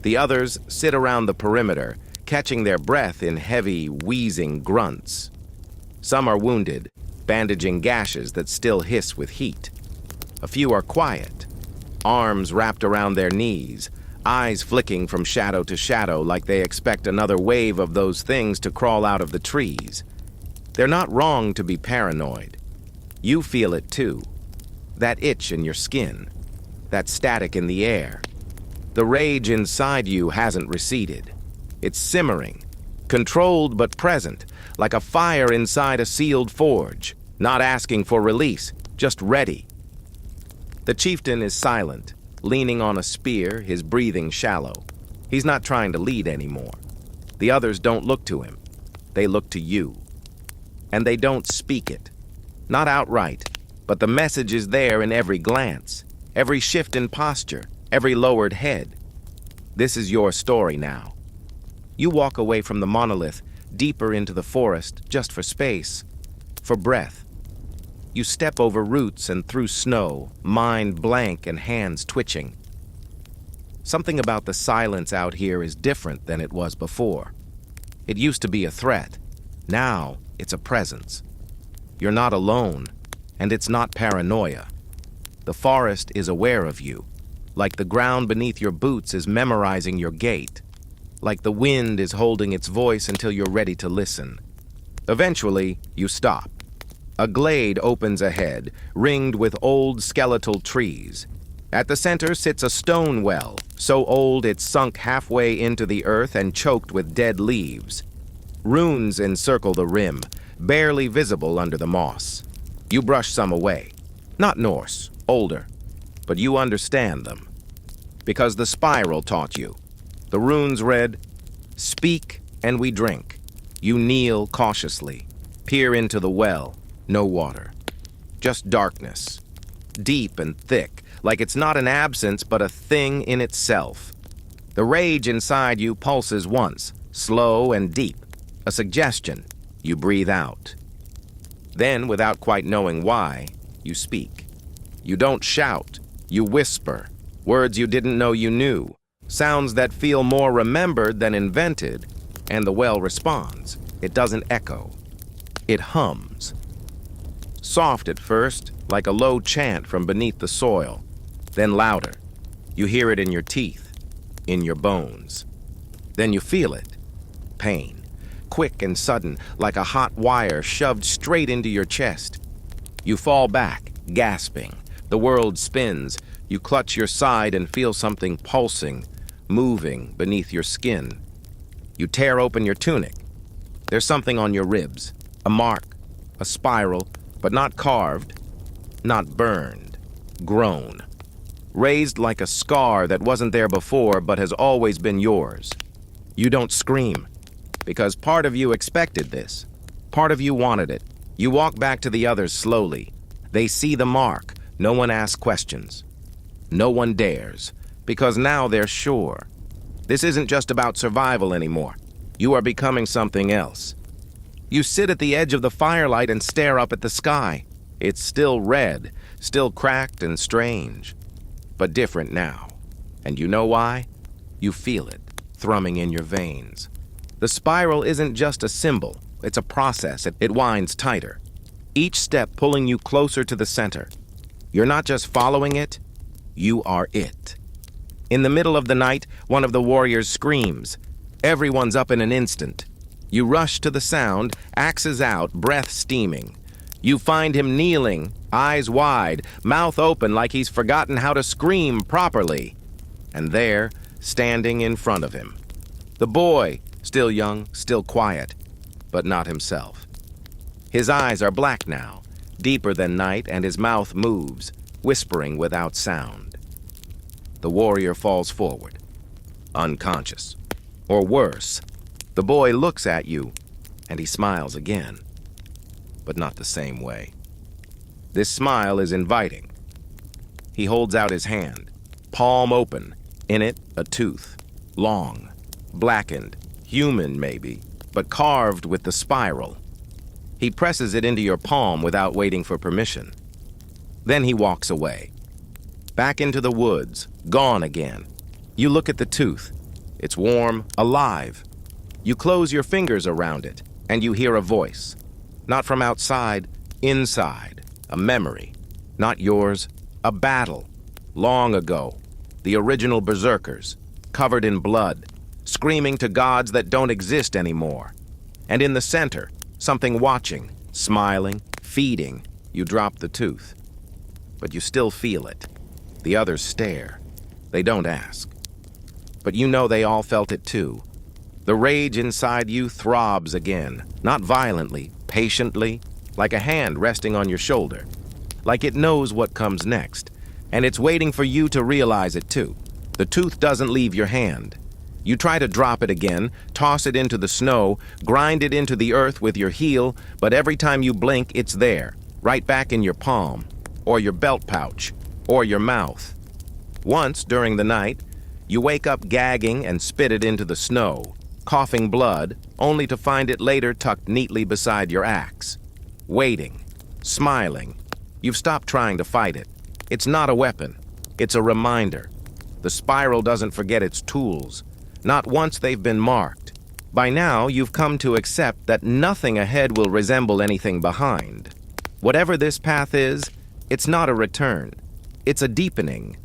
The others sit around the perimeter, catching their breath in heavy, wheezing grunts. Some are wounded, bandaging gashes that still hiss with heat. A few are quiet, arms wrapped around their knees, eyes flicking from shadow to shadow like they expect another wave of those things to crawl out of the trees. They're not wrong to be paranoid. You feel it too. That itch in your skin, that static in the air. The rage inside you hasn't receded. It's simmering, controlled but present, like a fire inside a sealed forge, not asking for release, just ready. The chieftain is silent, leaning on a spear, his breathing shallow. He's not trying to lead anymore. The others don't look to him. They look to you. And they don't speak it. Not outright, but the message is there in every glance, every shift in posture, every lowered head. This is your story now. You walk away from the monolith, deeper into the forest, just for space, for breath. You step over roots and through snow, mind blank and hands twitching. Something about the silence out here is different than it was before. It used to be a threat. Now it's a presence. You're not alone, and it's not paranoia. The forest is aware of you, like the ground beneath your boots is memorizing your gait, like the wind is holding its voice until you're ready to listen. Eventually, you stop. A glade opens ahead, ringed with old skeletal trees. At the center sits a stone well, so old it's sunk halfway into the earth and choked with dead leaves. Runes encircle the rim, barely visible under the moss. You brush some away. Not Norse, older, but you understand them. Because the spiral taught you. The runes read, "Speak and we drink." You kneel cautiously, peer into the well, no water. Just darkness, deep and thick, like it's not an absence but a thing in itself. The rage inside you pulses once, slow and deep, a suggestion. You breathe out. Then, without quite knowing why, you speak. You don't shout, you whisper, words you didn't know you knew, sounds that feel more remembered than invented, and the well responds. It doesn't echo. It hums. Soft at first, like a low chant from beneath the soil, then louder. You hear it in your teeth, in your bones. Then you feel it. Pain. Quick and sudden, like a hot wire shoved straight into your chest. You fall back, gasping. The world spins. You clutch your side and feel something pulsing, moving beneath your skin. You tear open your tunic. There's something on your ribs. A mark, a spiral, but not carved, not burned, grown. Raised like a scar that wasn't there before but has always been yours. You don't scream, because part of you expected this. Part of you wanted it. You walk back to the others slowly. They see the mark. No one asks questions. No one dares, because now they're sure. This isn't just about survival anymore. You are becoming something else. You sit at the edge of the firelight and stare up at the sky. It's still red, still cracked and strange, but different now. And you know why? You feel it, thrumming in your veins. The spiral isn't just a symbol, it's a process. It winds tighter, each step pulling you closer to the center. You're not just following it, you are it. In the middle of the night, one of the warriors screams. Everyone's up in an instant. You rush to the sound, axes out, breath steaming. You find him kneeling, eyes wide, mouth open like he's forgotten how to scream properly. And there, standing in front of him, the boy, still young, still quiet, but not himself. His eyes are black now, deeper than night, and his mouth moves, whispering without sound. The warrior falls forward, unconscious. Or worse, the boy looks at you, and he smiles again, but not the same way. This smile is inviting. He holds out his hand, palm open, in it a tooth, long, blackened, human maybe, but carved with the spiral. He presses it into your palm without waiting for permission. Then he walks away, back into the woods, gone again. You look at the tooth. It's warm, alive. You close your fingers around it, and you hear a voice. Not from outside, inside. A memory. Not yours. A battle. Long ago. The original berserkers. Covered in blood. Screaming to gods that don't exist anymore. And in the center, something watching, smiling, feeding. You drop the tooth. But you still feel it. The others stare. They don't ask. But you know they all felt it too. The rage inside you throbs again, not violently, patiently, like a hand resting on your shoulder, like it knows what comes next, and it's waiting for you to realize it too. The tooth doesn't leave your hand. You try to drop it again, toss it into the snow, grind it into the earth with your heel, but every time you blink, it's there, right back in your palm, or your belt pouch, or your mouth. Once, during the night, you wake up gagging and spit it into the snow, coughing blood, only to find it later tucked neatly beside your axe. Waiting, smiling. You've stopped trying to fight it. It's not a weapon. It's a reminder. The spiral doesn't forget its tools, not once they've been marked. By now, you've come to accept that nothing ahead will resemble anything behind. Whatever this path is, it's not a return. It's a deepening.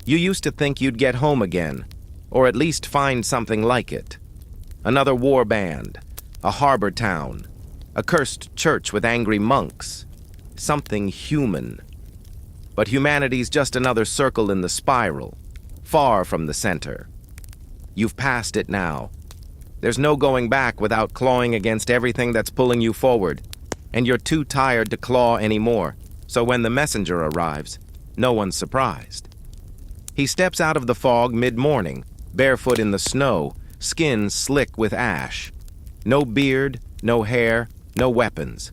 You used to think you'd get home again, or at least find something like it. Another war band, a harbor town, a cursed church with angry monks, something human. But humanity's just another circle in the spiral, far from the center. You've passed it now. There's no going back without clawing against everything that's pulling you forward, and you're too tired to claw anymore, so when the messenger arrives, no one's surprised. He steps out of the fog mid-morning, barefoot in the snow, skin slick with ash. No beard, no hair, no weapons.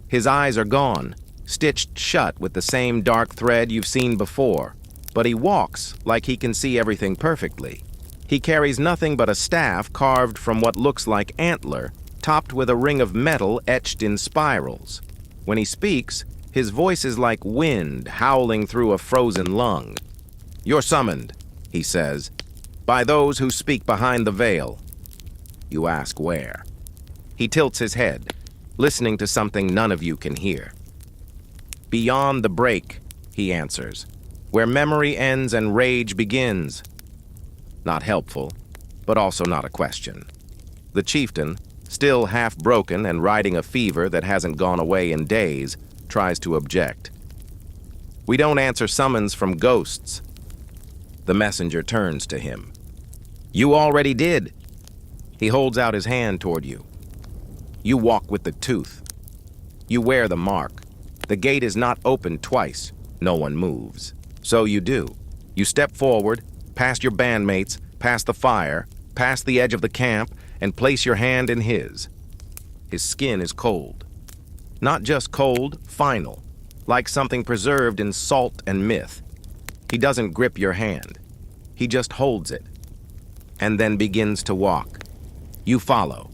His eyes are gone, stitched shut with the same dark thread you've seen before, but he walks like he can see everything perfectly. He carries nothing but a staff carved from what looks like antler, topped with a ring of metal etched in spirals. When he speaks, his voice is like wind howling through a frozen lung. "You're summoned," he says, "by those who speak behind the veil." You ask where. He tilts his head, listening to something none of you can hear. "Beyond the break," he answers, "where memory ends and rage begins." Not helpful, but also not a question. The chieftain, still half broken and riding a fever that hasn't gone away in days, tries to object. "We don't answer summons from ghosts." The messenger turns to him. "You already did." He holds out his hand toward you. You walk with the tooth. You wear the mark. The gate is not opened twice. No one moves. So you do. You step forward, past your bandmates, past the fire, past the edge of the camp, and place your hand in his. His skin is cold. Not just cold, final, like something preserved in salt and myth. He doesn't grip your hand. He just holds it, and then begins to walk. You follow,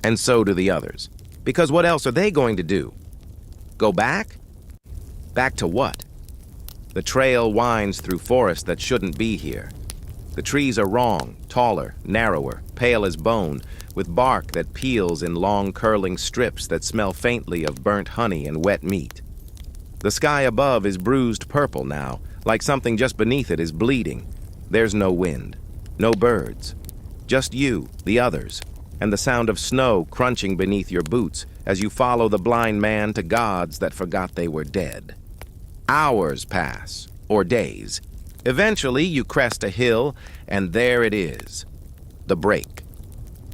and so do the others. Because what else are they going to do? Go back? Back to what? The trail winds through forest that shouldn't be here. The trees are wrong, taller, narrower, pale as bone, with bark that peels in long curling strips that smell faintly of burnt honey and wet meat. The sky above is bruised purple now, like something just beneath it is bleeding. There's no wind, no birds, just you, the others, and the sound of snow crunching beneath your boots as you follow the blind man to gods that forgot they were dead. Hours pass, or days. Eventually, you crest a hill, and there it is, the break.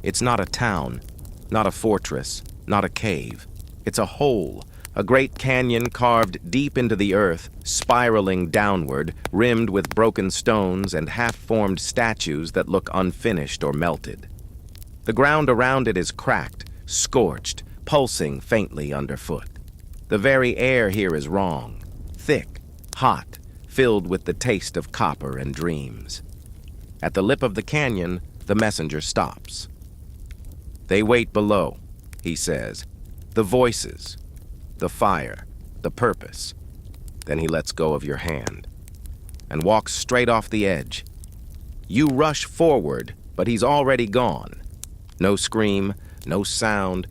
It's not a town, not a fortress, not a cave. It's a hole, a great canyon carved deep into the earth, spiraling downward, rimmed with broken stones and half-formed statues that look unfinished or melted. The ground around it is cracked, scorched, pulsing faintly underfoot. The very air here is wrong, thick, hot, filled with the taste of copper and dreams. At the lip of the canyon, the messenger stops. "They wait below," he says. "The voices, the fire, the purpose." Then he lets go of your hand and walks straight off the edge. You rush forward, but he's already gone. No scream, no sound,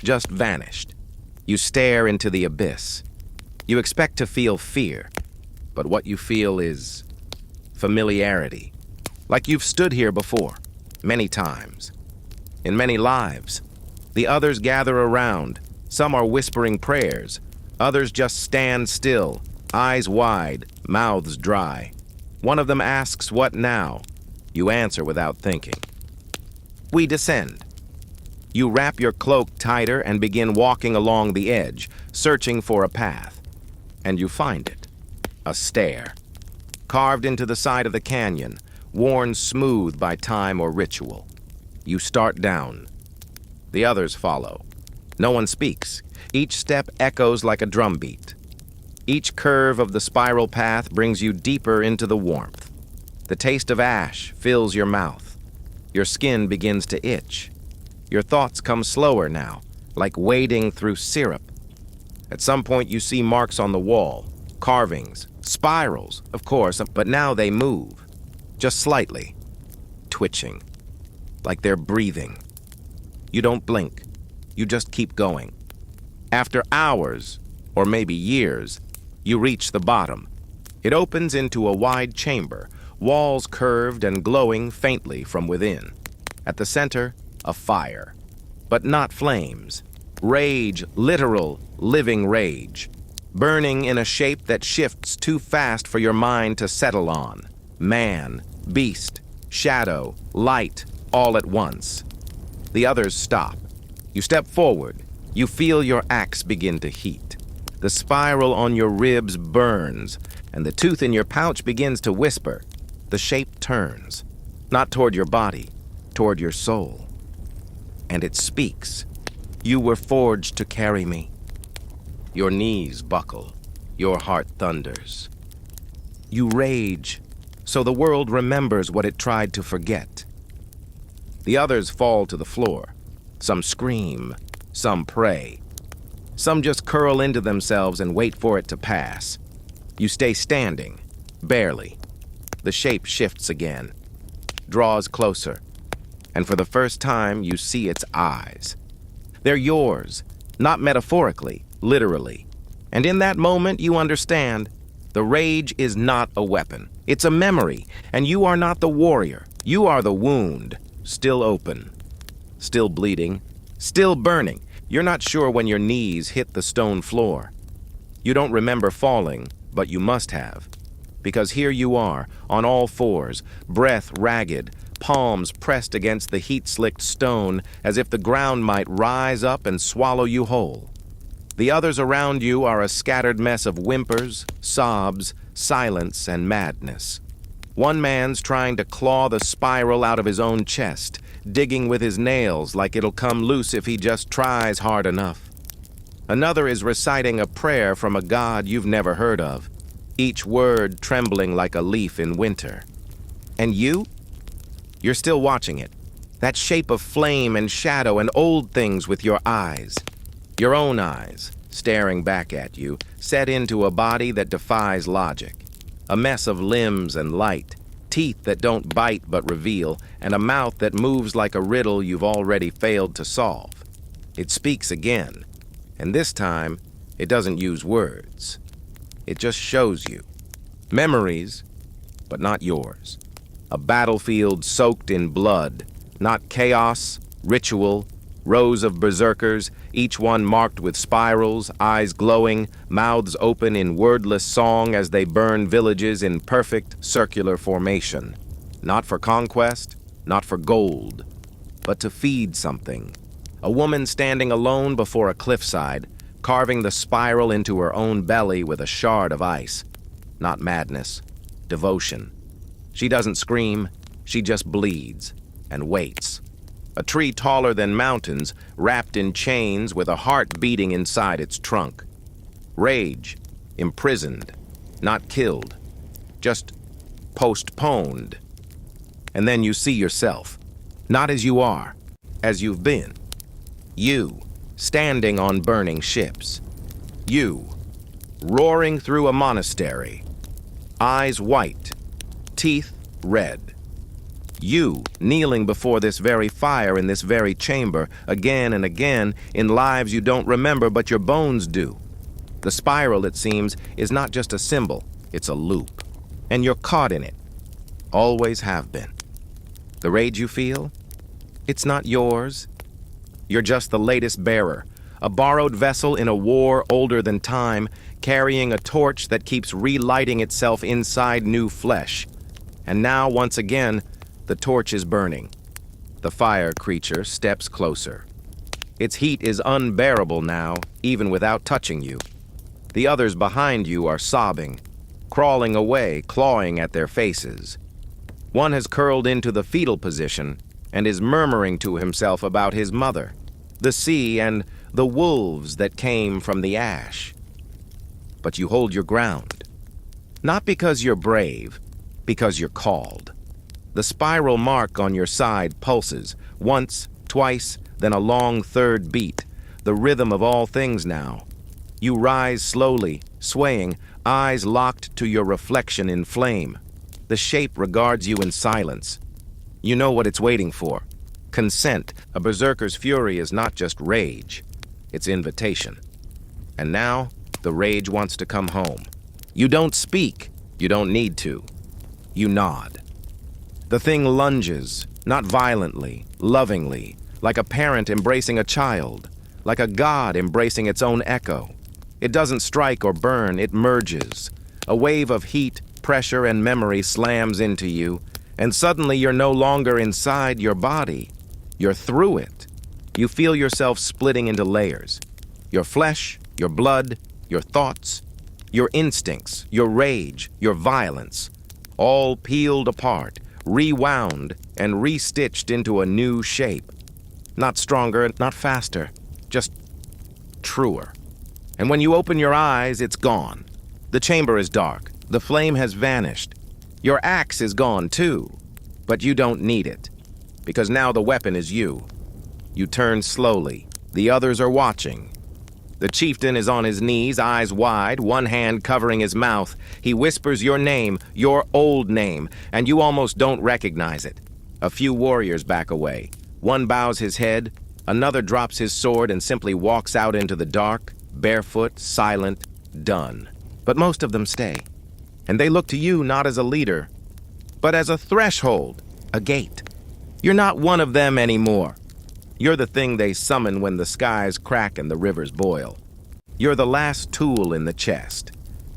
just vanished. You stare into the abyss. You expect to feel fear, but what you feel is familiarity. Like you've stood here before, many times, in many lives. The others gather around. Some are whispering prayers. Others just stand still, eyes wide, mouths dry. One of them asks, "What now?" You answer without thinking. We descend. You wrap your cloak tighter and begin walking along the edge, searching for a path. And you find it. A stair. Carved into the side of the canyon, worn smooth by time or ritual. You start down. The others follow. No one speaks. Each step echoes like a drumbeat. Each curve of the spiral path brings you deeper into the warmth. The taste of ash fills your mouth. Your skin begins to itch. Your thoughts come slower now, like wading through syrup. At some point you see marks on the wall, carvings, spirals, of course, but now they move, just slightly, twitching, like they're breathing. You don't blink. You just keep going. After hours, or maybe years, you reach the bottom. It opens into a wide chamber, walls curved and glowing faintly from within. At the center, a fire. But not flames. Rage, literal, living rage. Burning in a shape that shifts too fast for your mind to settle on. Man, beast, shadow, light, all at once. The others stop. You step forward. You feel your axe begin to heat. The spiral on your ribs burns, and the tooth in your pouch begins to whisper. The shape turns, not toward your body, toward your soul. and it speaks. You were forged to carry me. Your knees buckle, your heart thunders. You rage, so the world remembers what it tried to forget. The others fall to the floor. Some scream, some pray. Some just curl into themselves and wait for it to pass. You stay standing, barely. The shape shifts again, draws closer, and for the first time you see its eyes. They're yours, not metaphorically, literally. And in that moment you understand, the rage is not a weapon. It's a memory, and you are not the warrior. You are the wound, still open, still bleeding, still burning. You're not sure when your knees hit the stone floor. You don't remember falling, but you must have. Because here you are, on all fours, breath ragged, palms pressed against the heat-slicked stone as if the ground might rise up and swallow you whole. The others around you are a scattered mess of whimpers, sobs, silence, and madness. One man's trying to claw the spiral out of his own chest, digging with his nails like it'll come loose if he just tries hard enough. Another is reciting a prayer from a god you've never heard of, each word trembling like a leaf in winter. And you? You're still watching it. That shape of flame and shadow and old things with your eyes. Your own eyes, staring back at you, set into a body that defies logic. A mess of limbs and light, teeth that don't bite but reveal, and a mouth that moves like a riddle you've already failed to solve. It speaks again, and this time, it doesn't use words. It just shows you. Memories, but not yours. A battlefield soaked in blood, not chaos, ritual, rows of berserkers, each one marked with spirals, eyes glowing, mouths open in wordless song as they burn villages in perfect circular formation. Not for conquest, not for gold, but to feed something. A woman standing alone before a cliffside, carving the spiral into her own belly with a shard of ice. Not madness, devotion. She doesn't scream, she just bleeds and waits. A tree taller than mountains, wrapped in chains with a heart beating inside its trunk. Rage, imprisoned, not killed, just postponed. And then you see yourself, not as you are, as you've been. You, standing on burning ships. You, roaring through a monastery. Eyes white, teeth red. You, kneeling before this very fire in this very chamber, again and again, in lives you don't remember but your bones do. The spiral, it seems, is not just a symbol, it's a loop. And you're caught in it. Always have been. The rage you feel? It's not yours. You're just the latest bearer, a borrowed vessel in a war older than time, carrying a torch that keeps relighting itself inside new flesh. And now, once again, the torch is burning. The fire creature steps closer. Its heat is unbearable now, even without touching you. The others behind you are sobbing, crawling away, clawing at their faces. One has curled into the fetal position and is murmuring to himself about his mother, the sea, and the wolves that came from the ash. But you hold your ground. Not because you're brave, because you're called. The spiral mark on your side pulses, once, twice, then a long third beat, the rhythm of all things now. You rise slowly, swaying, eyes locked to your reflection in flame. The shape regards you in silence. You know what it's waiting for. Consent. A berserker's fury is not just rage, it's invitation. And now, the rage wants to come home. You don't speak, you don't need to. You nod. The thing lunges, not violently, lovingly, like a parent embracing a child, like a god embracing its own echo. It doesn't strike or burn, it merges. A wave of heat, pressure, and memory slams into you, and suddenly you're no longer inside your body. You're through it. You feel yourself splitting into layers. Your flesh, your blood, your thoughts, your instincts, your rage, your violence, all peeled apart, rewound, and restitched into a new shape. Not stronger, not faster, just truer. And when you open your eyes, it's gone. The chamber is dark. The flame has vanished. Your axe is gone too, but you don't need it, because now the weapon is you. You turn slowly. The others are watching. The chieftain is on his knees, eyes wide, one hand covering his mouth. He whispers your name, your old name, and you almost don't recognize it. A few warriors back away. One bows his head, another drops his sword and simply walks out into the dark, barefoot, silent, done. But most of them stay. And they look to you not as a leader, but as a threshold, a gate. You're not one of them anymore. You're the thing they summon when the skies crack and the rivers boil. You're the last tool in the chest.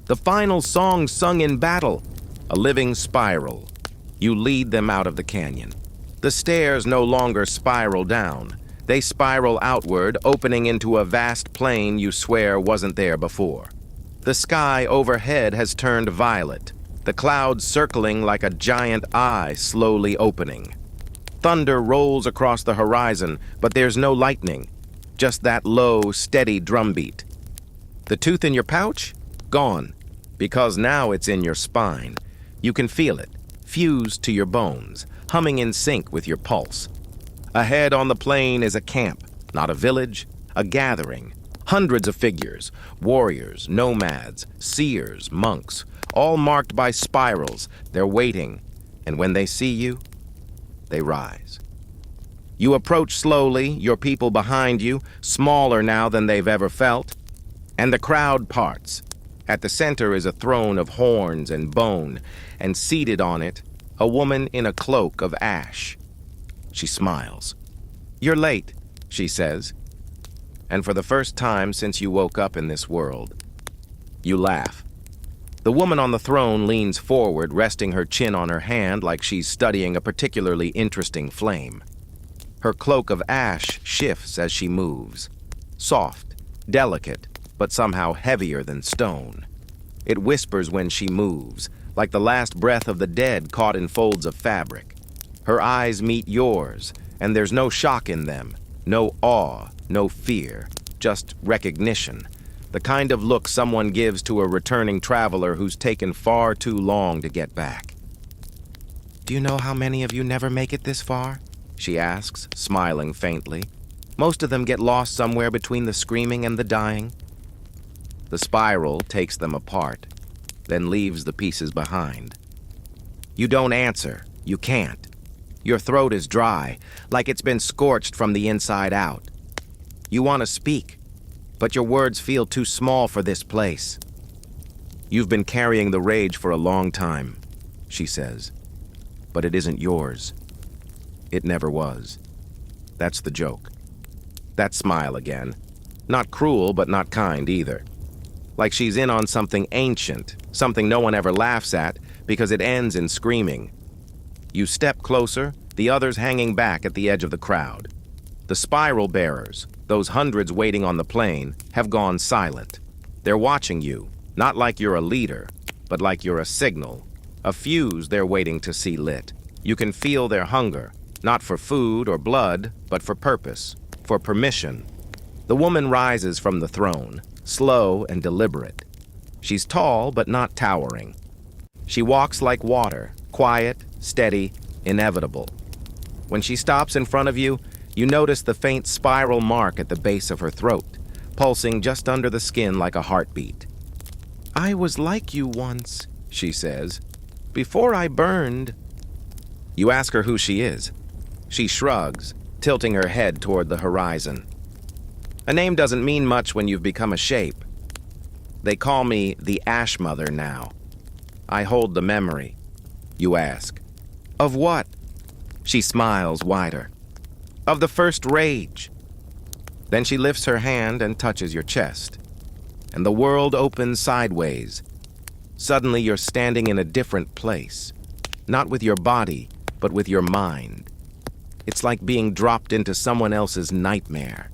The final song sung in battle, a living spiral. You lead them out of the canyon. The stairs no longer spiral down. They spiral outward, opening into a vast plain you swear wasn't there before. The sky overhead has turned violet, the clouds circling like a giant eye slowly opening. Thunder rolls across the horizon, but there's no lightning, just that low, steady drumbeat. The tooth in your pouch? Gone, because now it's in your spine. You can feel it, fused to your bones, humming in sync with your pulse. Ahead on the plain is a camp, not a village, a gathering. Hundreds of figures, warriors, nomads, seers, monks, all marked by spirals. They're waiting, and when they see you, they rise. You approach slowly, your people behind you, smaller now than they've ever felt, and the crowd parts. At the center is a throne of horns and bone, and seated on it, a woman in a cloak of ash. She smiles. "You're late," she says. And for the first time since you woke up in this world, you laugh. The woman on the throne leans forward, resting her chin on her hand like she's studying a particularly interesting flame. Her cloak of ash shifts as she moves. Soft, delicate, but somehow heavier than stone. It whispers when she moves, like the last breath of the dead caught in folds of fabric. Her eyes meet yours, and there's no shock in them, no awe, no fear, just recognition. The kind of look someone gives to a returning traveler who's taken far too long to get back. "Do you know how many of you never make it this far?" she asks, smiling faintly. "Most of them get lost somewhere between the screaming and the dying." The spiral takes them apart, then leaves the pieces behind. You don't answer. You can't. Your throat is dry, like it's been scorched from the inside out. You want to speak, but your words feel too small for this place. "You've been carrying the rage for a long time," she says, "but it isn't yours. It never was." That's the joke. That smile again. Not cruel, but not kind either. Like she's in on something ancient, something no one ever laughs at, because it ends in screaming. You step closer, the others hanging back at the edge of the crowd. The spiral bearers, those hundreds waiting on the plain, have gone silent. They're watching you, not like you're a leader, but like you're a signal, a fuse they're waiting to see lit. You can feel their hunger, not for food or blood, but for purpose, for permission. The woman rises from the throne, slow and deliberate. She's tall but not towering. She walks like water, quiet, steady, inevitable. When she stops in front of you, you notice the faint spiral mark at the base of her throat, pulsing just under the skin like a heartbeat. "I was like you once," she says, "before I burned." You ask her who she is. She shrugs, tilting her head toward the horizon. "A name doesn't mean much when you've become a shape. They call me the Ash Mother now. I hold the memory." You ask, "Of what?" She smiles wider. "Of the first rage." Then she lifts her hand and touches your chest, and the world opens sideways. Suddenly you're standing in a different place, not with your body, but with your mind. It's like being dropped into someone else's nightmare.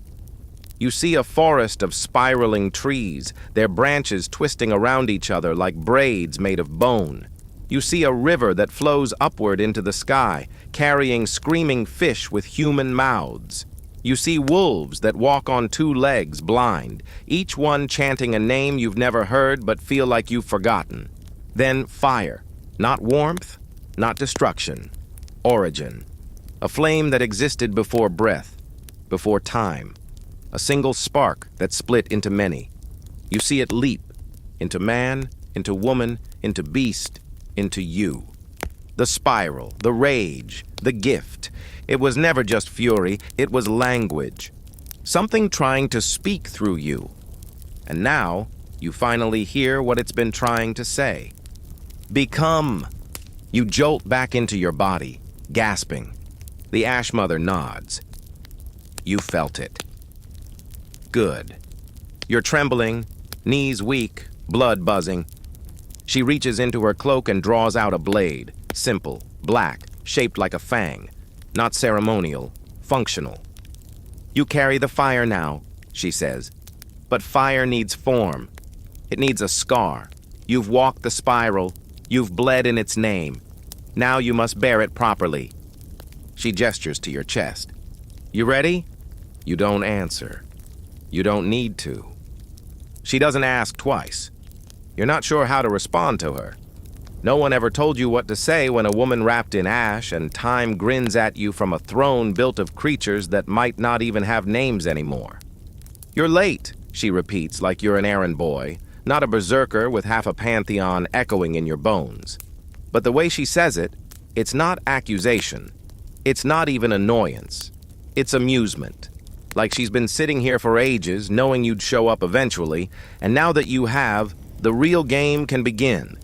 You see a forest of spiraling trees, their branches twisting around each other like braids made of bone. You see a river that flows upward into the sky, carrying screaming fish with human mouths. You see wolves that walk on two legs, blind, each one chanting a name you've never heard but feel like you've forgotten. Then fire, not warmth, not destruction, origin. A flame that existed before breath, before time. A single spark that split into many. You see it leap into man, into woman, into beast, into you. The spiral, the rage, the gift. It was never just fury, it was language. Something trying to speak through you. And now, you finally hear what it's been trying to say. Become. You jolt back into your body, gasping. The Ash Mother nods. You felt it. Good. You're trembling, knees weak, blood buzzing. She reaches into her cloak and draws out a blade, simple, black, shaped like a fang. Not ceremonial, functional. You carry the fire now, she says. But fire needs form. It needs a scar. You've walked the spiral. You've bled in its name. Now you must bear it properly. She gestures to your chest. You ready? You don't answer. You don't need to. She doesn't ask twice. You're not sure how to respond to her. No one ever told you what to say when a woman wrapped in ash and time grins at you from a throne built of creatures that might not even have names anymore. You're late, she repeats like you're an errand boy, not a berserker with half a pantheon echoing in your bones. But the way she says it, it's not accusation. It's not even annoyance. It's amusement. Like she's been sitting here for ages, knowing you'd show up eventually, and now that you have, the real game can begin.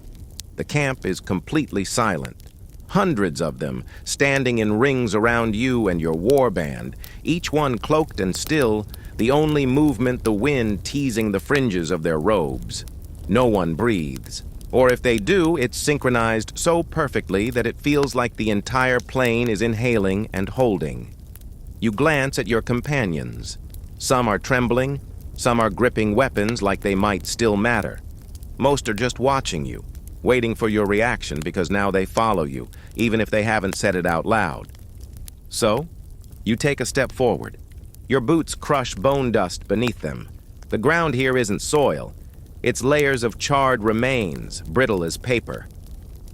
The camp is completely silent. Hundreds of them, standing in rings around you and your war band, each one cloaked and still, the only movement the wind teasing the fringes of their robes. No one breathes. Or if they do, it's synchronized so perfectly that it feels like the entire plane is inhaling and holding. You glance at your companions. Some are trembling, some are gripping weapons like they might still matter. Most are just watching you, waiting for your reaction because now they follow you, even if they haven't said it out loud. So, you take a step forward. Your boots crush bone dust beneath them. The ground here isn't soil. It's layers of charred remains, brittle as paper.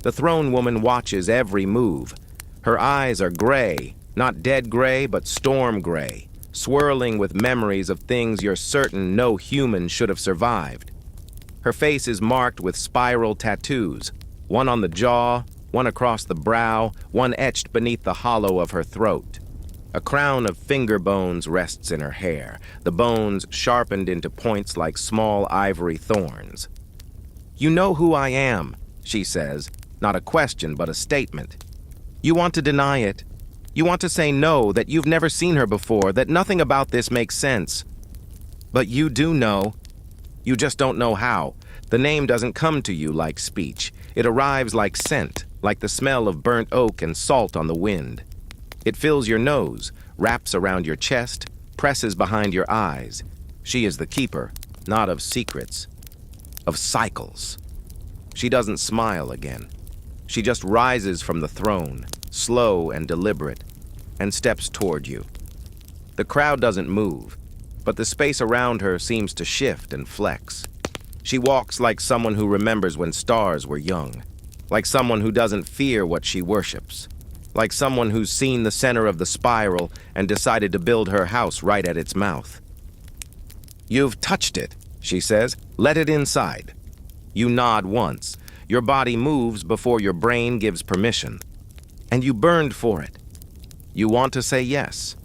The throne woman watches every move. Her eyes are gray, not dead gray, but storm gray, swirling with memories of things you're certain no human should have survived. Her face is marked with spiral tattoos, one on the jaw, one across the brow, one etched beneath the hollow of her throat. A crown of finger bones rests in her hair, the bones sharpened into points like small ivory thorns. You know who I am, she says, not a question but a statement. You want to deny it. You want to say no, that you've never seen her before, that nothing about this makes sense. But you do know. You just don't know how. The name doesn't come to you like speech. It arrives like scent, like the smell of burnt oak and salt on the wind. It fills your nose, wraps around your chest, presses behind your eyes. She is the keeper, not of secrets, of cycles. She doesn't smile again. She just rises from the throne, slow and deliberate, and steps toward you. The crowd doesn't move, but the space around her seems to shift and flex. She walks like someone who remembers when stars were young, like someone who doesn't fear what she worships, like someone who's seen the center of the spiral and decided to build her house right at its mouth. You've touched it, she says. Let it inside. You nod once. Your body moves before your brain gives permission. And you burned for it. You want to say yes.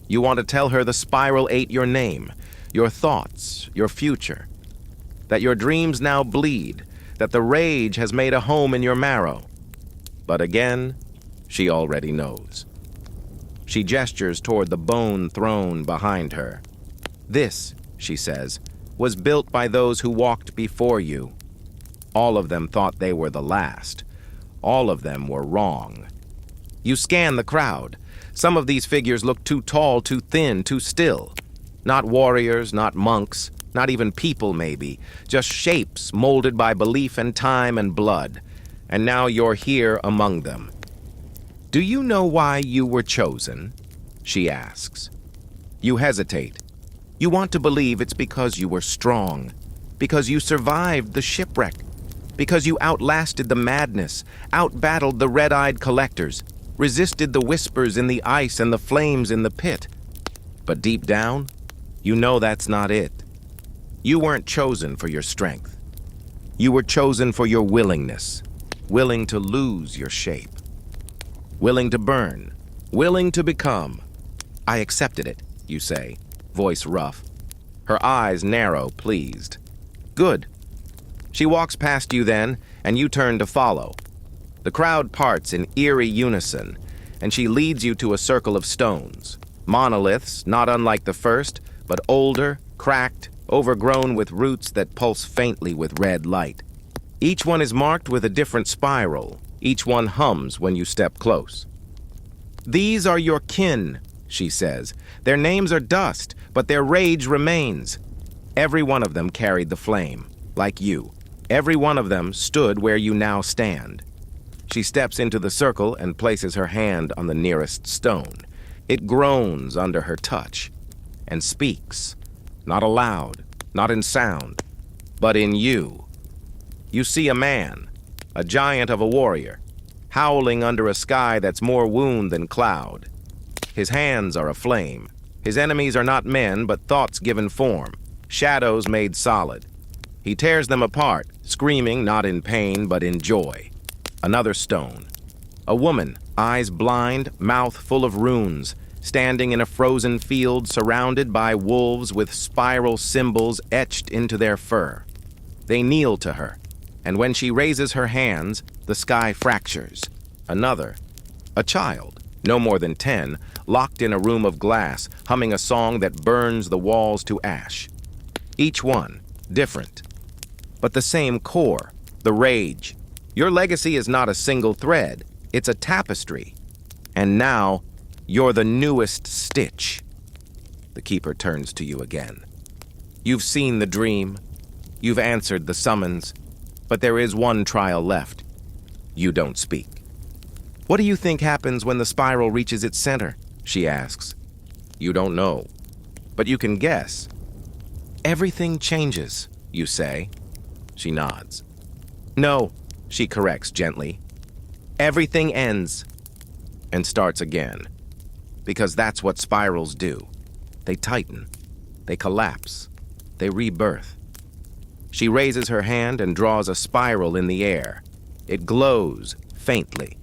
You want to tell her the spiral ate your name, your thoughts, your future. That your dreams now bleed, that the rage has made a home in your marrow. But again, she already knows. She gestures toward the bone throne behind her. This, she says, was built by those who walked before you. All of them thought they were the last. All of them were wrong. You scan the crowd. Some of these figures look too tall, too thin, too still. Not warriors, not monks, not even people maybe, just shapes molded by belief and time and blood. And now you're here among them. Do you know why you were chosen? She asks. You hesitate. You want to believe it's because you were strong, because you survived the shipwreck, because you outlasted the madness, outbattled the red-eyed collectors, resisted the whispers in the ice and the flames in the pit. But deep down, you know that's not it. You weren't chosen for your strength. You were chosen for your willingness, willing to lose your shape, willing to burn, willing to become. I accepted it, you say, voice rough. Her eyes narrow, pleased. Good. She walks past you then, and you turn to follow. The crowd parts in eerie unison, and she leads you to a circle of stones. Monoliths, not unlike the first, but older, cracked, overgrown with roots that pulse faintly with red light. Each one is marked with a different spiral. Each one hums when you step close. These are your kin, she says. Their names are dust, but their rage remains. Every one of them carried the flame, like you. Every one of them stood where you now stand. She steps into the circle and places her hand on the nearest stone. It groans under her touch and speaks, not aloud, not in sound, but in you. You see a man, a giant of a warrior, howling under a sky that's more wound than cloud. His hands are aflame. His enemies are not men, but thoughts given form, shadows made solid. He tears them apart, screaming not in pain, but in joy. Another stone. A woman, eyes blind, mouth full of runes, standing in a frozen field surrounded by wolves with spiral symbols etched into their fur. They kneel to her, and when she raises her hands, the sky fractures. Another. A child, no more than 10, locked in a room of glass, humming a song that burns the walls to ash. Each one, different, but the same core, the rage. Your legacy is not a single thread, it's a tapestry. And now, you're the newest stitch. The keeper turns to you again. You've seen the dream, you've answered the summons, but there is one trial left. You don't speak. What do you think happens when the spiral reaches its center? She asks. You don't know, but you can guess. Everything changes, you say. She nods. No, she corrects gently. Everything ends and starts again, because that's what spirals do. They tighten, they collapse, they rebirth. She raises her hand and draws a spiral in the air. It glows faintly.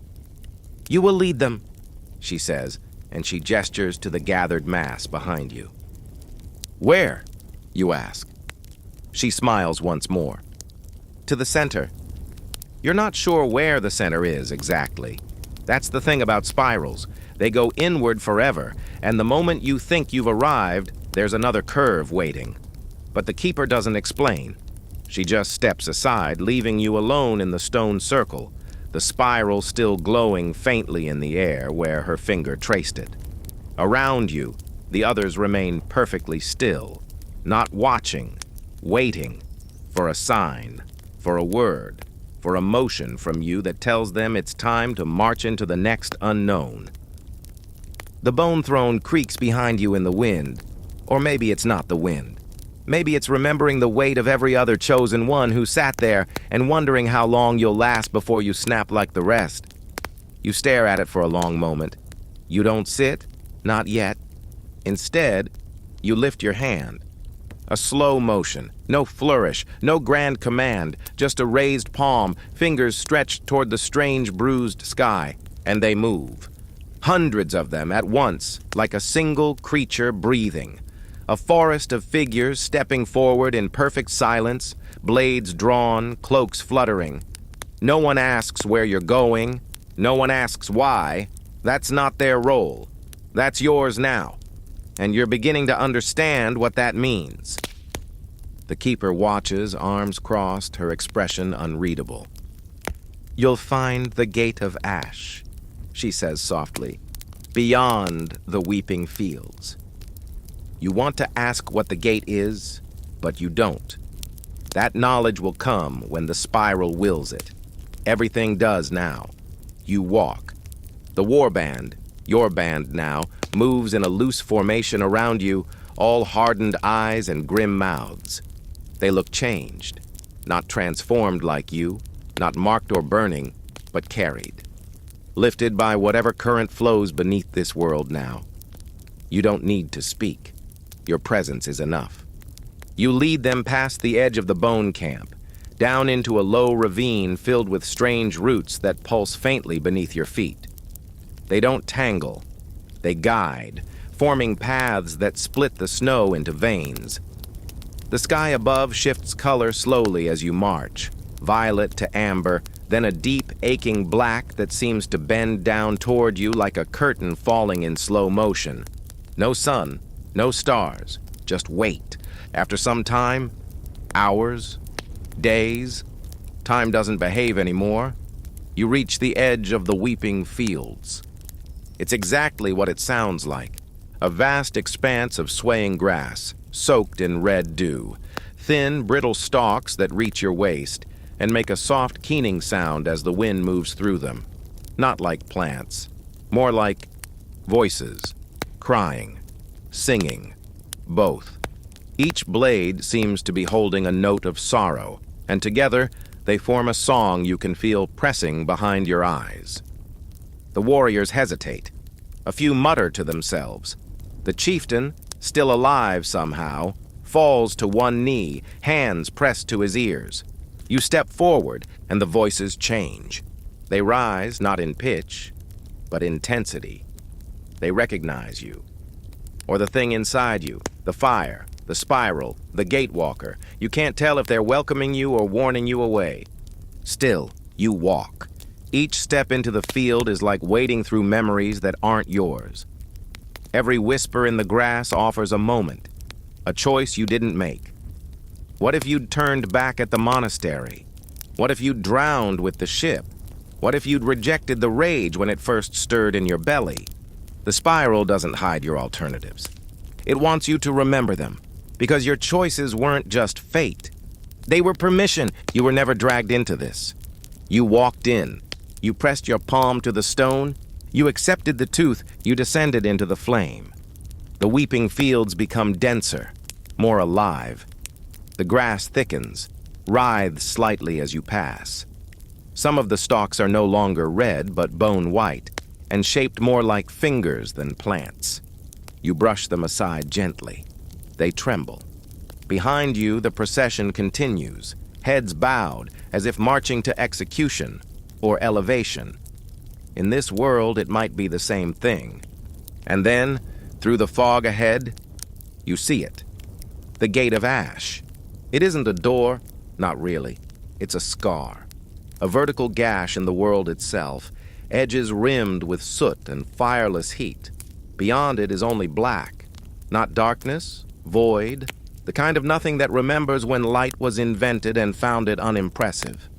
You will lead them, she says, and she gestures to the gathered mass behind you. Where? You ask. She smiles once more. To the center. You're not sure where the center is exactly. That's the thing about spirals. They go inward forever, and the moment you think you've arrived, there's another curve waiting. But the keeper doesn't explain. She just steps aside, leaving you alone in the stone circle, the spiral still glowing faintly in the air where her finger traced it. Around you, the others remain perfectly still, not watching, waiting for a sign, for a word, for a motion from you that tells them it's time to march into the next unknown. The bone throne creaks behind you in the wind, or maybe it's not the wind. Maybe it's remembering the weight of every other chosen one who sat there and wondering how long you'll last before you snap like the rest. You stare at it for a long moment. You don't sit, not yet. Instead, you lift your hand. A slow motion, no flourish, no grand command, just a raised palm, fingers stretched toward the strange bruised sky, and they move. Hundreds of them at once, like a single creature breathing. A forest of figures stepping forward in perfect silence, blades drawn, cloaks fluttering. No one asks where you're going. No one asks why. That's not their role. That's yours now. And you're beginning to understand what that means. The keeper watches, arms crossed, her expression unreadable. You'll find the gate of ash, she says softly, beyond the weeping fields. You want to ask what the gate is, but you don't. That knowledge will come when the spiral wills it. Everything does now. You walk. The war band, your band now, moves in a loose formation around you, all hardened eyes and grim mouths. They look changed, not transformed like you, not marked or burning, but carried, lifted by whatever current flows beneath this world now. You don't need to speak. Your presence is enough. You lead them past the edge of the bone camp, down into a low ravine filled with strange roots that pulse faintly beneath your feet. They don't tangle. They guide, forming paths that split the snow into veins. The sky above shifts color slowly as you march, violet to amber, then a deep, aching black that seems to bend down toward you like a curtain falling in slow motion. No sun, no stars, just wait. After some time, hours, days, time doesn't behave anymore. You reach the edge of the weeping fields. It's exactly what it sounds like. A vast expanse of swaying grass, soaked in red dew, thin, brittle stalks that reach your waist and make a soft keening sound as the wind moves through them. Not like plants, more like voices, crying, singing, both. Each blade seems to be holding a note of sorrow, and together they form a song you can feel pressing behind your eyes. The warriors hesitate. A few mutter to themselves. The chieftain, still alive somehow, falls to one knee, hands pressed to his ears. You step forward, and the voices change. They rise not in pitch, but intensity. They recognize you. Or the thing inside you, the fire, the spiral, the gatewalker. You can't tell if they're welcoming you or warning you away. Still, you walk. Each step into the field is like wading through memories that aren't yours. Every whisper in the grass offers a moment, a choice you didn't make. What if you'd turned back at the monastery? What if you'd drowned with the ship? What if you'd rejected the rage when it first stirred in your belly? The spiral doesn't hide your alternatives. It wants you to remember them, because your choices weren't just fate. They were permission. You were never dragged into this. You walked in. You pressed your palm to the stone. You accepted the tooth. You descended into the flame. The weeping fields become denser, more alive. The grass thickens, writhes slightly as you pass. Some of the stalks are no longer red, but bone white, and shaped more like fingers than plants. You brush them aside gently. They tremble. Behind you, the procession continues, heads bowed, as if marching to execution or elevation. In this world, it might be the same thing. And then, through the fog ahead, you see it. The Gate of Ash. It isn't a door, not really. It's a scar. A vertical gash in the world itself, edges rimmed with soot and fireless heat. Beyond it is only black. Not darkness, void, the kind of nothing that remembers when light was invented and found it unimpressive.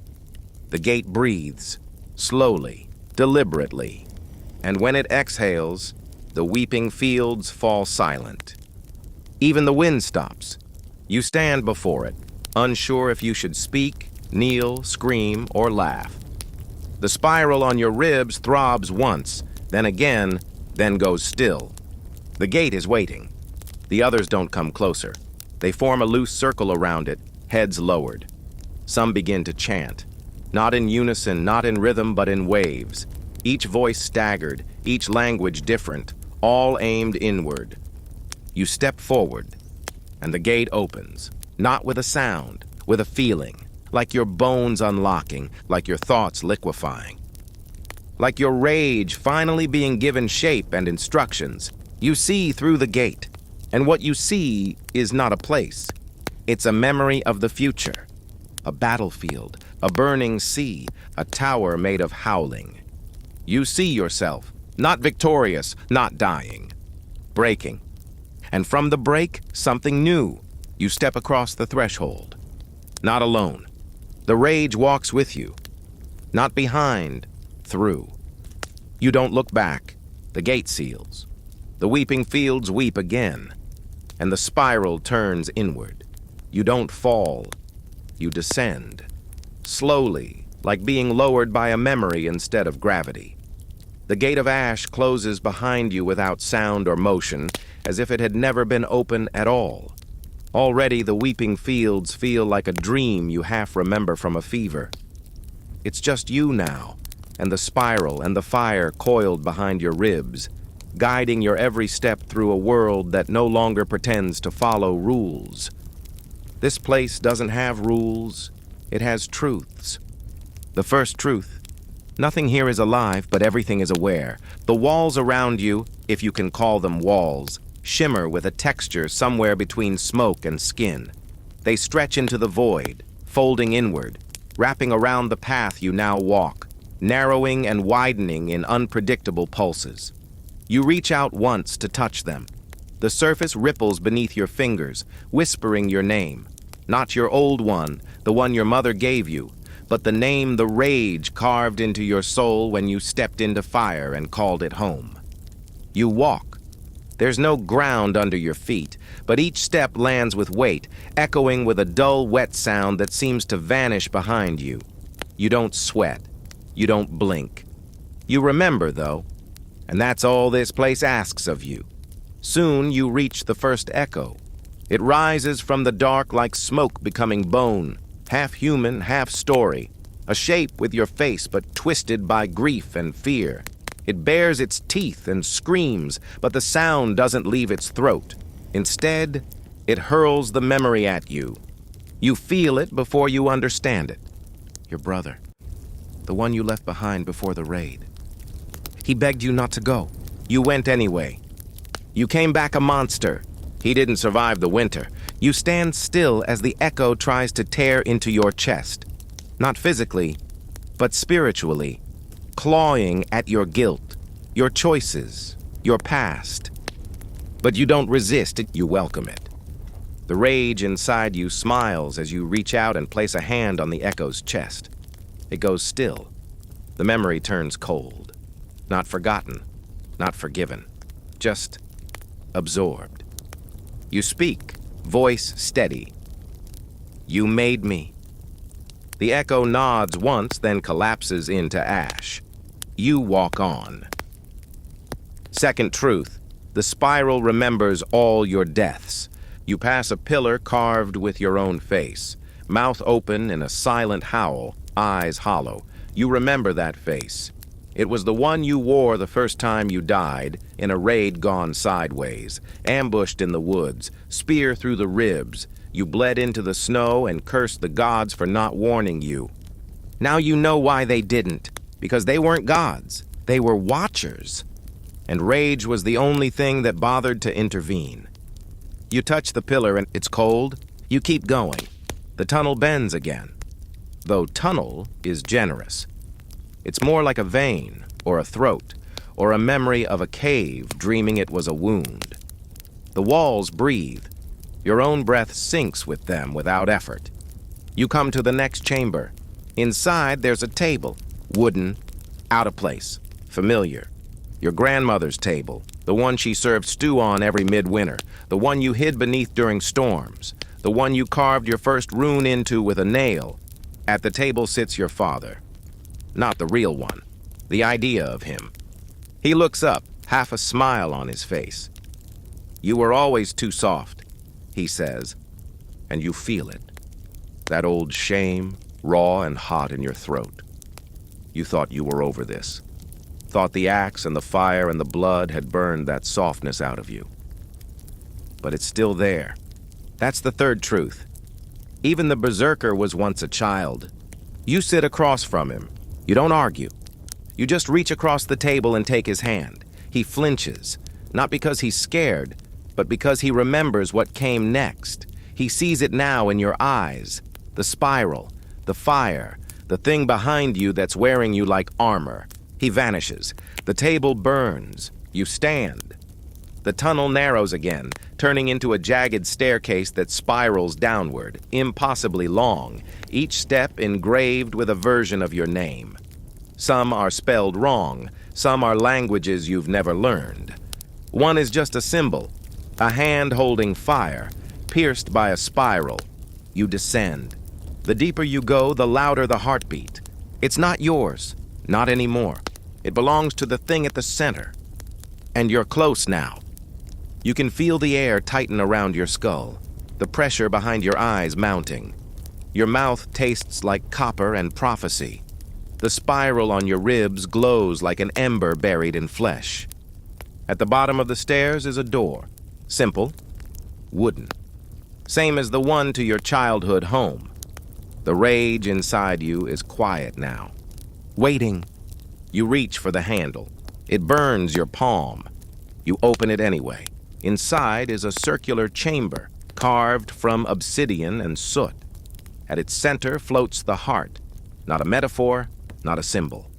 The gate breathes, slowly, deliberately, and when it exhales, the weeping fields fall silent. Even the wind stops. You stand before it, unsure if you should speak, kneel, scream, or laugh. The spiral on your ribs throbs once, then again, then goes still. The gate is waiting. The others don't come closer. They form a loose circle around it, heads lowered. Some begin to chant. Not in unison, not in rhythm, but in waves. Each voice staggered, each language different, all aimed inward. You step forward, and the gate opens, not with a sound, with a feeling, like your bones unlocking, like your thoughts liquefying. Like your rage finally being given shape and instructions. You see through the gate, and what you see is not a place. It's a memory of the future, a battlefield, a burning sea, a tower made of howling. You see yourself, not victorious, not dying, breaking. And from the break, something new. You step across the threshold. Not alone. The rage walks with you. Not behind, through. You don't look back. The gate seals. The weeping fields weep again. And the spiral turns inward. You don't fall. You descend. Slowly, like being lowered by a memory instead of gravity. The gate of ash closes behind you without sound or motion, as if it had never been open at all. Already the weeping fields feel like a dream you half remember from a fever. It's just you now, and the spiral and the fire coiled behind your ribs, guiding your every step through a world that no longer pretends to follow rules. This place doesn't have rules, it has truths. The first truth: nothing here is alive, but everything is aware. The walls around you, if you can call them walls, shimmer with a texture somewhere between smoke and skin. They stretch into the void, folding inward, wrapping around the path you now walk, narrowing and widening in unpredictable pulses. You reach out once to touch them. The surface ripples beneath your fingers, whispering your name. Not your old one, the one your mother gave you, but the name the rage carved into your soul when you stepped into fire and called it home. You walk. There's no ground under your feet, but each step lands with weight, echoing with a dull, wet sound that seems to vanish behind you. You don't sweat. You don't blink. You remember, though, and that's all this place asks of you. Soon you reach the first echo. It rises from the dark like smoke becoming bone, half human, half story, a shape with your face but twisted by grief and fear. It bares its teeth and screams, but the sound doesn't leave its throat. Instead, it hurls the memory at you. You feel it before you understand it. Your brother, the one you left behind before the raid. He begged you not to go. You went anyway. You came back a monster. He didn't survive the winter. You stand still as the echo tries to tear into your chest. Not physically, but spiritually. Clawing at your guilt, your choices, your past. But you don't resist it, you welcome it. The rage inside you smiles as you reach out and place a hand on the echo's chest. It goes still. The memory turns cold. Not forgotten, not forgiven, just absorbed. You speak, voice steady. You made me. The echo nods once, then collapses into ash. You walk on. Second truth: the spiral remembers all your deaths. You pass a pillar carved with your own face, mouth open in a silent howl, eyes hollow. You remember that face. It was the one you wore the first time you died, in a raid gone sideways, ambushed in the woods, spear through the ribs. You bled into the snow and cursed the gods for not warning you. Now you know why they didn't, because they weren't gods. They were watchers. And rage was the only thing that bothered to intervene. You touch the pillar and it's cold. You keep going. The tunnel bends again. Though tunnel is generous. It's more like a vein, or a throat, or a memory of a cave dreaming it was a wound. The walls breathe. Your own breath sinks with them without effort. You come to the next chamber. Inside, there's a table. Wooden, out of place, familiar. Your grandmother's table, the one she served stew on every midwinter, the one you hid beneath during storms, the one you carved your first rune into with a nail. At the table sits your father. Not the real one, the idea of him. He looks up, half a smile on his face. You were always too soft, he says, and you feel it. That old shame, raw and hot in your throat. You thought you were over this. Thought the axe and the fire and the blood had burned that softness out of you. But it's still there. That's the third truth. Even the Berserker was once a child. You sit across from him. You don't argue. You just reach across the table and take his hand. He flinches, not because he's scared, but because he remembers what came next. He sees it now in your eyes. The spiral, the fire, the thing behind you that's wearing you like armor. He vanishes. The table burns. You stand. The tunnel narrows again, turning into a jagged staircase that spirals downward, impossibly long, each step engraved with a version of your name. Some are spelled wrong. Some are languages you've never learned. One is just a symbol, a hand holding fire, pierced by a spiral. You descend. The deeper you go, the louder the heartbeat. It's not yours, not anymore. It belongs to the thing at the center. And you're close now. You can feel the air tighten around your skull, the pressure behind your eyes mounting. Your mouth tastes like copper and prophecy. The spiral on your ribs glows like an ember buried in flesh. At the bottom of the stairs is a door. Simple, wooden. Same as the one to your childhood home. The rage inside you is quiet now. Waiting. You reach for the handle. It burns your palm. You open it anyway. Inside is a circular chamber, carved from obsidian and soot. At its center floats the heart. Not a metaphor, not a symbol.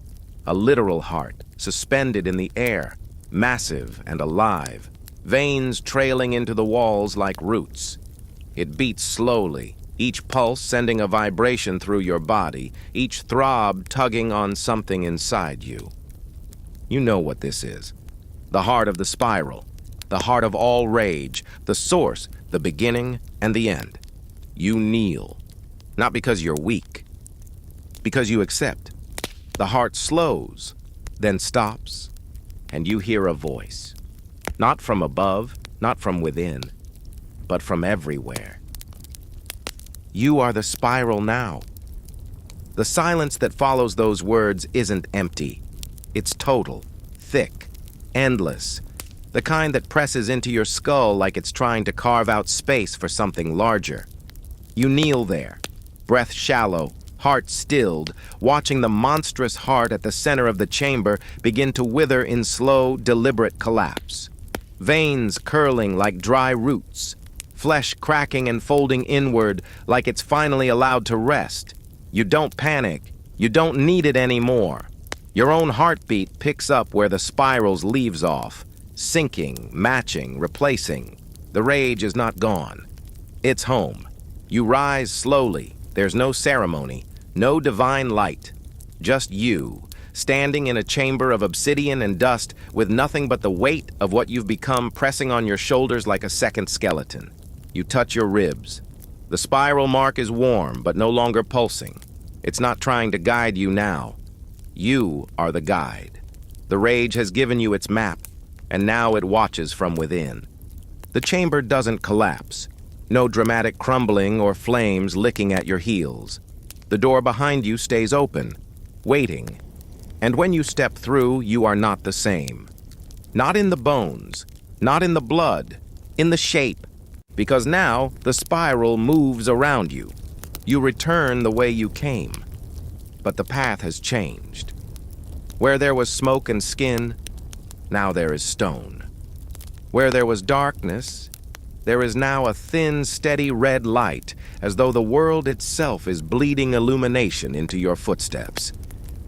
A literal heart, suspended in the air, massive and alive, veins trailing into the walls like roots. It beats slowly, each pulse sending a vibration through your body, each throb tugging on something inside you. You know what this is. The heart of the spiral, the heart of all rage, the source, the beginning, and the end. You kneel, not because you're weak, because you accept. The heart slows, then stops, and you hear a voice. Not from above, not from within, but from everywhere. You are the spiral now. The silence that follows those words isn't empty. It's total, thick, endless, the kind that presses into your skull like it's trying to carve out space for something larger. You kneel there, breath shallow, heart stilled, watching the monstrous heart at the center of the chamber begin to wither in slow, deliberate collapse. Veins curling like dry roots, flesh cracking and folding inward like it's finally allowed to rest. You don't panic. You don't need it anymore. Your own heartbeat picks up where the spirals leaves off, sinking, matching, replacing. The rage is not gone. It's home. You rise slowly. There's no ceremony, no divine light. Just you, standing in a chamber of obsidian and dust with nothing but the weight of what you've become pressing on your shoulders like a second skeleton. You touch your ribs. The spiral mark is warm, but no longer pulsing. It's not trying to guide you now. You are the guide. The rage has given you its map, and now it watches from within. The chamber doesn't collapse. No dramatic crumbling or flames licking at your heels. The door behind you stays open, waiting. And when you step through, you are not the same. Not in the bones, not in the blood, in the shape. Because now the spiral moves around you. You return the way you came. But the path has changed. Where there was smoke and skin, now there is stone. Where there was darkness, there is now a thin, steady red light, as though the world itself is bleeding illumination into your footsteps.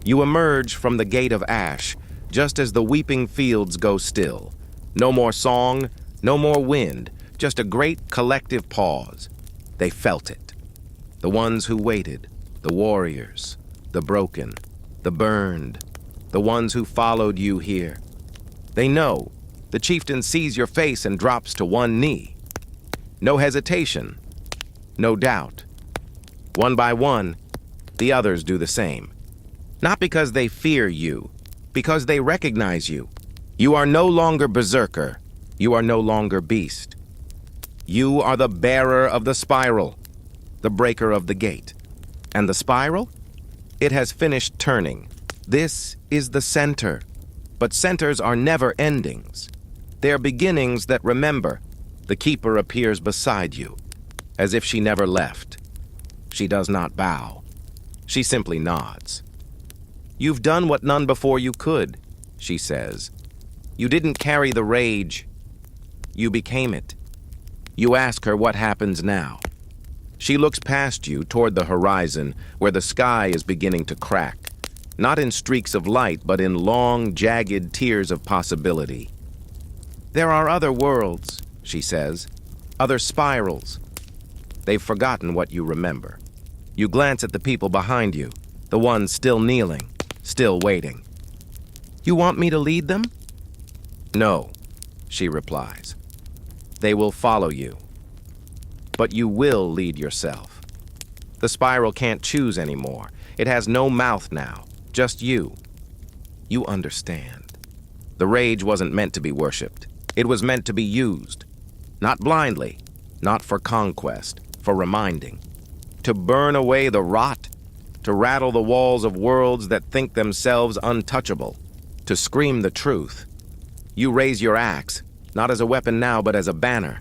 You emerge from the gate of ash, just as the weeping fields go still. No more song, no more wind, just a great collective pause. They felt it. The ones who waited, the warriors, the broken, the burned, the ones who followed you here. They know. The chieftain sees your face and drops to one knee. No hesitation, no doubt. One by one, the others do the same. Not because they fear you, because they recognize you. You are no longer Berserker. You are no longer beast. You are the bearer of the spiral, the breaker of the gate. And the spiral? It has finished turning. This is the center. But centers are never endings. They're beginnings that remember. The keeper appears beside you, as if she never left. She does not bow. She simply nods. You've done what none before you could, she says. You didn't carry the rage. You became it. You ask her what happens now. She looks past you toward the horizon where the sky is beginning to crack. Not in streaks of light, but in long, jagged tiers of possibility. There are other worlds, she says. Other spirals. They've forgotten what you remember. You glance at the people behind you, the ones still kneeling, still waiting. You want me to lead them? No, she replies. They will follow you. But you will lead yourself. The spiral can't choose anymore. It has no mouth now, just you. You understand. The rage wasn't meant to be worshipped. It was meant to be used. Not blindly, not for conquest, for reminding. To burn away the rot, to rattle the walls of worlds that think themselves untouchable, to scream the truth. You raise your axe, not as a weapon now, but as a banner.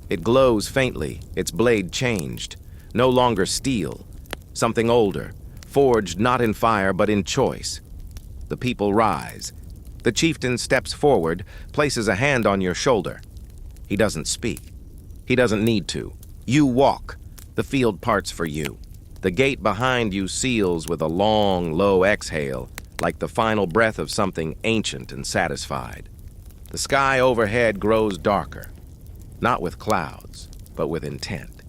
It glows faintly, its blade changed, no longer steel, something older, forged not in fire but in choice. The people rise. The chieftain steps forward, places a hand on your shoulder. He doesn't speak. He doesn't need to. You walk. The field parts for you. The gate behind you seals with a long, low exhale, like the final breath of something ancient and satisfied. The sky overhead grows darker, not with clouds, but with intent.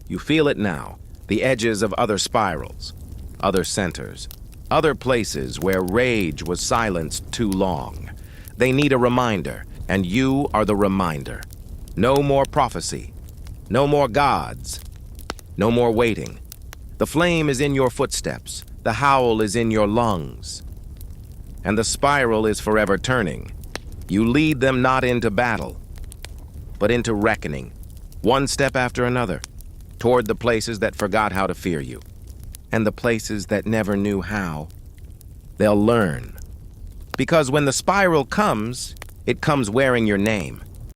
You feel it now, the edges of other spirals, other centers, other places where rage was silenced too long. They need a reminder, and you are the reminder. No more prophecy, no more gods, no more waiting. The flame is in your footsteps, the howl is in your lungs, and the spiral is forever turning. You lead them not into battle, but into reckoning, one step after another, toward the places that forgot how to fear you, and the places that never knew how. They'll learn. Because when the spiral comes, it comes wearing your name.